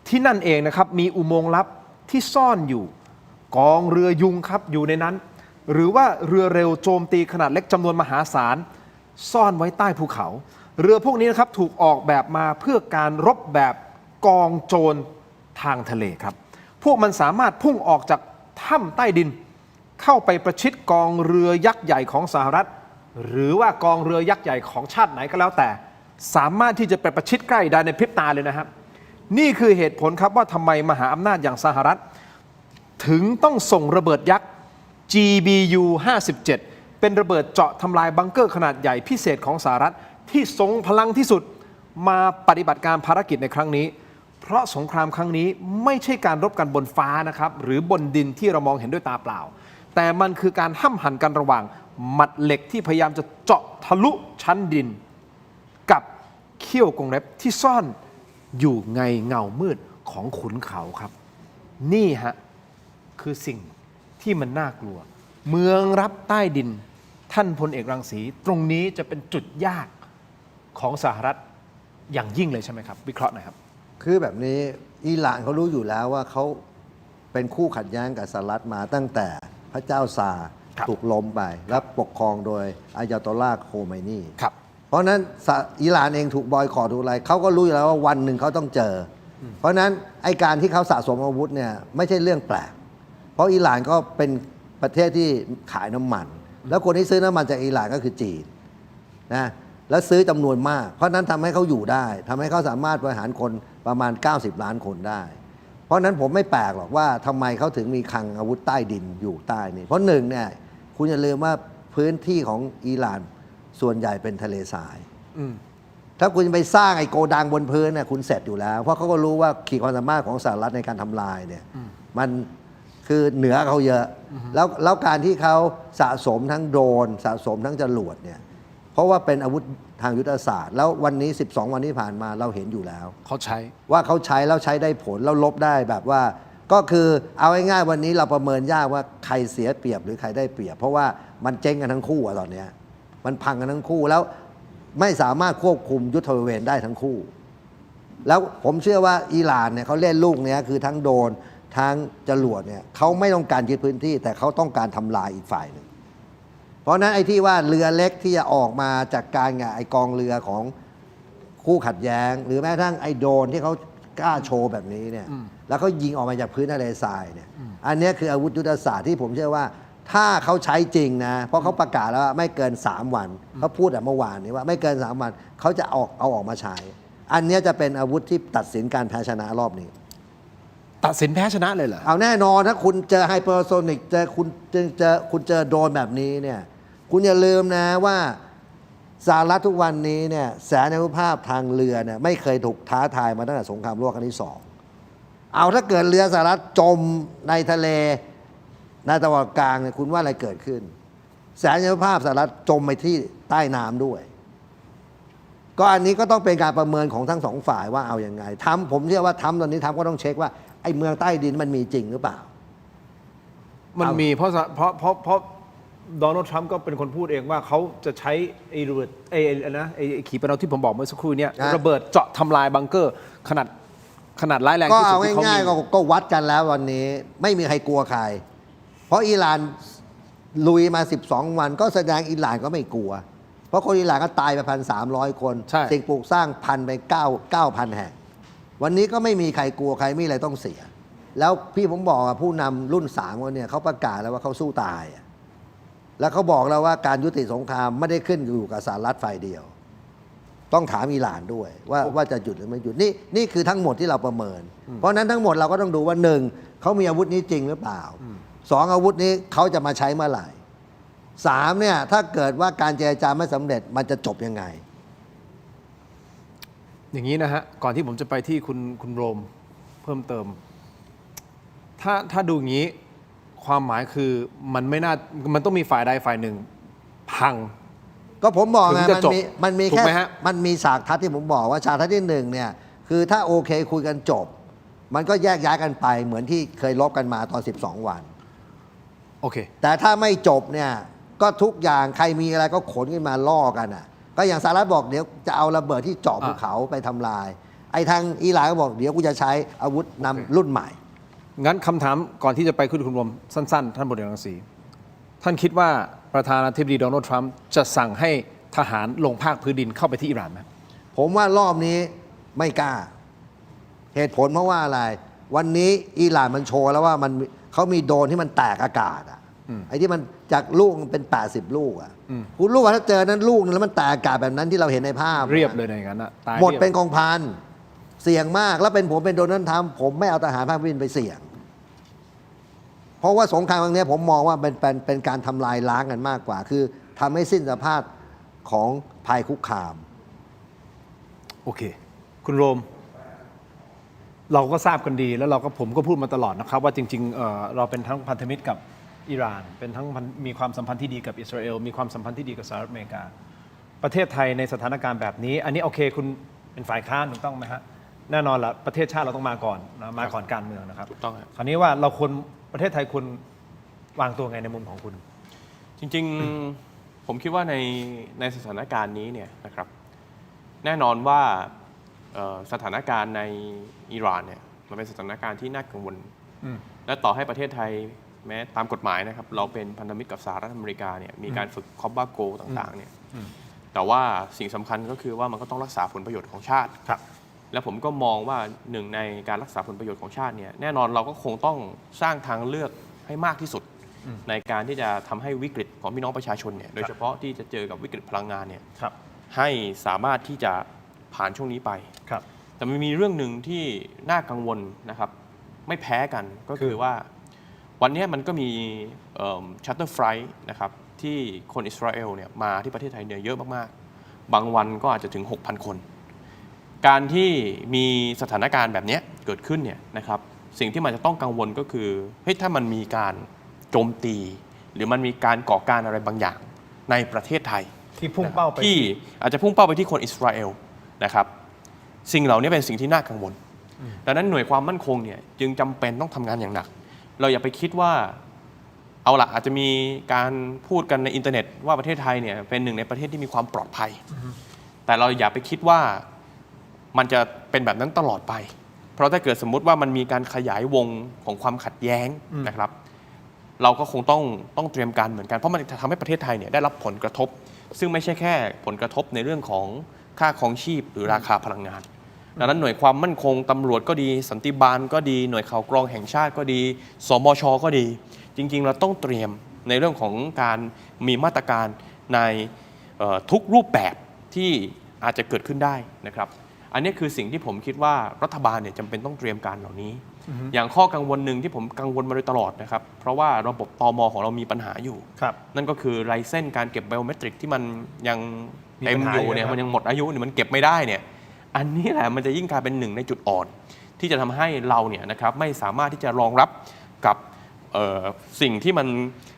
ที่นั่นเองนะครับมีอุโมงค์ลับที่ซ่อนอยู่กองเรือยุงครับอยู่ในนั้นหรือว่าเรือเร็วโจมตีขนาดเล็กจำนวนมหาศาลซ่อนไว้ใต้ภูเขาเรือพวกนี้นะครับถูกออกแบบมาเพื่อการรบแบบกองโจรทางทะเลครับพวกมันสามารถพุ่งออกจากถ้ำใต้ดินเข้าไปประชิดกองเรือยักษ์ใหญ่ของสหรัฐหรือว่ากองเรือยักษ์ใหญ่ของชาติไหนก็แล้วแต่สามารถที่จะไปประชิดใกล้ได้ในพริบตาเลยนะครับนี่คือเหตุผลครับว่าทำไมมหาอำนาจอย่างสหรัฐถึงต้องส่งระเบิดยักษ์ GBU 57เป็นระเบิดเจาะทำลายบังเกอร์ขนาดใหญ่พิเศษของสหรัฐที่ทรงพลังที่สุดมาปฏิบัติการภารกิจในครั้งนี้เพราะสงครามครั้งนี้ไม่ใช่การรบกันบนฟ้านะครับหรือบนดินที่เรามองเห็นด้วยตาเปล่าแต่มันคือการห้ำหั่นกันระหว่างหมัดเหล็กที่พยายามจะเจาะทะลุชั้นดินกับเขี้ยวกรงเล็บที่ซ่อนอยู่ในเงามืดของขุนเขาครับนี่ฮะคือสิ่งที่มันน่ากลัวเมืองลับใต้ดินท่านพลเอกรังสีตรงนี้จะเป็นจุดยากของสหรัฐอย่างยิ่งเลยใช่ไหมครับวิเคราะห์หน่อยครับคือแบบนี้อิหร่านเขารู้อยู่แล้วว่าเขาเป็นคู่ขัดแย้งกับสหรัฐมาตั้งแต่พระเจ้าซาร์ถูกล้มไปและปกครองโดยอายาตอลลาห์โคไมนีเพราะนั้นอิหร่านเองถูกบอยคอตถูกอะไรเขาก็รู้อยู่แล้วว่าวันหนึ่งเขาต้องเจอเพราะนั้นไอการที่เขาสะสมอาวุธเนี่ยไม่ใช่เรื่องแปลกเพราะอิหร่านก็เป็นประเทศที่ขายน้ำมันแล้วคนที่ซื้อน้ำมันจากอิหร่านก็คือจีนนะแล้วซื้อจำนวนมากเพราะนั้นทำให้เขาอยู่ได้ทำให้เขาสามารถบริหารคนประมาณ90 ล้านคนได้เพราะนั้นผมไม่แปลกหรอกว่าทำไมเขาถึงมีคลังอาวุธใต้ดินอยู่ใต้นี่เพราะหนึ่งเนี่ยคุณอย่าลืมว่าพื้นที่ของอิหร่านส่วนใหญ่เป็นทะเลทรายถ้าคุณไปสร้างไอ้โกดังบนพื้นเนี่ยคุณเสร็จอยู่แล้วเพราะเขาก็รู้ว่าขีดความสามารถของสหรัฐในการทำลายเนี่ยมันคือเหนือเขาเยอะแล้วการที่เขาสะสมทั้งโดรนสะสมทั้งจรวดเนี่ยเพราะว่าเป็นอาวุธทางยุทธศาสตร์แล้ววันนี้12 วันที่ผ่านมาเราเห็นอยู่แล้วเขาใช้ว่าเขาใช้แล้วใช้ได้ผลแล้วลบได้แบบว่าก็คือเอาง่ายๆวันนี้เราประเมินยากว่าใครเสียเปรียบหรือใครได้เปรียบเพราะว่ามันเจ๊งกันทั้งคู่ตอนนี้มันพังกันทั้งคู่แล้วไม่สามารถควบคุมยุทธบริเวณได้ทั้งคู่แล้วผมเชื่อว่าอิหร่านเนี่ยเขาเล่นลูกนี้คือทั้งโดรนทั้งจรวดเนี่ยเขาไม่ต้องการยึดพื้นที่แต่เขาต้องการทำลายอีกฝ่ายหนึ่ง เพราะนั้นไอ้ที่ว่าเรือเล็กที่จะออกมาจากการไอ้กองเรือของคู่ขัดแย้ง หรือแม้กระทั่งไอ้โดรนที่เขากล้าโชว์แบบนี้เนี่ยแล้วเขายิงออกมาจากพื้นทะเลทรายเนี่ยอันนี้คืออาวุธยุทโธศาสตร์ที่ผมเชื่อว่าถ้าเขาใช้จริงนะเพราะเขาประกาศแล้วว่าไม่เกิน3 วันเขาพูดแต่เมื่อวานนี้ว่าไม่เกิน3 วันเขาจะเอาออกมาใช้อันนี้จะเป็นอาวุธที่ตัดสินการแพ้ชนะรอบนี้ตัดสินแพ้ชนะเลยเหรอเอาแน่นอนถ้าคุณเจอไฮเปอร์โซนิกคุณเจอโดรนแบบนี้เนี่ยคุณอย่าลืมนะว่าสหรัฐทุกวันนี้เนี่ยแสนยานุภาพทางเรือเนี่ยไม่เคยถูกท้าทายมาตั้งแต่สงครามโลกครั้งที่2เอาถ้าเกิดเรือสหรัฐจมในทะเลในตะวันออกกลางเนี่ยคุณว่าอะไรเกิดขึ้นแสนยานุภาพสหรัฐจมไปที่ใต้น้ำด้วยก็อันนี้ก็ต้องเป็นการประเมินของทั้งสองฝ่ายว่าเอาอย่างไงผมเชื่อว่าตอนนี้ก็ต้องเช็คว่าไอ้เมืองใต้ดินมันมีจริงหรือเปล่ามันมีเพราะโดนัลด์ทรัมป์ก็เป็นคนพูดเองว่าเขาจะใช้ไอ้ระเบิดไอ้ขีปนาวุธที่ผมบอกเมื่อสักครู่นี้ระเบิดเจาะทำลายบังเกอร์ขนาดร้ายแรงที่สุดที่เขามีก็เอาง่ายๆก็วัดกันแล้ววันนี้ไม่มีใครกลัวใครเพราะอิหร่านลุยมา12 วันก็แสดงอิหร่านก็ไม่กลัวเพราะคนอิหร่านก็ตายไป1,300 คนสิ่งปลูกสร้างพันไป9,000 แห่งวันนี้ก็ไม่มีใครกลัวใครไม่อะไรต้องเสียแล้วพี่ผมบอกผู้นำรุ่น3คนเนี่ยเขาประกาศแล้วว่าเขาสู้ตายแล้วเขาบอกแล้วว่าการยุติสงครามไม่ได้ขึ้นอยู่กับสหรัฐฝ่ายเดียวต้องถามอิหร่านด้วยว่าจะหยุดหรือไม่หยุดนี่คือทั้งหมดที่เราประเมินเพราะนั้นทั้งหมดเราก็ต้องดูว่า1เขามีอาวุธนี้จริงหรือเปล่า2อาวุธนี้เขาจะมาใช้เมื่อไหร่3เนี่ยถ้าเกิดว่าการเจรจาไม่สำเร็จมันจะจบยังไงอย่างนี้นะฮะก่อนที่ผมจะไปที่คุณโรมเพิ่มเติมถ้าดูอย่างนี้ความหมายคือมันต้องมีฝ่ายใดฝ่ายหนึ่งพังก็ผมบอกไงมันมีแค่มันมีฉากทัศน์ที่ผมบอกว่าฉากทัศน์ที่1เนี่ยคือถ้าโอเคคุยกันจบมันก็แยกย้ายกันไปเหมือนที่เคยลบกันมาตอน12 วันโอเคแต่ถ้าไม่จบเนี่ยก็ทุกอย่างใครมีอะไรก็ขนขึ้นมาล่อกันก็อย่างสหรัฐบอกเดี๋ยวจะเอาระเบิดที่เจาะภูเขาไปทำลายไอ้ทางอิหร่านก็บอกเดี๋ยวกูจะใช้อาวุธนำรุ่นใหม่งั้นคำถามก่อนที่จะไปคุณรวมสั้นๆท่านบดีรังสีท่านคิดว่าประธานาธิบดีโดนัลด์ทรัมป์จะสั่งให้ทหารลงภาคพื้นดินเข้าไปที่อิหร่านไหมผมว่ารอบนี้ไม่กล้าเหตุผลเพราะว่าอะไรวันนี้อิหร่านมันโชว์แล้วว่าเขามีโดรนที่มันแตกอากาศไอ้ที่มันจากลูกมันเป็น80 ลูกคุณรู้ว่าถ้าเจอนั้นลูกนึงแล้วมันแตกอากาศแบบนั้นที่เราเห็นในภาพเรียบเลยในงั้นตายหมดเป็นกองพันเสี่ยงมากแล้วผมเป็นโดนัลด์ทรัมป์ผมไม่เอาทหารภาคพื้นดินไปเสี่ยงเพราะว่าสงครามครั้งนี้ผมมองว่าเป็นการทำลายล้างกันมากกว่าคือทำให้สิ้นสภาพของภัยคุกคามโอเคคุณโรมเราก็ทราบกันดีแล้วผมก็พูดมาตลอดนะครับว่าจริงๆเราเป็นทั้งพันธมิตรกับอิหร่านเป็นทั้งมีความสัมพันธ์ที่ดีกับอิสราเอลมีความสัมพันธ์ที่ดีกับสหรัฐอเมริกาประเทศไทยในสถานการณ์แบบนี้อันนี้โอเคคุณเป็นฝ่ายค้านถูกต้องไหมฮะแน่นอนละประเทศชาติเราต้องมาก่อนมาก่อนการเมืองนะครับถูกต้องคราวนี้ว่าเราควรประเทศไทยควรวางตัวไงในมุมของคุณจริงๆผมคิดว่าในสถานการณ์นี้เนี่ยนะครับแน่นอนว่าสถานการณ์ในอิหร่านเนี่ยมันเป็นสถานการณ์ที่น่ากังวลและต่อให้ประเทศไทยแม้ตามกฎหมายนะครับเราเป็นพันธมิตรกับสหรัฐอเมริกาเนี่ยมีการฝึกคอบบาโกต่างๆเนี่ยแต่ว่าสิ่งสำคัญก็คือว่ามันก็ต้องรักษาผลประโยชน์ของชาติและผมก็มองว่าหนึ่งในการรักษาผลประโยชน์ของชาติเนี่ยแน่นอนเราก็คงต้องสร้างทางเลือกให้มากที่สุดในการที่จะทำให้วิกฤตของพี่น้องประชาชนเนี่ยโดยเฉพาะที่จะเจอกับวิกฤตพลังงานเนี่ยให้สามารถที่จะผ่านช่วงนี้ไปแต่มันมีเรื่องหนึ่งที่น่ากังวลนะครับไม่แพ้กันก็คือว่าวันนี้มันก็มีชัตเตอร์ไฟล์นะครับที่คนอิสราเอลเนี่ยมาที่ประเทศไทยเนี่ยเยอะมากๆบางวันก็อาจจะถึง 6,000 คนการที่มีสถานการณ์แบบนี้เกิดขึ้นเนี่ยนะครับสิ่งที่มันจะต้องกังวลก็คือเฮ้ยถ้ามันมีการโจมตีหรือมันมีการก่อการอะไรบางอย่างในประเทศไทยที่พุ่งเป้าไปที่อาจจะพุ่งเป้าไปที่คนอิสราเอลนะครับสิ่งเหล่านี้เป็นสิ่งที่น่ากังวลดังนั้นหน่วยความมั่นคงเนี่ยจึงจำเป็นต้องทำงานอย่างหนักเราอย่าไปคิดว่าเอาละอาจจะมีการพูดกันในอินเทอร์เน็ตว่าประเทศไทยเนี่ยเป็นหนึ่งในประเทศที่มีความปลอดภัยแต่เราอย่าไปคิดว่ามันจะเป็นแบบนั้นตลอดไปเพราะถ้าเกิดสมมุติว่ามันมีการขยายวงของความขัดแย้งนะครับ เราก็คงต้องเตรียมการเหมือนกันเพราะมันจะทำให้ประเทศไทยเนี่ยได้รับผลกระทบ ซึ่งไม่ใช่แค่ผลกระทบในเรื่องของค่าครองชีพหรือราคาพลังงานดังนั้นหน่วยความมั่นคงตำรวจก็ดีสันติบาลก็ดีหน่วยข่าวกรองแห่งชาติก็ดีสมชก็ดีจริงๆเราต้องเตรียมในเรื่องของการมีมาตรการในทุกรูปแบบที่อาจจะเกิดขึ้นได้นะครับอันนี้คือสิ่งที่ผมคิดว่ารัฐบาลเนี่ยจำเป็นต้องเตรียมการเหล่านี้อย่างข้อกังวลหนึ่งที่ผมกังวลมาโดยตลอดนะครับเพราะว่าระบบตม.ของเรามีปัญหาอยู่นั่นก็คือลายเส้นการเก็บไบโอเมตริกที่มันยังเต็มอยู่เนี่ยมันยังหมดอายุเนี่ยมันเก็บไม่ได้เนี่ยอันนี้แหละมันจะยิ่งกลายเป็นหนึ่งในจุดอ่อนที่จะทำให้เราเนี่ยนะครับไม่สามารถที่จะรองรับกับสิ่งที่มัน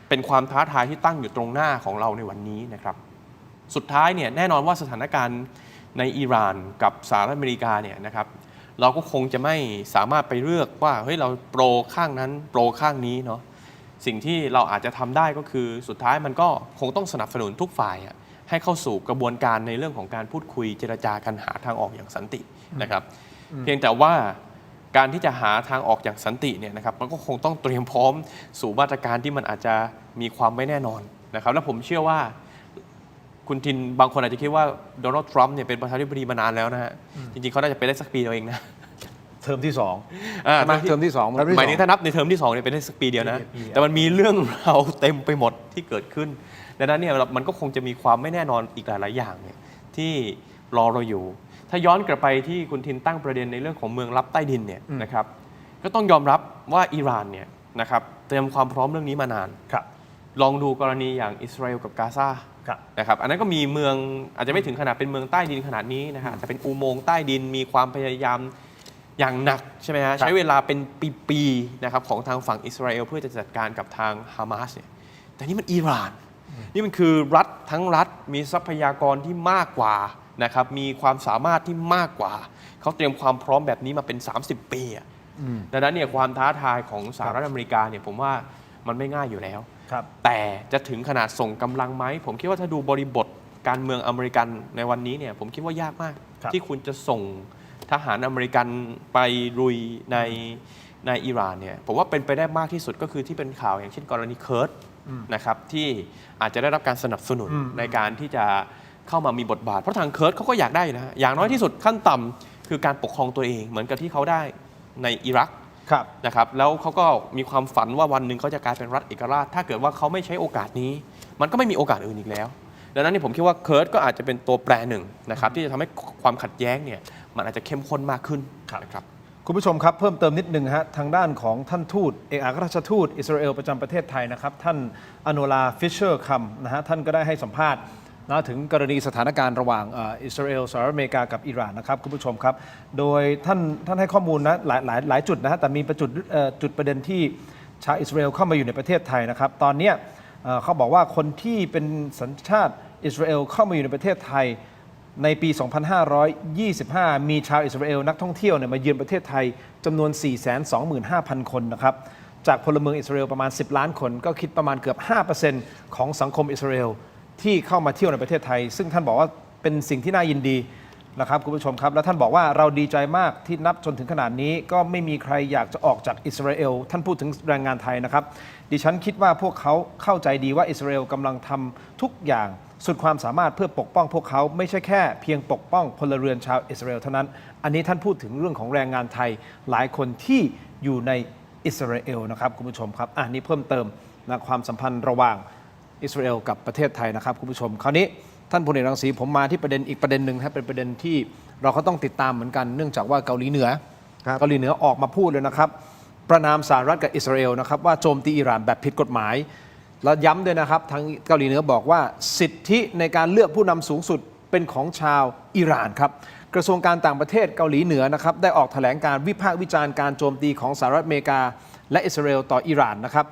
เป็นความท้าทายที่ตั้งอยู่ตรงหน้าของเราในวันนี้นะครับสุดท้ายเนี่ยแน่นอนว่าสถานการณ์ในอิหร่านกับสหรัฐอเมริกาเนี่ยนะครับเราก็คงจะไม่สามารถไปเลือกว่าเฮ้ยเราโปรข้างนั้นโปรข้างนี้เนาะสิ่งที่เราอาจจะทำได้ก็คือสุดท้ายมันก็คงต้องสนับสนุนทุกฝ่ายให้เข้าสู่กระบวนการในเรื่องของการพูดคุยเจรจากันหาทางออกอย่างสันตินะครับเพียงแต่ว่าการที่จะหาทางออกอย่างสันติเนี่ยนะครับมันก็คงต้องเตรียมพร้อมสู่มาตรการที่มันอาจจะมีความไม่แน่นอนนะครับและผมเชื่อว่าคุณทินบางคนอาจจะคิดว่าโดนัลด์ทรัมป์เนี่ยเป็นประธานาธิบดีมานานแล้วนะฮะจริงๆเขาน่าจะเป็นได้สักปีเดียวเองนะเทอมที่2เทอมที่2หมายถึงถ้านับในเทอมที่2เนี่ยเป็นได้สักปีเดียวนะแต่มันมีเรื่องราวเต็มไปหมดที่เกิดขึ้นดังนั้นเนี่ยมันก็คงจะมีความไม่แน่นอนอีกหลายๆอย่างเนี่ยที่รอเราอยู่ถ้าย้อนกลับไปที่คุณทินตั้งประเด็นในเรื่องของเมืองลับใต้ดินเนี่ยนะครับก็ต้องยอมรับว่าอิหร่านเนี่ยนะครับเตรียมความพร้อมเรื่องนี้มานานลองดูกรณีอย่างอิสราเอลกับกาซานะครับอันนั้นก็มีเมืองอาจจะไม่ถึงขนาดเป็นเมืองใต้ดินขนาดนี้นะฮะจะเป็นอุโมงค์ใต้ดินมีความพยายามอย่างหนักใช่ไหมฮะใช้เวลาเป็นปีๆนะครับของทางฝั่งอิสราเอลเพื่อจะจัดการกับทางฮามาสเนี่ยแต่นี่มันอิหร่านนี่มันคือรัฐทั้งรัฐมีทรัพยากรที่มากกว่านะครับมีความสามารถที่มากกว่าเขาเตรียมความพร้อมแบบนี้มาเป็น30 ปีดังนั้นเนี่ยความท้าทายของสหรัฐอเมริกาเนี่ยผมว่ามันไม่ง่ายอยู่แล้วแต่จะถึงขนาดส่งกำลังไหมผมคิดว่าถ้าดูบริบทการเมืองอเมริกันในวันนี้เนี่ยผมคิดว่ายากมากที่คุณจะส่งทหารอเมริกันไปลุยในอิหร่านเนี่ยผมว่าเป็นไปได้มากที่สุดก็คือที่เป็นข่าวอย่างเช่นกรณีเคิร์ดนะครับที่อาจจะได้รับการสนับสนุนในการที่จะเข้ามามีบทบาทเพราะทางเคิร์ดเขาก็อยากได้นะอย่างน้อยที่สุดขั้นต่ำคือการปกครองตัวเองเหมือนกับที่เขาได้ในอิรักนะครับแล้วเขาก็มีความฝันว่าวันหนึ่งเขาจะกลายเป็นรัฐเอกราชถ้าเกิดว่าเขาไม่ใช้โอกาสนี้มันก็ไม่มีโอกาสอื่นอีกแล้วดังนั้นผมคิดว่าเคิร์ดก็อาจจะเป็นตัวแปรหนึ่งนะครับที่จะทำให้ความขัดแย้งเนี่ยมันอาจจะเข้มข้นมากขึ้นนะครับคุณผู้ชมครับเพิ่มเติมนิดนึงฮะทางด้านของท่านทูตเอกอัครราชทูตอิสราเอลประจำประเทศไทยนะครับท่านอโนลาฟิชเชอร์คัมนะฮะท่านก็ได้ให้สัมภาษณ์ถึงกรณีสถานการณ์ระหว่างอิสราเอลสหรัฐอเมริกากับอิหร่านนะครับคุณผู้ชมครับโดยท่านให้ข้อมูลนะหลายจุดนะฮะแต่มีจุดประเด็นที่ชาวอิสราเอลเข้ามาอยู่ในประเทศไทยนะครับตอนนี้เขาบอกว่าคนที่เป็นสัญชาติอิสราเอลเข้ามาอยู่ในประเทศไทยในปี 2525 มีชาวอิสราเอลนักท่องเที่ยวมาเยือนประเทศไทยจำนวน 425,000 คนนะครับจากพลเมืองอิสราเอลประมาณ10 ล้านคนก็คิดประมาณเกือบ 5% ของสังคมอิสราเอลที่เข้ามาเที่ยวในประเทศไทยซึ่งท่านบอกว่าเป็นสิ่งที่น่ายินดีนะครับคุณผู้ชมครับและท่านบอกว่าเราดีใจมากที่นับจนถึงขนาดนี้ก็ไม่มีใครอยากจะออกจากอิสราเอลท่านพูดถึงแรงงานไทยนะครับดิฉันคิดว่าพวกเขาเข้าใจดีว่าอิสราเอลกำลังทำทุกอย่างสุดความสามารถเพื่อปกป้องพวกเขาไม่ใช่แค่เพียงปกป้องพลเรือนชาวอิสราเอลเท่านั้นอันนี้ท่านพูดถึงเรื่องของแรงงานไทยหลายคนที่อยู่ในอิสราเอลนะครับคุณผู้ชมครับนี่เพิ่มเติมนะความสัมพันธ์ระหว่างอิสราเอลกับประเทศไทยนะครับคุณผู้ชมคราวนี้ท่านพลเอกรังสีผมมาที่ประเด็นอีกประเด็นหนึ่งครับเป็นประเด็นที่เราก็ต้องติดตามเหมือนกันเนื่องจากว่าเกาหลีเหนือออกมาพูดเลยนะครับประณามสหรัฐกับอิสราเอลนะครับว่าโจมตีอิหร่านแบบผิดกฎหมายและย้ำด้วยนะครับทางเกาหลีเหนือบอกว่าสิทธิในการเลือกผู้นำสูงสุดเป็นของชาวอิหร่านครับกระทรวงการต่างประเทศเกาหลีเหนือนะครับได้ออกแถลงการวิพากษ์วิจารณ์การโจมตีของสหรัฐอเมริกาและอิสราเอลต่ออิหร่านนะครับ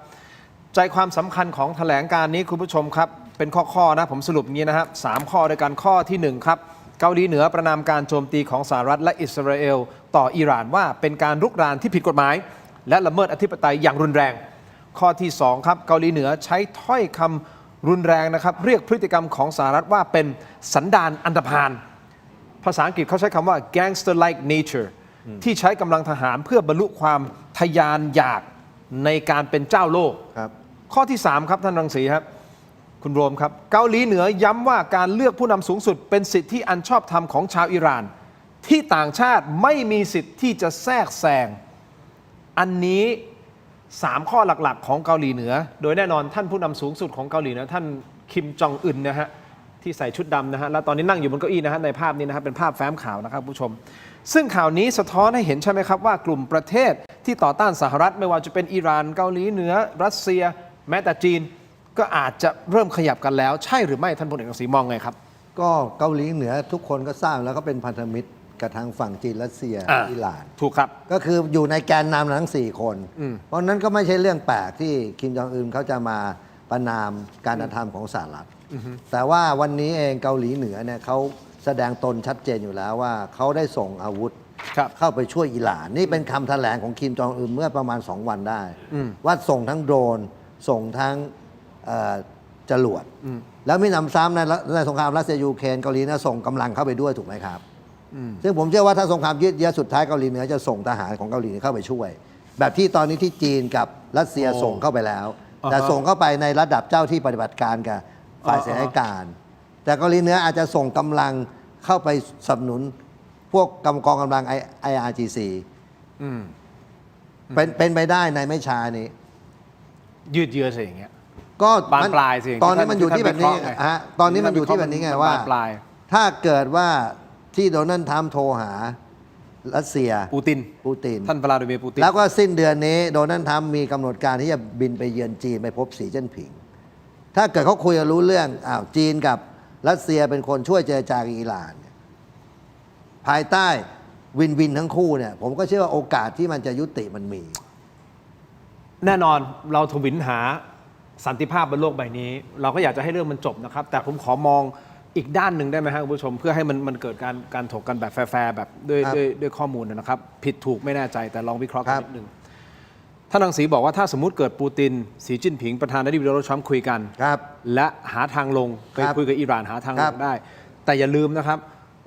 ใจความสำคัญของแถลงการนี้คุณผู้ชมครับเป็นข้อนะผมสรุปอย่างนี้นะครับ3 ข้อด้วยกันข้อที่1ครับเกาหลีเหนือประณามการโจมตีของสหรัฐและอิสราเอลต่ออิหร่านว่าเป็นการรุกรานที่ผิดกฎหมายและละเมิดอธิปไตยอย่างรุนแรงข้อที่2ครับเกาหลีเหนือใช้ถ้อยคำรุนแรงนะครับเรียกพฤติกรรมของสหรัฐว่าเป็นสันดานอันธพาลภาษาอังกฤษเขาใช้คำว่า gangster-like nature ที่ใช้กำลังทหารเพื่อบรรลุความทะยานอยากในการเป็นเจ้าโลก ข้อที่ 3 ครับท่านรังสีครับคุณโรมครับเกาหลีเหนือย้ำว่าการเลือกผู้นำสูงสุดเป็นสิทธิอันชอบธรรมของชาวอิหร่านที่ต่างชาติไม่มีสิทธิ์ที่จะแทรกแซงอันนี้3ข้อหลักๆของเกาหลีเหนือโดยแน่นอนท่านผู้นำสูงสุดของเกาหลีเหนือท่านคิมจองอึนนะฮะที่ใส่ชุดดำนะฮะแล้วตอนนี้นั่งอยู่บนเก้าอี้นะฮะในภาพนี้นะฮะเป็นภาพแฟ้มข่าวนะครับผู้ชมซึ่งข่าวนี้สะท้อนให้เห็นใช่ไหมครับว่ากลุ่มประเทศที่ต่อต้านสหรัฐไม่ว่าจะเป็นอิหร่านเกาหลีเหนือรัสเซียแม้แต่จีนก็อาจจะเริ่มขยับกันแล้วใช่หรือไม่ท่านพลเอกรังสีมองไงครับก็เกาหลีเหนือทุกคนก็ทราบแล้วก็เป็นพันธมิตรกับทางฝั่งจีนรัสเซียอิหร่าน ถูกครับก็คืออยู่ในแกนนำทั้ง4 คนเพราะนั้นก็ไม่ใช่เรื่องแปลกที่คิมจองอึนเขาจะมาประนามการกระทำของสหรัฐแต่ว่าวันนี้เองเกาหลีเหนือเนี่ยเขาแสดงตนชัดเจนอยู่แล้วว่าเขาได้ส่งอาวุธเข้าไปช่วยอิหร่านนี่เป็นคำแถลงของคิมจองอึนเมื่อประมาณ2 วันได้ว่าส่งทั้งโดรนส่งทั้งจรวดแล้วมีนำซ้ำในสงครามรัสเซียยูเครนเกาหลีเหนือส่งกำลังเข้าไปด้วยถูกไหมครับซึ่งผมเชื่อว่าถ้าสงครามยืดเยื้อสุดท้ายเกาหลีเหนือจะส่งทหารของเกาหลีเหนือเข้าไปช่วยแบบที่ตอนนี้ที่จีนกับรัสเซียส่งเข้าไปแล้วแต่ส่งเข้าไปในระดับเจ้าที่ปฏิบัติการกับฝ่ายเสนาธิการแต่เกาหลีเหนืออาจจะส่งกำลังเข้าไปสนับสนุนพวกกองกำลัง IRGC เป็นไปได้ในไม่ช้านี้ยืดเยื้อสิอย่างเงี้ยก็บานปลายสิตอนนี้มันอยู่ที่แบบนี้ฮะตอนนี้มันอยู่ที่แบบนี้ไงว่าถ้าเกิดว่าที่โดนัลด์ทรัมป์โทรหารัสเซียปูตินท่านวลาดิเมียร์ปูตินแล้วก็สิ้นเดือนนี้โดนัลด์ทรัมป์มีกำหนดการที่จะบินไปเยือนจีนไปพบสีจิ้นผิงถ้าเกิดเขาคุยกันรู้เรื่องจีนกับรัสเซียเป็นคนช่วยเจรจากับอิหร่านภายใต้วินวินทั้งคู่เนี่ยผมก็เชื่อว่าโอกาสที่มันจะยุติมันมีแน่นอนเราทวินหาสันติภาพบนโลกใบนี้เราก็อยากจะให้เรื่องมันจบนะครับแต่ผมขอมองอีกด้านหนึ่งได้ไหมครับคุณผู้ชมเพื่อให้มันเกิดการถกกันแบบแฟร์แบบด้วยข้อมูลนะครับผิดถูกไม่แน่ใจแต่ลองวิเคราะห์กันนิดนึงท่านรังสีบอกว่าถ้าสมมติเกิดปูตินสีจิ้นผิงประธานาธิบดีโดนัลด์ทรัมป์คุยกันและหาทางลงไปคุยกับอิหร่านหาทางลงได้แต่อย่าลืมนะครับ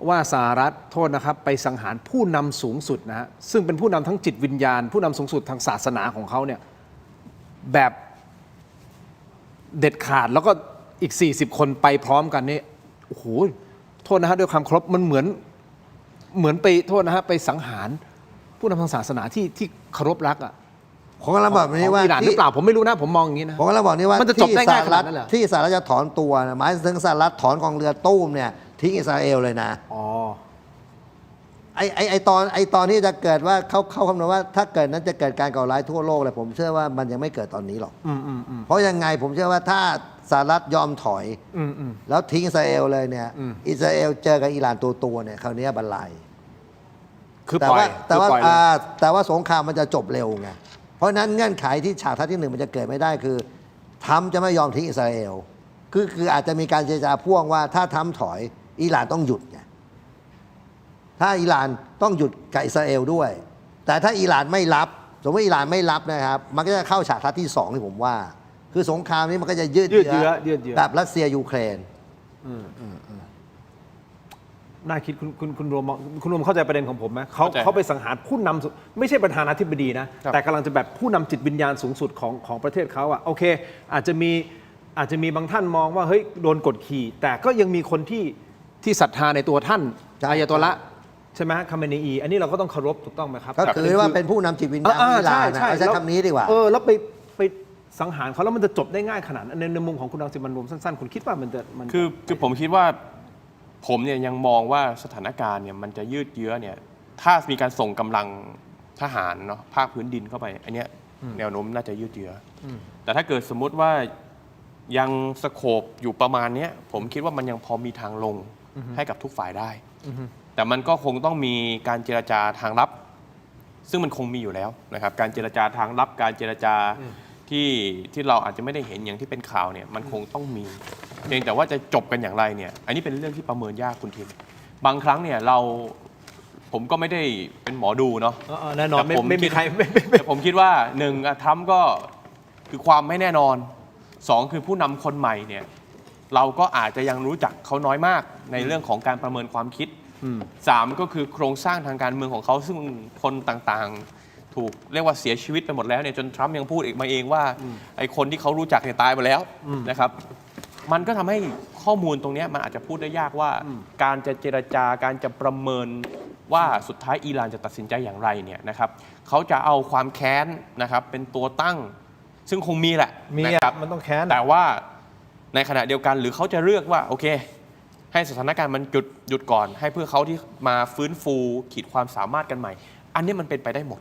ว่าสหรัฐโทษนะครับไปสังหารผู้นำสูงสุดนะฮะซึ่งเป็นผู้นำทั้งจิตวิญญาณผู้นำสูงสุดทางศาสนาของเขาเนี่ยแบบเด็ดขาดแล้วก็อีก40 คนไปพร้อมกันนี่โอ้โหโทษนะฮะด้วยความเคารพมันเหมือนไปโทษนะฮะไปสังหารผู้นำทางศาสนาที่เคารพรักอ่ะผมกำลังบอกนี้ว่าอิหร่านหรือเปล่าผมไม่รู้นะผมมองอย่างนี้นะผมกำลังบอกนี้ว่ามันจะจบได้ง่ายขนาดนั้นเหรอที่สหรัฐจะถอนตัวหมายถึงสหรัฐถอนกองเรือตู้มเนี่ยทิ้งอิสราเอลเลยนะไอตอนที่จะเกิดว่าเขาคำนวณว่าถ้าเกิดนั้นจะเกิดการก่อร้ายทั่วโลกเลยผมเชื่อว่ามันยังไม่เกิดตอนนี้หรอกเพราะยังไงผมเชื่อว่าถ้าสหรัฐยอมถอยแล้วทิ้งอิสราเอลเลยเนี่ยอิสราเอลเจอกับอิหร่านตัวเนี่ยคราวนี้บรรลัยแต่ว่าสงครามมันจะจบเร็วไงเพราะนั้นเงื่อนไขที่ฉากทัศน์ที่1มันจะเกิดไม่ได้คือทรัมป์จะไม่ยอมทิ้งอิสราเอลคืออาจจะมีการเจรจาพ่วงว่าถ้าทรัมป์ถอยอิหร่านต้องหยุดไงถ้าอิหร่านต้องหยุดกับอิสราเอลด้วยแต่ถ้าอิหร่านไม่รับสมมติอิหร่านไม่รับนะครับมันก็จะเข้าฉากทัศน์ที่2ที่ผมว่าคือสงครามนี้มันก็จะยืดเยื้อแบบรัสเซียยูเครนน่าคิดคุณรวมเข้าใจประเด็นของผมไหมเขาไปสังหารผู้นำไม่ใช่ประธานาธิบดีนะแต่กำลังจะแบบผู้นำจิตวิญญาณสูงสุดของประเทศเขาอ่ะโอเคอาจจะมีบางท่านมองว่าเฮ้ยโดนกดขี่แต่ก็ยังมีคนที่ศรัทธาในตัวท่านอายะตอละใช่ไหมคาเมเนอีอันนี้เราก็ต้องเคารพถูกต้องไหมครับก็คือว่าเป็นผู้นำจิตวิญญาณอิหร่านนะใช้คำนี้ดีกว่าแล้วไปสังหารเขาแล้วมันจะจบได้ง่ายขนาดในมุมของคุณรังสิมันรวมสั้นๆคุณคิดว่ามันคือผมคิดว่าผมเนี่ยยังมองว่าสถานการณ์เนี่ยมันจะยืดเยื้อเนี่ยถ้ามีการส่งกำลังทหารเนาะภาคพื้นดินเข้าไปอันเนี้ยแนวโน้มน่าจะยืดเยื้อแต่ถ้าเกิดสมมุติว่ายังสโคปอยู่ประมาณนี้ผมคิดว่ามันยังพอมีทางลงให้กับทุกฝ่ายได้แต่มันก็คงต้องมีการเจรจาทางลับซึ่งมันคงมีอยู่แล้วนะครับการเจรจาทางลับการเจรจาที่เราอาจจะไม่ได้เห็นอย่างที่เป็นข่าวเนี่ยมันคงต้องมีเพียงแต่ว่าจะจบกันอย่างไรเนี่ยอันนี้เป็นเรื่องที่ประเมินยากคุณทิมบางครั้งเนี่ยผมก็ไม่ได้เป็นหมอดูเนาะแน่นอนไม่มีใครแต่ผมคิดว่า1ทรัมป์ก็คือความไม่แน่นอน2คือผู้นำคนใหม่เนี่ยเราก็อาจจะยังรู้จักเขาน้อยมากในเรื่องของการประเมินความคิด3ก็คือโครงสร้างทางการเมืองของเขาซึ่งคนต่างๆ ถูกเรียกว่าเสียชีวิตไปหมดแล้วเนี่ยจนทรัมป์ยังพูดอีกมาเองว่าไอ้คนที่เขารู้จักเนี่ยตายไปแล้วนะครับมันก็ทำให้ข้อมูลตรงนี้มันอาจจะพูดได้ยากว่าการจะเจรจาการจะประเมินว่าสุดท้ายอิหร่านจะตัดสินใจอย่างไรเนี่ยนะครับเขาจะเอาความแค้นนะครับเป็นตัวตั้งซึ่งคงมีแหละ มี นะครับ มันต้องแค้น แต่ว่าในขณะเดียวกันหรือเขาจะเลือกว่าโอเคให้สถานการณ์มันหยุดก่อนให้เพื่อเขาที่มาฟื้นฟูขีดความสามารถกันใหม่อันนี้มันเป็นไปได้หมด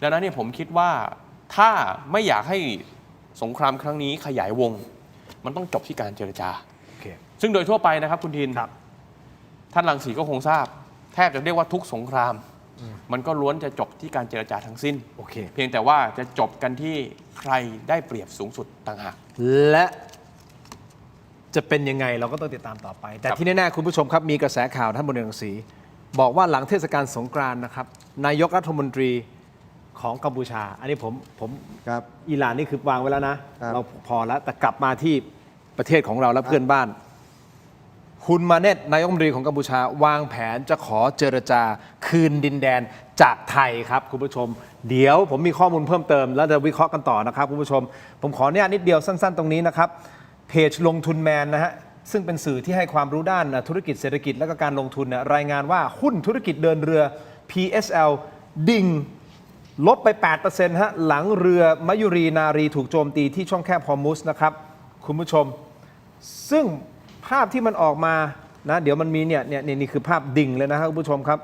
ดังนั้นเนี่ยผมคิดว่าถ้าไม่อยากให้สงครามครั้งนี้ขยายวงมันต้องจบที่การเจรจา ซึ่งโดยทั่วไปนะครับคุณทินท่านรังสีก็คงทราบแทบจะเรียกว่าทุกสงครามมันก็ล้วนจะจบที่การเจรจาทั้งสิ้นเพียงแต่ว่าจะจบกันที่ใครได้เปรียบสูงสุดต่างหากและจะเป็นยังไงเราก็ต้องติดตามต่อไปแต่ที่แน่ๆคุณผู้ชมครับมีกระแสข่าวท่านบนรังสีบอกว่าหลังเทศกาลสงกรานต์นะครับนายกรัฐมนตรีของกัมพูชาอันนี้ผมอิหร่านนี่คือวางไว้แล้วนะเราพอแล้วแต่กลับมาที่ประเทศของเราและเพื่อนบ้านฮุนมาเนตนายกรัฐมนตรีของกัมพูชาวางแผนจะขอเจรจาคืนดินแดนจากไทยครับคุณผู้ชมเดี๋ยวผมมีข้อมูลเพิ่มเติมแล้วจะวิเคราะห์กันต่อนะครับคุณผู้ชมผมขอเนี่ยนิดเดียวสั้นๆตรงนี้นะครับเพจลงทุนแมนนะฮะซึ่งเป็นสื่อที่ให้ความรู้ด้านธุรกิจเศรษฐกิจและก็การลงทุนรายงานว่าหุ้นธุรกิจเดินเรือ PSL ดิ่งลดไป 8% ฮะหลังเรือมยุรีนารีถูกโจมตีที่ช่องแคบฮอร์มุสนะครับคุณผู้ชมซึ่งภาพที่มันออกมานะเดี๋ยวมันมีนี่คือภาพดิ่งเลยนะครับคุณผู้ชมครับ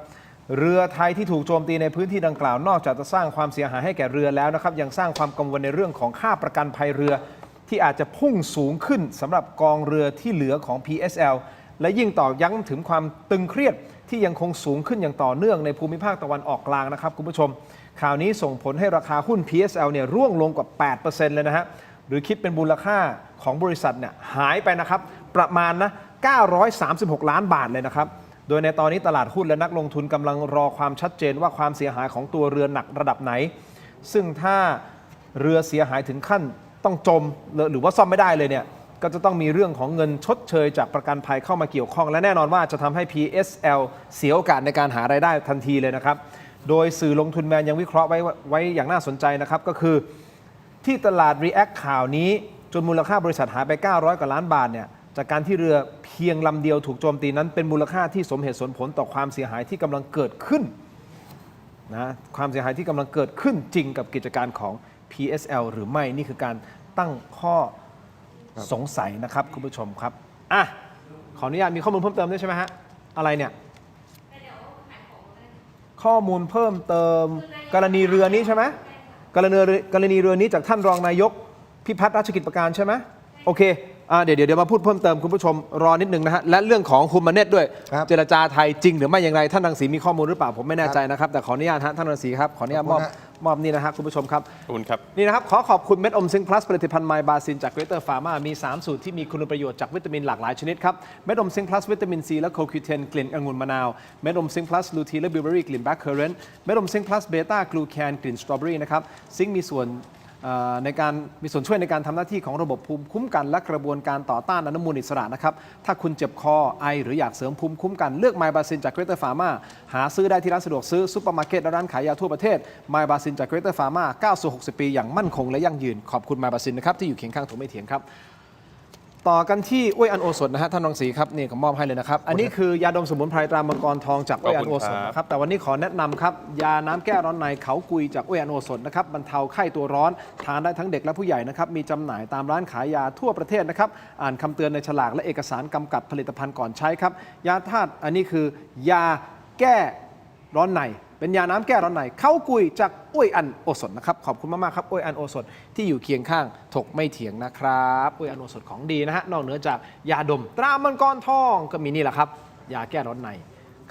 เรือไทยที่ถูกโจมตีในพื้นที่ดังกล่าวนอกจากจะสร้างความเสียหายให้แก่เรือแล้วนะครับยังสร้างความกังวลในเรื่องของค่าประกันภัยเรือที่อาจจะพุ่งสูงขึ้นสำหรับกองเรือที่เหลือของ PSL และยิ่งตอกย้ำถึงความตึงเครียดที่ยังคงสูงขึ้นอย่างต่อเนื่องในภูมิภาคตะวันออกกลางนะครับคุณผู้ชมข่าวนี้ส่งผลให้ราคาหุ้น PSL เนี่ยร่วงลงกว่า 8% เลยนะฮะหรือคิดเป็นมูลค่าของบริษัทเนี่ยหายไปนะครับประมาณ936 ล้านบาทเลยนะครับโดยในตอนนี้ตลาดหุ้นและนักลงทุนกำลังรอความชัดเจนว่าความเสียหายของตัวเรือหนักระดับไหนซึ่งถ้าเรือเสียหายถึงขั้นต้องจมหรือว่าซ่อมไม่ได้เลยเนี่ยก็จะต้องมีเรื่องของเงินชดเชยจากประกันภัยเข้ามาเกี่ยวข้องและแน่นอนว่าจะทำให้ PSL เสียโอกาสในการหารายได้ทันทีเลยนะครับโดยสื่อลงทุนแมนยังวิเคราะห์ไว้อย่างน่าสนใจนะครับก็คือที่ตลาด React ข่าวนี้จนมูลค่าบริษัทหายไป900กว่าล้านบาทเนี่ยจากการที่เรือเพียงลำเดียวถูกโจมตีนั้นเป็นมูลค่าที่สมเหตุสมผลต่อความเสียหายที่กำลังเกิดขึ้นนะความเสียหายที่กำลังเกิดขึ้นจริงกับกิจการของ PSL หรือไม่นี่คือการตั้งข้อสงสัยนะครับคุณผู้ชมครับขออนุญาตมีข้อมูลเพิ่มเติมด้วยใช่ไหมฮะอะไรเนี่ยข้อมูลเพิ่มเติมกรณีเรือนี้ใช่ไหมกรณีเรือนี้จากท่านรองนายกพิพัฒน์ราชกิจประการใช่ไหมโอเคเดี๋ยวมาพูดเพิ่มเติมคุณผู้ชมรอนิดนึงนะฮะและเรื่องของฮุนมาเนตด้วยเจรจาไทยจริงหรือไม่อย่างไรท่านรังสีมีข้อมูลหรือเปล่าผมไม่แน่ใจนะครับแต่ขออนุญาตท่านรังสีครับขออนุญาตมอบนี่นะครับคุณผู้ชมครับขอบคุณครับนี่นะครับขอบคุณเม็ดอมซิงค์พลัสผลิตภัณฑ์ไมบาซินจากเกรเตอร์ฟาร์มามี3สูตรที่มีคุณประโยชน์จากวิตามินหลากหลายชนิดครับเม็ดอมซิงค์พลัสวิตามินซีและโคคิวเทนกลิ่นองุ่นมะนาวเม็ดอมซิงค์พลัสลูทีนและบิวเบอรี่กลิ่นแบล็คเคอร์เรนต์เม็ดอมซิงค์พลัสเบต้ากลูแคนกลิ่นสตรอเบอรี่นะครับซิงค์มีส่วนช่วยในการทำหน้าที่ของระบบภูมิคุ้มกันและกระบวนการต่อต้านอนุมูลอิสระนะครับถ้าคุณเจ็บคอไอหรืออยากเสริมภูมิคุ้มกันเลือกไมบาซินจากเกรเตอร์ฟาร์มาหาซื้อได้ที่ร้านสะดวกซื้อซุปเปอร์มาร์เก็ตและร้านขายยาทั่วประเทศไมบาซินจากเกรเตอร์ฟาร์มาก้าวสู่60 ปีอย่างมั่นคงและยั่งยืนขอบคุณไมบาซินนะครับที่อยู่เคียงข้างถูกไม่เถียงครับต่อกันที่อ้วยอันโอสถนะฮะท่านรังสีครับนี่ผมมอบให้เลยนะครับอันนี้คือยาดมสมุนไพรตรามังกรทองจากอ้วยอันโอสถนะครับแต่วันนี้ขอแนะนำครับยาน้ำแก้ร้อนในเขากุยจากอ้วยอันโอสถนะครับบรรเทาไข้ตัวร้อนทานได้ทั้งเด็กและผู้ใหญ่นะครับมีจำหน่ายตามร้านขายยาทั่วประเทศนะครับอ่านคำเตือนในฉลากและเอกสารกำกับผลิตภัณฑ์ก่อนใช้ครับยาธาตุอันนี้คือยาแก้ร้อนในเป็นยาน้ำแก้ร้อนในเขากุยจากอ้วยอันโอสถนะครับขอบคุณมากๆครับอ้วยอันโอสถที่อยู่เคียงข้างถกไม่เถียงนะครับอ้วยอันโอสถของดีนะฮะนอกเหนือจากยาดมตรามังกรทองก็มีนี่แหละครับยาแก้ร้อนใน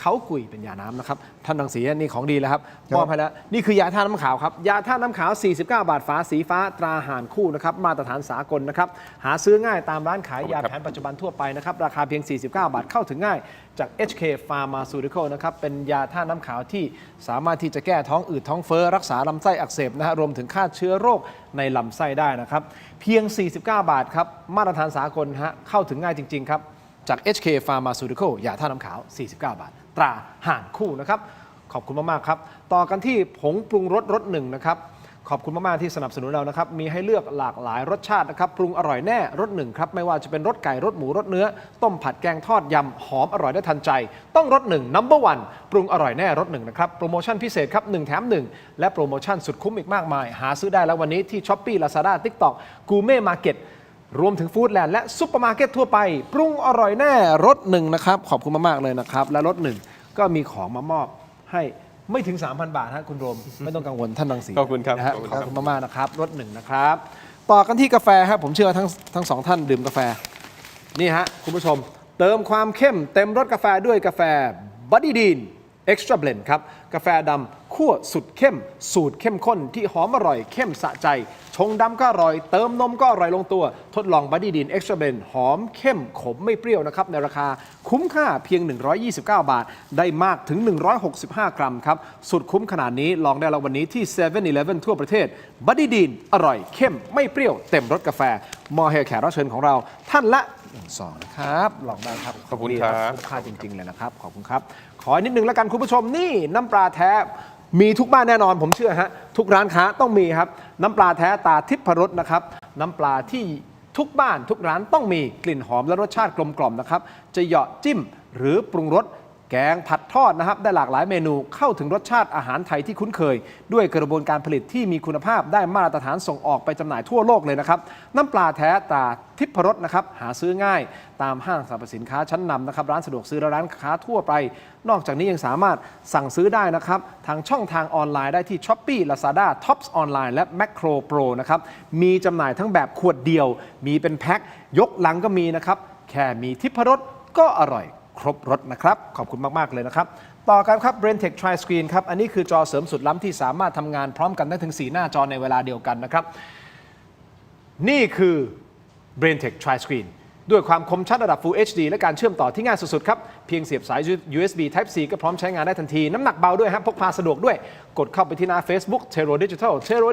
เขากุยเป็นยาน้ำนะครับท่านรังสีนี่ของดีแล้วครับมอบให้แล้วนี่คือยาท่าน้ำขาวครับยาท่าน้ำขาว49 บาทฝาสีฟ้าตราห่านคู่นะครับมาตรฐานสากลนะครับหาซื้อง่ายตามร้านขายยาแผนปัจจุบันทั่วไปนะครับราคาเพียง49 บาทเข้าถึงง่ายจาก HK Pharmaceutical นะครับเป็นยาท่าน้ำขาวที่สามารถที่จะแก้ท้องอืดท้องเฟ้อรักษาลำไส้อักเสบนะฮะรวมถึงฆ่าเชื้อโรคในลำไส้ได้นะครับเพียง49 บาทครับมาตรฐานสากลฮะเข้าถึงง่ายจริงๆครับจาก HK Pharmaceutical ยาท่าน้ำขาว49 บาทตราห่านคู่นะครับ ขอบคุณมากๆครับต่อกันที่ผงปรุงรสรสหนึ่งนะครับขอบคุณมากๆที่สนับสนุนเรานะครับมีให้เลือกหลากหลายรสชาตินะครับปรุงอร่อยแน่รสหนึ่งครับไม่ว่าจะเป็นรสไก่รสหมูรสเนื้อต้มผัดแกงทอดยำหอมอร่อยได้ทันใจต้องรสหนึ่ง No. 1ปรุงอร่อยแน่รสหนึ่งนะครับโปรโมชั่นพิเศษครับ1 แถม 1และโปรโมชั่นสุดคุ้มอีกมากมายหาซื้อได้แล้ววันนี้ที่ Shopee Lazada TikTok Gourmet Market รวมถึงฟู้ดแลนด์และซุปเปอร์มาร์เก็ตทั่วไปปรุงอร่อยแน่รสหนึ่งนะครับขอบคุณมากๆเลยนะครับและรสหนึ่งก็มีของมามอบให้ไม่ถึง 3,000 บาทฮะคุณโรม ไม่ต้องกังวลท่านรังสี ขอบคุณครับ นะฮะ ขอบคุณ ข ครั อบบ คุณมากๆนะครับรสหนึ่งนะครับต่อกันที่กาแฟครับผมเชื่อว่าทั้งสองท่านดื่มกาแฟนี่ฮะคุณผู้ชมเติมความเข้มเต็มรสกาแฟด้วยกาแฟบัดดี้ดีนเอ็กซ์ตร้าเบลนด์ครับกาแฟดำคั่วสุดเข้มสูตรเข้มข้นที่หอมอร่อยเข้มสะใจชงดำก็อร่อยเติมนมก็อร่อยลงตัวทดลองบัดดี้ดีนเอ็กซ์ตร้าเบลนด์หอมเข้มขมไม่เปรี้ยวนะครับในราคาคุ้มค่าเพียง129 บาทได้มากถึง165 กรัมครับสุดคุ้มขนาดนี้ลองได้แล้ววันนี้ที่ 7-Eleven ทั่วประเทศบัดดี้ดีนอร่อยเข้มไม่เปรี้ยวเต็มรสกาแฟมอเฮลแขกรับเชิญของเราท่านละ2นะครับลองได้ครับ ขอบคุณครับ คุ้มค่าจริงๆเลยนะครับขอบคุณครับขอนิดนึงแล้วกันคุณผู้ชมนี่น้ำปลาแท้มีทุกบ้านแน่นอนผมเชื่อฮะทุกร้านค้าต้องมีครับน้ำปลาแท้ตาทิพรสนะครับน้ำปลาที่ทุกบ้านทุกร้านต้องมีกลิ่นหอมและรสชาติกลมกล่อมนะครับจะเหยาะจิ้มหรือปรุงรสแกงผัดทอดนะครับได้หลากหลายเมนูเข้าถึงรสชาติอาหารไทยที่คุ้นเคยด้วยกระบวนการผลิตที่มีคุณภาพได้มาตรฐานส่งออกไปจำหน่ายทั่วโลกเลยนะครับน้ำปลาแท้ตาทิพรสนะครับหาซื้อง่ายตามห้างสรรพสินค้าชั้นนำนะครับร้านสะดวกซื้อและร้านค้าทั่วไปนอกจากนี้ยังสามารถสั่งซื้อได้นะครับทางช่องทางออนไลน์ได้ที่ Shopee Lazada Tops Online และ Macro Pro นะครับมีจำหน่ายทั้งแบบขวดเดียวมีเป็นแพ็คยกลังก็มีนะครับแค่มีทิพรสก็อร่อยครบรถนะครับขอบคุณมากๆเลยนะครับต่อกันครับ BrainTech Tri Screen ครับอันนี้คือจอเสริมสุดล้ำที่สามารถทำงานพร้อมกันได้ถึง4หน้าจอในเวลาเดียวกันนะครับนี่คือ BrainTech Tri Screen ด้วยความคมชัดระดับ Full HD และการเชื่อมต่อที่ง่ายสุดๆครับเพียงเสียบสาย USB Type C ก็พร้อมใช้งานได้ทันทีน้ำหนักเบาด้วยครับพกพาสะดวกด้วยกดเข้าไปที่หน้า Facebook Tero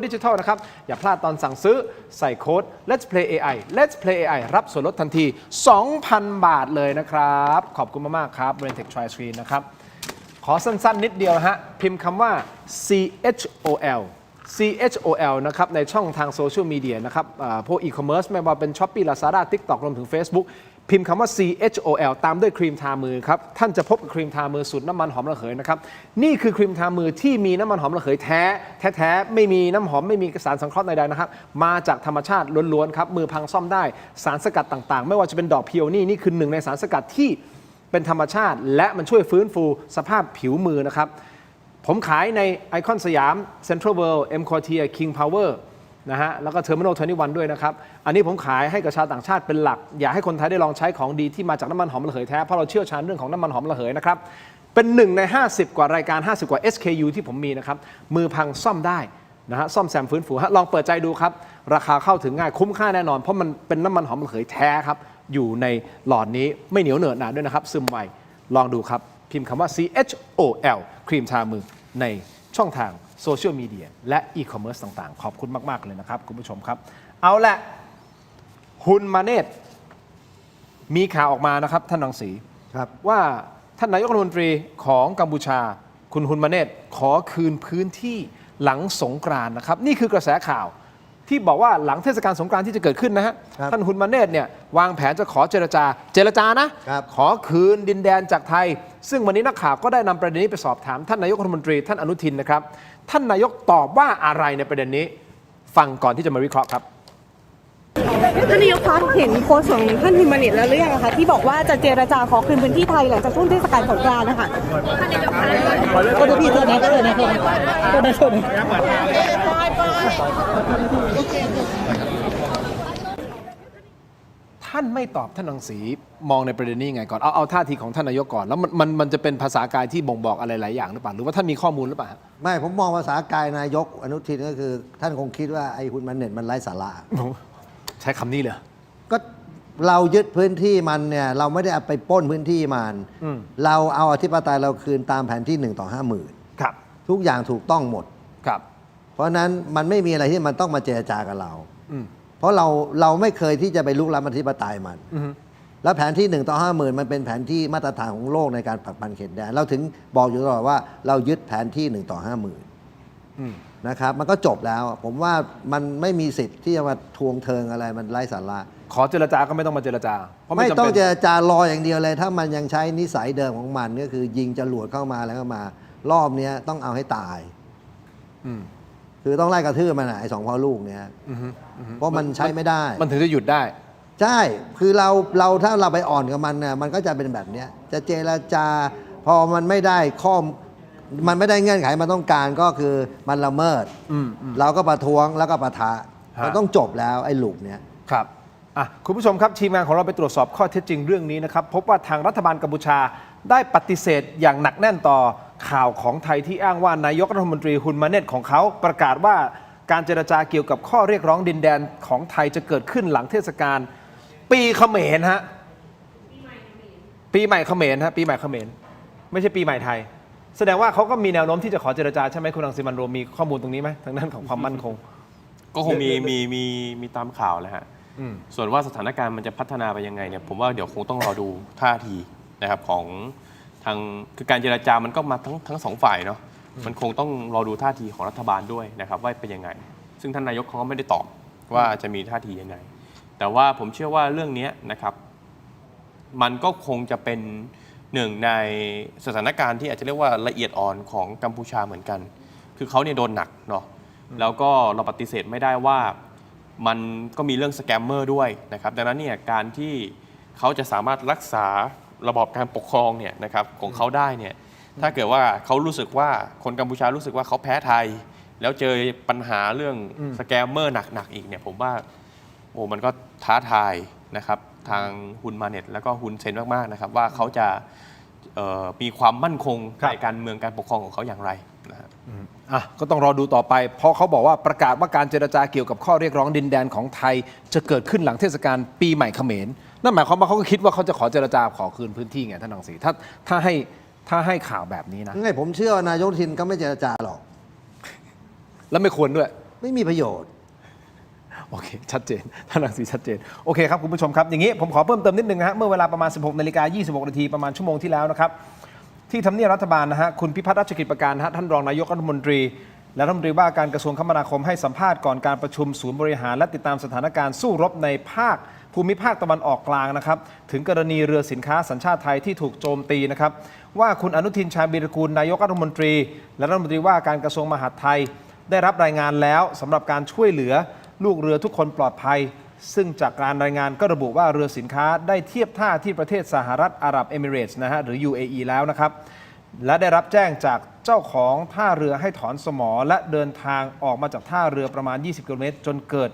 Digital นะครับอย่าพลาดตอนสั่งซื้อใส่โค้ด Let's Play AI รับส่วนลดทันที 2,000 บาทเลยนะครับขอบคุณมากๆครับ BrainTech Tri Screen นะครับขอสั้นๆนิดเดียวฮะพิมพ์คำว่า CHOL นะครับในช่องทางโซเชียลมีเดียนะครับพวกอีคอมเมิร์ซไม่ว่าเป็น Shopee Lazada TikTok รวมถึง Facebook พิมพ์คำว่า CHOL ตามด้วยครีมทามือครับท่านจะพบกับครีมทามือสูตรน้ำมันหอมระเหยนะครับนี่คือครีมทามือที่มีน้ำมันหอมระเหยแท้ไม่มีน้ำหอมไม่มีสารสังเคราะห์ใดๆนะครับมาจากธรรมชาติล้วนๆครับมือพังซ่อมได้สารสกัดต่างๆไม่ว่าจะเป็นดอกพีโอนี่คือหนึ่งในสารสกัดที่เป็นธรรมชาติและมันช่วยฟื้นฟูสภาพผิวมือนะครับผมขายในไอคอนสยาม Central World M Quartier King Power นะฮะแล้วก็ Terminal 21 ด้วยนะครับอันนี้ผมขายให้กับชาวต่างชาติเป็นหลักอยากให้คนไทยได้ลองใช้ของดีที่มาจากน้ำมันหอมระเหยแท้เพราะเราเชี่ยวชาญเรื่องของน้ำมันหอมระเหยนะครับเป็น1ใน50กว่ารายการ50กว่า SKU ที่ผมมีนะครับมือพังซ่อมได้นะฮะซ่อมแซมฟื้นฟูฮะลองเปิดใจดูครับราคาเข้าถึงง่ายคุ้มค่าแน่นอนเพราะมันเป็นน้ำมันหอมระเหยแท้ครับอยู่ในหลอดนี้ไม่เหนียวเหนอะหนาด้วยนะครับซึมไวลองดูครับพิมพ์คำว่า CHOL ครีมทามือในช่องทางโซเชียลมีเดียและอีคอมเมิร์ซต่างๆขอบคุณมากๆเลยนะครับคุณผู้ชมครับเอาละฮุนมาเนตมีข่าวออกมานะครับท่านรังสีว่าท่านนายกรัฐมนตรีของกัมพูชาคุณฮุนมาเนตขอคืนพื้นที่หลังสงกรานต์นะครับนี่คือกระแสข่าวที่บอกว่าหลังเทศกาลสงกรานต์ที่จะเกิดขึ้นนะฮะท่านฮุนมาเนตเนี่ยวางแผนจะขอเจรจานะขอคืนดินแดนจากไทยซึ่งวันนี้นักข่าวก็ได้นำประเด็นนี้ไปสอบถามท่านนายกรัฐมนตรีท่านอนุทินนะครับท่านนายกตอบว่าอะไรในประเด็นนี้ฟังก่อนที่จะมาวิเคราะห์ครับท่านนายกคะเห็นโพสต์ของท่านฮิมมานิตแล้วหรือยังคะที่บอกว่าจะเจรจาขอคืนพื้นที่ไทยหลังจากช่วงเทศกาลสงกรานต์นะคะท่านนายกคะก็ดูพี่โทษนะท่านไม่ตอบท่านรังสีมองในประเด็นนี้ไงก่อนเอาท่าทีของท่านนายกก่อนแล้วมันจะเป็นภาษากายที่บ่งบอกอะไรหลายอย่างหรือเปล่าหรือว่าท่านมีข้อมูลหรือเปล่าไม่ผมมองภาษากายนายกอนุทินก็คือท่านคงคิดว่าไอ้ฮุนมาเนตมันไร้สาระใช้คำนี้เลยก็เรายึดพื้นที่มันเนี่ยเราไม่ได้เอาไปปล้นพื้นที่มันเราเอาอธิปไตยเราคืนตามแผนที่1 ต่อ 50,000ครับทุกอย่างถูกต้องหมดครับเพราะนั้นมันไม่มีอะไรที่มันต้องมาเจรจากับเราเพราะเราไม่เคยที่จะไปลุกล้ำอธิปไตยมัน แล้วแผนที่1 ต่อ 50,000 มันเป็นแผนที่มาตรฐานของโลกในการผลักดันเขตแดนเราถึงบอกอยู่ตลอดว่าเรายึดแผนที่1 ต่อ 50,000นะครับมันก็จบแล้วผมว่ามันไม่มีสิทธิ์ที่จะมาทวงเทิงอะไรมันไร้สาระ ขอเจรจาก็ไม่ต้องมาเจรจาเพราะ ไม่ จำ ต้อ เป็ ง น เจรจารออย่างเดียวเลย ถ้ามันยังใช้นิสัยเดิมของมันก็คือยิงจรวดเข้ามาแล้วก็มารอบเนี้ยต้องเอาให้ตาย อืม คือต้องไล่กระทืบมันไอ้2 พ่อลูกเนี่ยเพราะมันใช้ไม่ได้ มันถึงจะหยุดได้ ใช่คือเราถ้าเราไปอ่อนกับมันเนี่ยมันก็จะเป็นแบบเนี้ยจะเจรจาพอมันไม่ได้มันไม่ได้เงื่อนไขมันต้องการก็คือมันละเมิดเราก็ประท้วงแล้วก็ประทะมันต้องจบแล้วไอ้ลูกเนี้ย ครับคุณผู้ชมครับทีมงานของเราไปตรวจสอบข้อเท็จจริงเรื่องนี้นะครับพบว่าทางรัฐบาลกัมพูชาได้ปฏิเสธอย่างหนักแน่นต่อข่าวของไทยที่อ้างว่านายกรัฐมนตรีฮุนมาเนตของเขาประกาศว่าการเจรจาเกี่ยวกับข้อเรียกร้องดินแดนของไทยจะเกิดขึ้นหลังเทศกาลปีเขมรฮะปีใหม่เขมรฮะปีใหม่เขมรไม่ใช่ปีใหม่ไทยแสดงว่าเขาก็มีแนวโน้มที่จะขอเจรจาใช่ไหมคุณรังสิมันต์โรมมีข้อมูลตรงนี้ไหมทางด้านของความมั่นคงก็คงมีตามข่าวแหละฮะส่วนว่าสถานการณ์มันจะพัฒนาไปยังไงเนี่ยผมว่าเดี๋ยวคงต้องรอดูท่าทีนะครับของทางคือการเจรจามันก็มาทั้งสองฝ่ายเนาะมันคงต้องรอดูท่าทีของรัฐบาลด้วยนะครับว่าเป็นยังไงซึ่งท่านนายกเขาก็ไม่ได้ตอบว่าจะมีท่าทียังไงแต่ว่าผมเชื่อว่าเรื่องนี้นะครับมันก็คงจะเป็นหนึ่งในสถานการณ์ที่อาจจะเรียกว่าละเอียดอ่อนของกัมพูชาเหมือนกันคือเขาเนี่ยโดนหนักเนาะแล้วก็เราปฏิเสธไม่ได้ว่ามันก็มีเรื่องสแกมเมอร์ด้วยนะครับดังนั้นเนี่ยการที่เขาจะสามารถรักษาระบอบการปกครองเนี่ยนะครับของเขาได้เนี่ยถ้าเกิดว่าเขารู้สึกว่าคนกัมพูชารู้สึกว่าเขาแพ้ไทยแล้วเจอปัญหาเรื่องสแกมเมอร์หนักๆอีกเนี่ยผมว่ามันก็ท้าทายนะครับทางฮุนมาเน็ตแล้วก็ฮุนเซนมากๆนะครับว่าเขาจะมีความมั่นคงในการเมืองการปกครองของเขาอย่างไรนะฮะก็ต้องรอดูต่อไปเพราะเขาบอกว่าประกาศว่าการเจรจาเกี่ยวกับข้อเรียกร้องดินแดนของไทยจะเกิดขึ้นหลังเทศกาลปีใหม่เขมรนั่นหมายความว่าเขาก็คิดว่าเขาจะขอเจรจาขอคืนพื้นที่ไงท่านรังสีถ้าให้ข่าวแบบนี้นะไงผมเชื่อนายกทินก็ไม่เจรจาหรอกแล้วไม่ควรด้วยไม่มีประโยชน์โอเคชัดเจนท่านรังสีชัดเจนโอเคครับคุณผู้ชมครับอย่างนี้ผมขอเพิ่มเติมนิดนึงนะฮะเมื่อเวลาประมาณ 16:26 นาทีประมาณชั่วโมงที่แล้วนะครับที่ทำเนียบรัฐบาลนะฮะคุณพิพัฒน์รัชกิจประการนะฮะท่านรองนายกรัฐมนตรีและรัฐมนตรีว่าการกระทรวงคมนาคมให้สัมภาษณ์ก่อนการประชุมศูนย์บริหารและติดตามสถานการณ์สู้รบในภูมิภาคตะวันออกกลางนะครับถึงกรณีเรือสินค้าสัญชาติไทยที่ถูกโจมตีนะครับว่าคุณอนุทินชาญวีรกูลนายกรัฐมนตรีและรัฐมนตรีว่าการกระทรวงมหาดไทยได้รับรายงานแล้วสำหรับการช่วยเหลือลูกเรือทุกคนปลอดภัยซึ่งจากการรายงานก็ระบุว่าเรือสินค้าได้เทียบท่าที่ประเทศสหรัฐอาหรับเอมิเรตส์นะฮะหรือ UAE แล้วนะครับและได้รับแจ้งจากเจ้าของท่าเรือให้ถอนสมอและเดินทางออกมาจากท่าเรือประมาณ20กิโลเมตรจนเกิด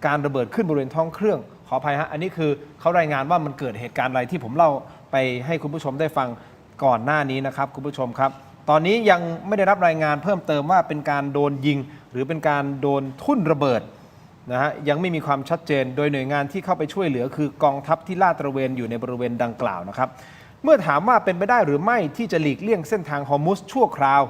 การระเบิดขึ้นบริเวณท้องเครื่องขออภัยฮะอันนี้คือเขารายงานว่ามันเกิดเหตุการณ์อะไรที่ผมเล่าไปให้คุณผู้ชมได้ฟังก่อนหน้านี้นะครับคุณผู้ชมครับตอนนี้ยังไม่ได้รับรายงานเพิ่มเติมว่าเป็นการโดนยิงหรือเป็นการโดนทุ่นระเบิดนะฮะยังไม่มีความชัดเจนโดยหน่วยงานที่เข้าไปช่วยเหลือคือกองทัพที่ลาดตระเวนอยู่ในบริเวณดังกล่าวนะครับเมื่อถามว่าเป็นไปได้หรือไม่ที่จะหลีกเลี่ยงเส้นทางฮอร์มุซชั่วคราว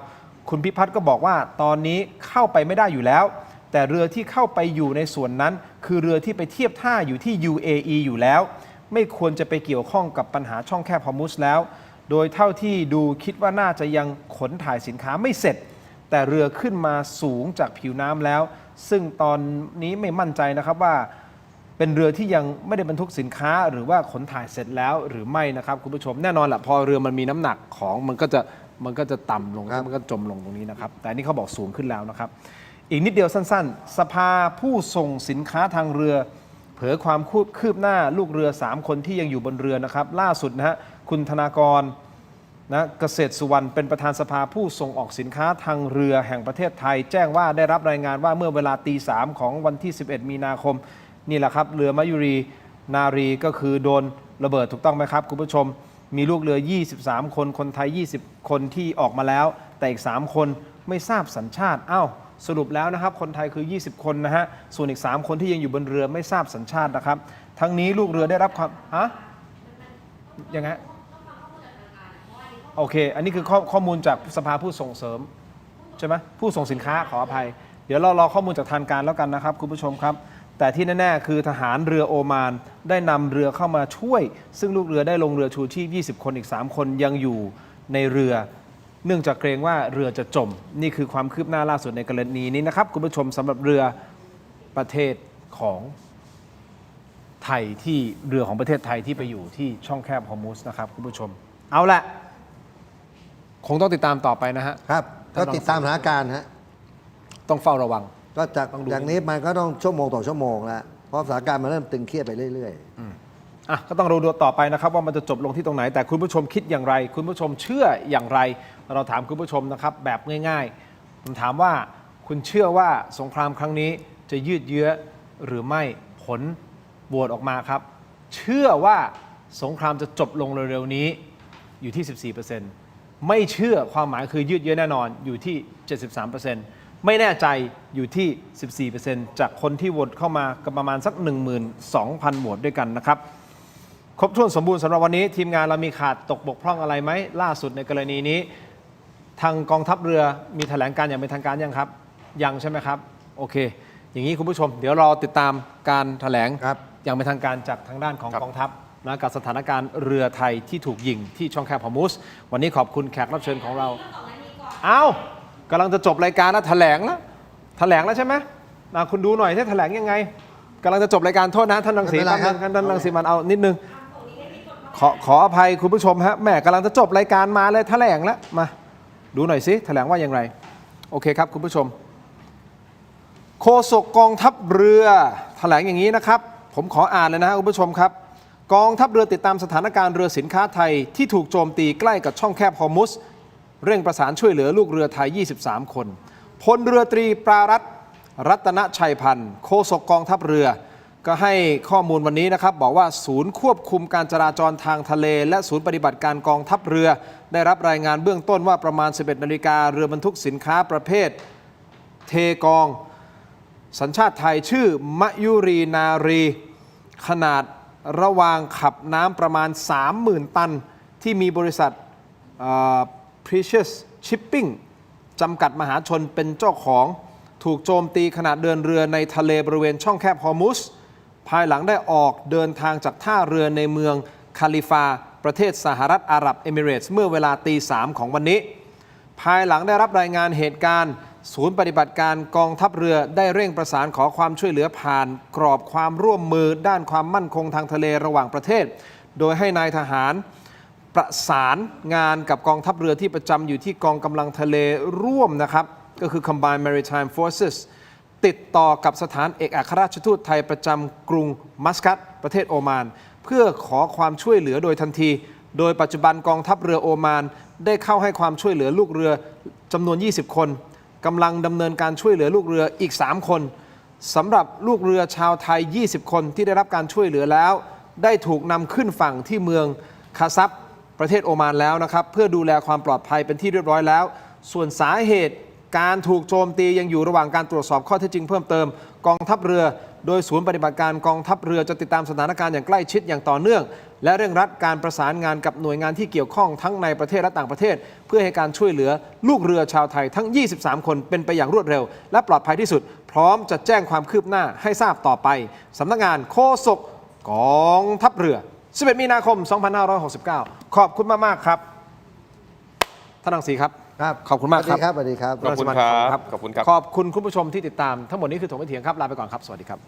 คุณพิพัฒน์ก็บอกว่าตอนนี้เข้าไปไม่ได้อยู่แล้วแต่เรือที่เข้าไปอยู่ในส่วนนั้นคือเรือที่ไปเทียบท่าอยู่ที่ UAE อยู่แล้วไม่ควรจะไปเกี่ยวข้องกับปัญหาช่องแคบฮอร์มุซแล้วโดยเท่าที่ดูคิดว่าน่าจะยังขนถ่ายสินค้าไม่เสร็จแต่เรือขึ้นมาสูงจากผิวน้ำแล้วซึ่งตอนนี้ไม่มั่นใจนะครับว่าเป็นเรือที่ยังไม่ได้บรรทุกสินค้าหรือว่าขนถ่ายเสร็จแล้วหรือไม่นะครับคุณผู้ชมแน่นอนแหละพอเรือมันมีน้ำหนักของมันก็จะต่ำลงมันก็จมลงตรงนี้นะครับแต่นี่เขาบอกสูงขึ้นแล้วนะครับอีกนิดเดียวสั้นๆสภาผู้ส่งสินค้าทางเรือเผยความคืบหน้าลูกเรือ3คนที่ยังอยู่บนเรือนะครับล่าสุดนะฮะคุณธนากรนะเกษตรสุวรรณเป็นประธานสภาผู้ส่งออกสินค้าทางเรือแห่งประเทศไทยแจ้งว่าได้รับรายงานว่าเมื่อเวลาตี 3ของวันที่11มีนาคมนี่แหละครับเรือมยุรีนารีก็คือโดนระเบิดถูกต้องไหมครับคุณผู้ชมมีลูกเรือ23คนคนไทย20คนที่ออกมาแล้วแต่อีก3คนไม่ทราบสัญชาติสรุปแล้วนะครับคนไทยคือ20คนนะฮะส่วนอีก3คนที่ยังอยู่บนเรือไม่ทราบสัญชาตินะครับทั้งนี้ลูกเรือได้รับความยังไงโอเคอันนี้คือข้อมูลจากสภาผู้ส่งเสริมใช่ไหมผู้ส่งสินค้าขออภัยเดี๋ยวเรารอข้อมูลจากทางการแล้วกันนะครับคุณผู้ชมครับ แต่ที่แน่ๆคือทหารเรือโอมานได้นำเรือเข้ามาช่วย ซึ่งลูกเรือได้ลงเรือชูชีพ20 คนอีก3 คนยังอยู่ในเรือ เนื่องจากเกรงว่าเรือจะจมนี่คือความคืบหน้าล่าสุดในกรณีนี้นะครับคุณผู้ชมสำหรับเรือประเทศของไทยที่เรือของประเทศไทยที่ไปอยู่ที่ช่องแคบฮอร์มุสนะครับคุณผู้ชมเอาละคงต้องติดตามต่อไปนะฮะ ครับก็ติดตามสถานการณ์ฮะ ต้องเฝ้าระวัง ก็จากนี้มันก็ต้องชั่วโมงต่อชั่วโมงแล้วเพราะสถานการณ์มันเริ่มตึงเครียดไปเรื่อยๆ ก็ต้องดูต่อไปนะครับว่ามันจะจบลงที่ตรงไหนแต่คุณผู้ชมคิดอย่างไร คุณผู้ชมเชื่ออย่างไรเราถามคุณผู้ชมนะครับแบบง่ายๆผมถามว่าคุณเชื่อว่าสงครามครั้งนี้จะยืดเยื้อหรือไม่ผลโหวตออกมาครับเชื่อว่าสงครามจะจบลงเร็วๆนี้อยู่ที่ 14%ไม่เชื่อความหมายคือยืดเยื้อแน่นอนอยู่ที่ 73%ไม่แน่ใจอยู่ที่ 14% จากคนที่โหวตเข้ามาก็ประมาณสัก 12,000 โหวตด้วยกันนะครับครบถ้วนสมบูรณ์สำหรับวันนี้ทีมงานเรามีขาดตกบกพร่องอะไรไหมล่าสุดในกรณีนี้ทางกองทัพเรือมีแถลงการอย่างเป็นทางการยังครับยังใช่ไหมครับโอเคอย่างนี้คุณผู้ชมเดี๋ยวรอติดตามการแถลงอย่างเป็นทางการจากทางด้านของกองทัพนะกับสถานการณ์เรือไทยที่ถูกยิงที่ช่องแคบฮอร์มุสวันนี้ขอบคุณแขกรับเชิญของเรากำลังจะจบรายการแล้วแถลงแล้วใช่ไหมคุณดูหน่อยที่แถลงยังไงกำลังจะจบรายการโทษนะท่านรังสีท่านรังสีมันเอานิดนึงขออภัยคุณผู้ชมฮะแม่กำลังจะจบรายการมาเลยแถลงแล้วมาดูหน่อยสิแถลงว่าอย่างไรโอเคครับคุณผู้ชมโฆษกกองทัพเรือแถลงอย่างนี้นะครับผมขออ่านเลยนะคุณผู้ชมครับกองทัพเรือติดตามสถานการณ์เรือสินค้าไทยที่ถูกโจมตีใกล้กับช่องแคบฮอร์มุสเร่งประสานช่วยเหลือลูกเรือไทย23 คนพลเรือตรีปรารัตน์รัตนชัยพันธ์โฆษกกองทัพเรือก็ให้ข้อมูลวันนี้นะครับบอกว่าศูนย์ควบคุมการจราจรทางทะเลและศูนย์ปฏิบัติการกองทัพเรือได้รับรายงานเบื้องต้นว่าประมาณ 11 นาฬิกาเรือบรรทุกสินค้าประเภทเทกองสัญชาติไทยชื่อมะยุรีนารีขนาดระวางขับน้ำประมาณ 30,000 ตันที่มีบริษัทPrecious Shipping จำกัดมหาชนเป็นเจ้าของถูกโจมตีขณะเดินเรือในทะเลบริเวณช่องแคบฮอร์มุสภายหลังได้ออกเดินทางจากท่าเรือในเมืองคาลิฟาประเทศสหรัฐอาหรับเอมิเรตส์เมื่อเวลาตี 3 ของวันนี้ภายหลังได้รับรายงานเหตุการณ์ศูนย์ปฏิบัติการกองทัพเรือได้เร่งประสานขอความช่วยเหลือผ่านกรอบความร่วมมือด้านความมั่นคงทางทะเลระหว่างประเทศโดยให้นายทหารประสานงานกับกองทัพเรือที่ประจำอยู่ที่กองกำลังทะเลร่วมนะครับก็คือ Combined Maritime Forces ติดต่อกับสถานเอกอัครราชทูตไทยประจำกรุงมัสกัตประเทศโอมานเพื่อขอความช่วยเหลือโดยทันทีโดยปัจจุบันกองทัพเรือโอมานได้เข้าให้ความช่วยเหลือลูกเรือจำนวน20 คนกำลังดำเนินการช่วยเหลือลูกเรืออีก3 คนสำหรับลูกเรือชาวไทย20 คนที่ได้รับการช่วยเหลือแล้วได้ถูกนำขึ้นฝั่งที่เมืองคาซับประเทศโอมานแล้วนะครับเพื่อดูแลความปลอดภัยเป็นที่เรียบร้อยแล้วส่วนสาเหตุการถูกโจมตียังอยู่ระหว่างการตรวจสอบข้อเท็จจริงเพิ่มเติมกองทัพเรือโดยศูนย์ปฏิบัติการกองทัพเรือจะติดตามสถานการณ์อย่างใกล้ชิดอย่างต่อเนื่องและเร่งรัดการประสานงานกับหน่วยงานที่เกี่ยวข้องทั้งในประเทศและต่างประเทศเพื่อให้การช่วยเหลือลูกเรือชาวไทยทั้ง23 คนเป็นไปอย่างรวดเร็วและปลอดภัยที่สุดพร้อมจะแจ้งความคืบหน้าให้ทราบต่อไปสำนักงานโฆษกกองทัพเรือ11 มีนาคม 2569 ขอบคุณมากๆครับท่านรังสีครับขอบคุณมากครับ สวัสดีครับ ขอบคุณครับ ขอบคุณคุณผู้ชมที่ติดตามทั้งหมดนี้คือถกไม่เถียงครับลาไปก่อนครับสวัสดีครับ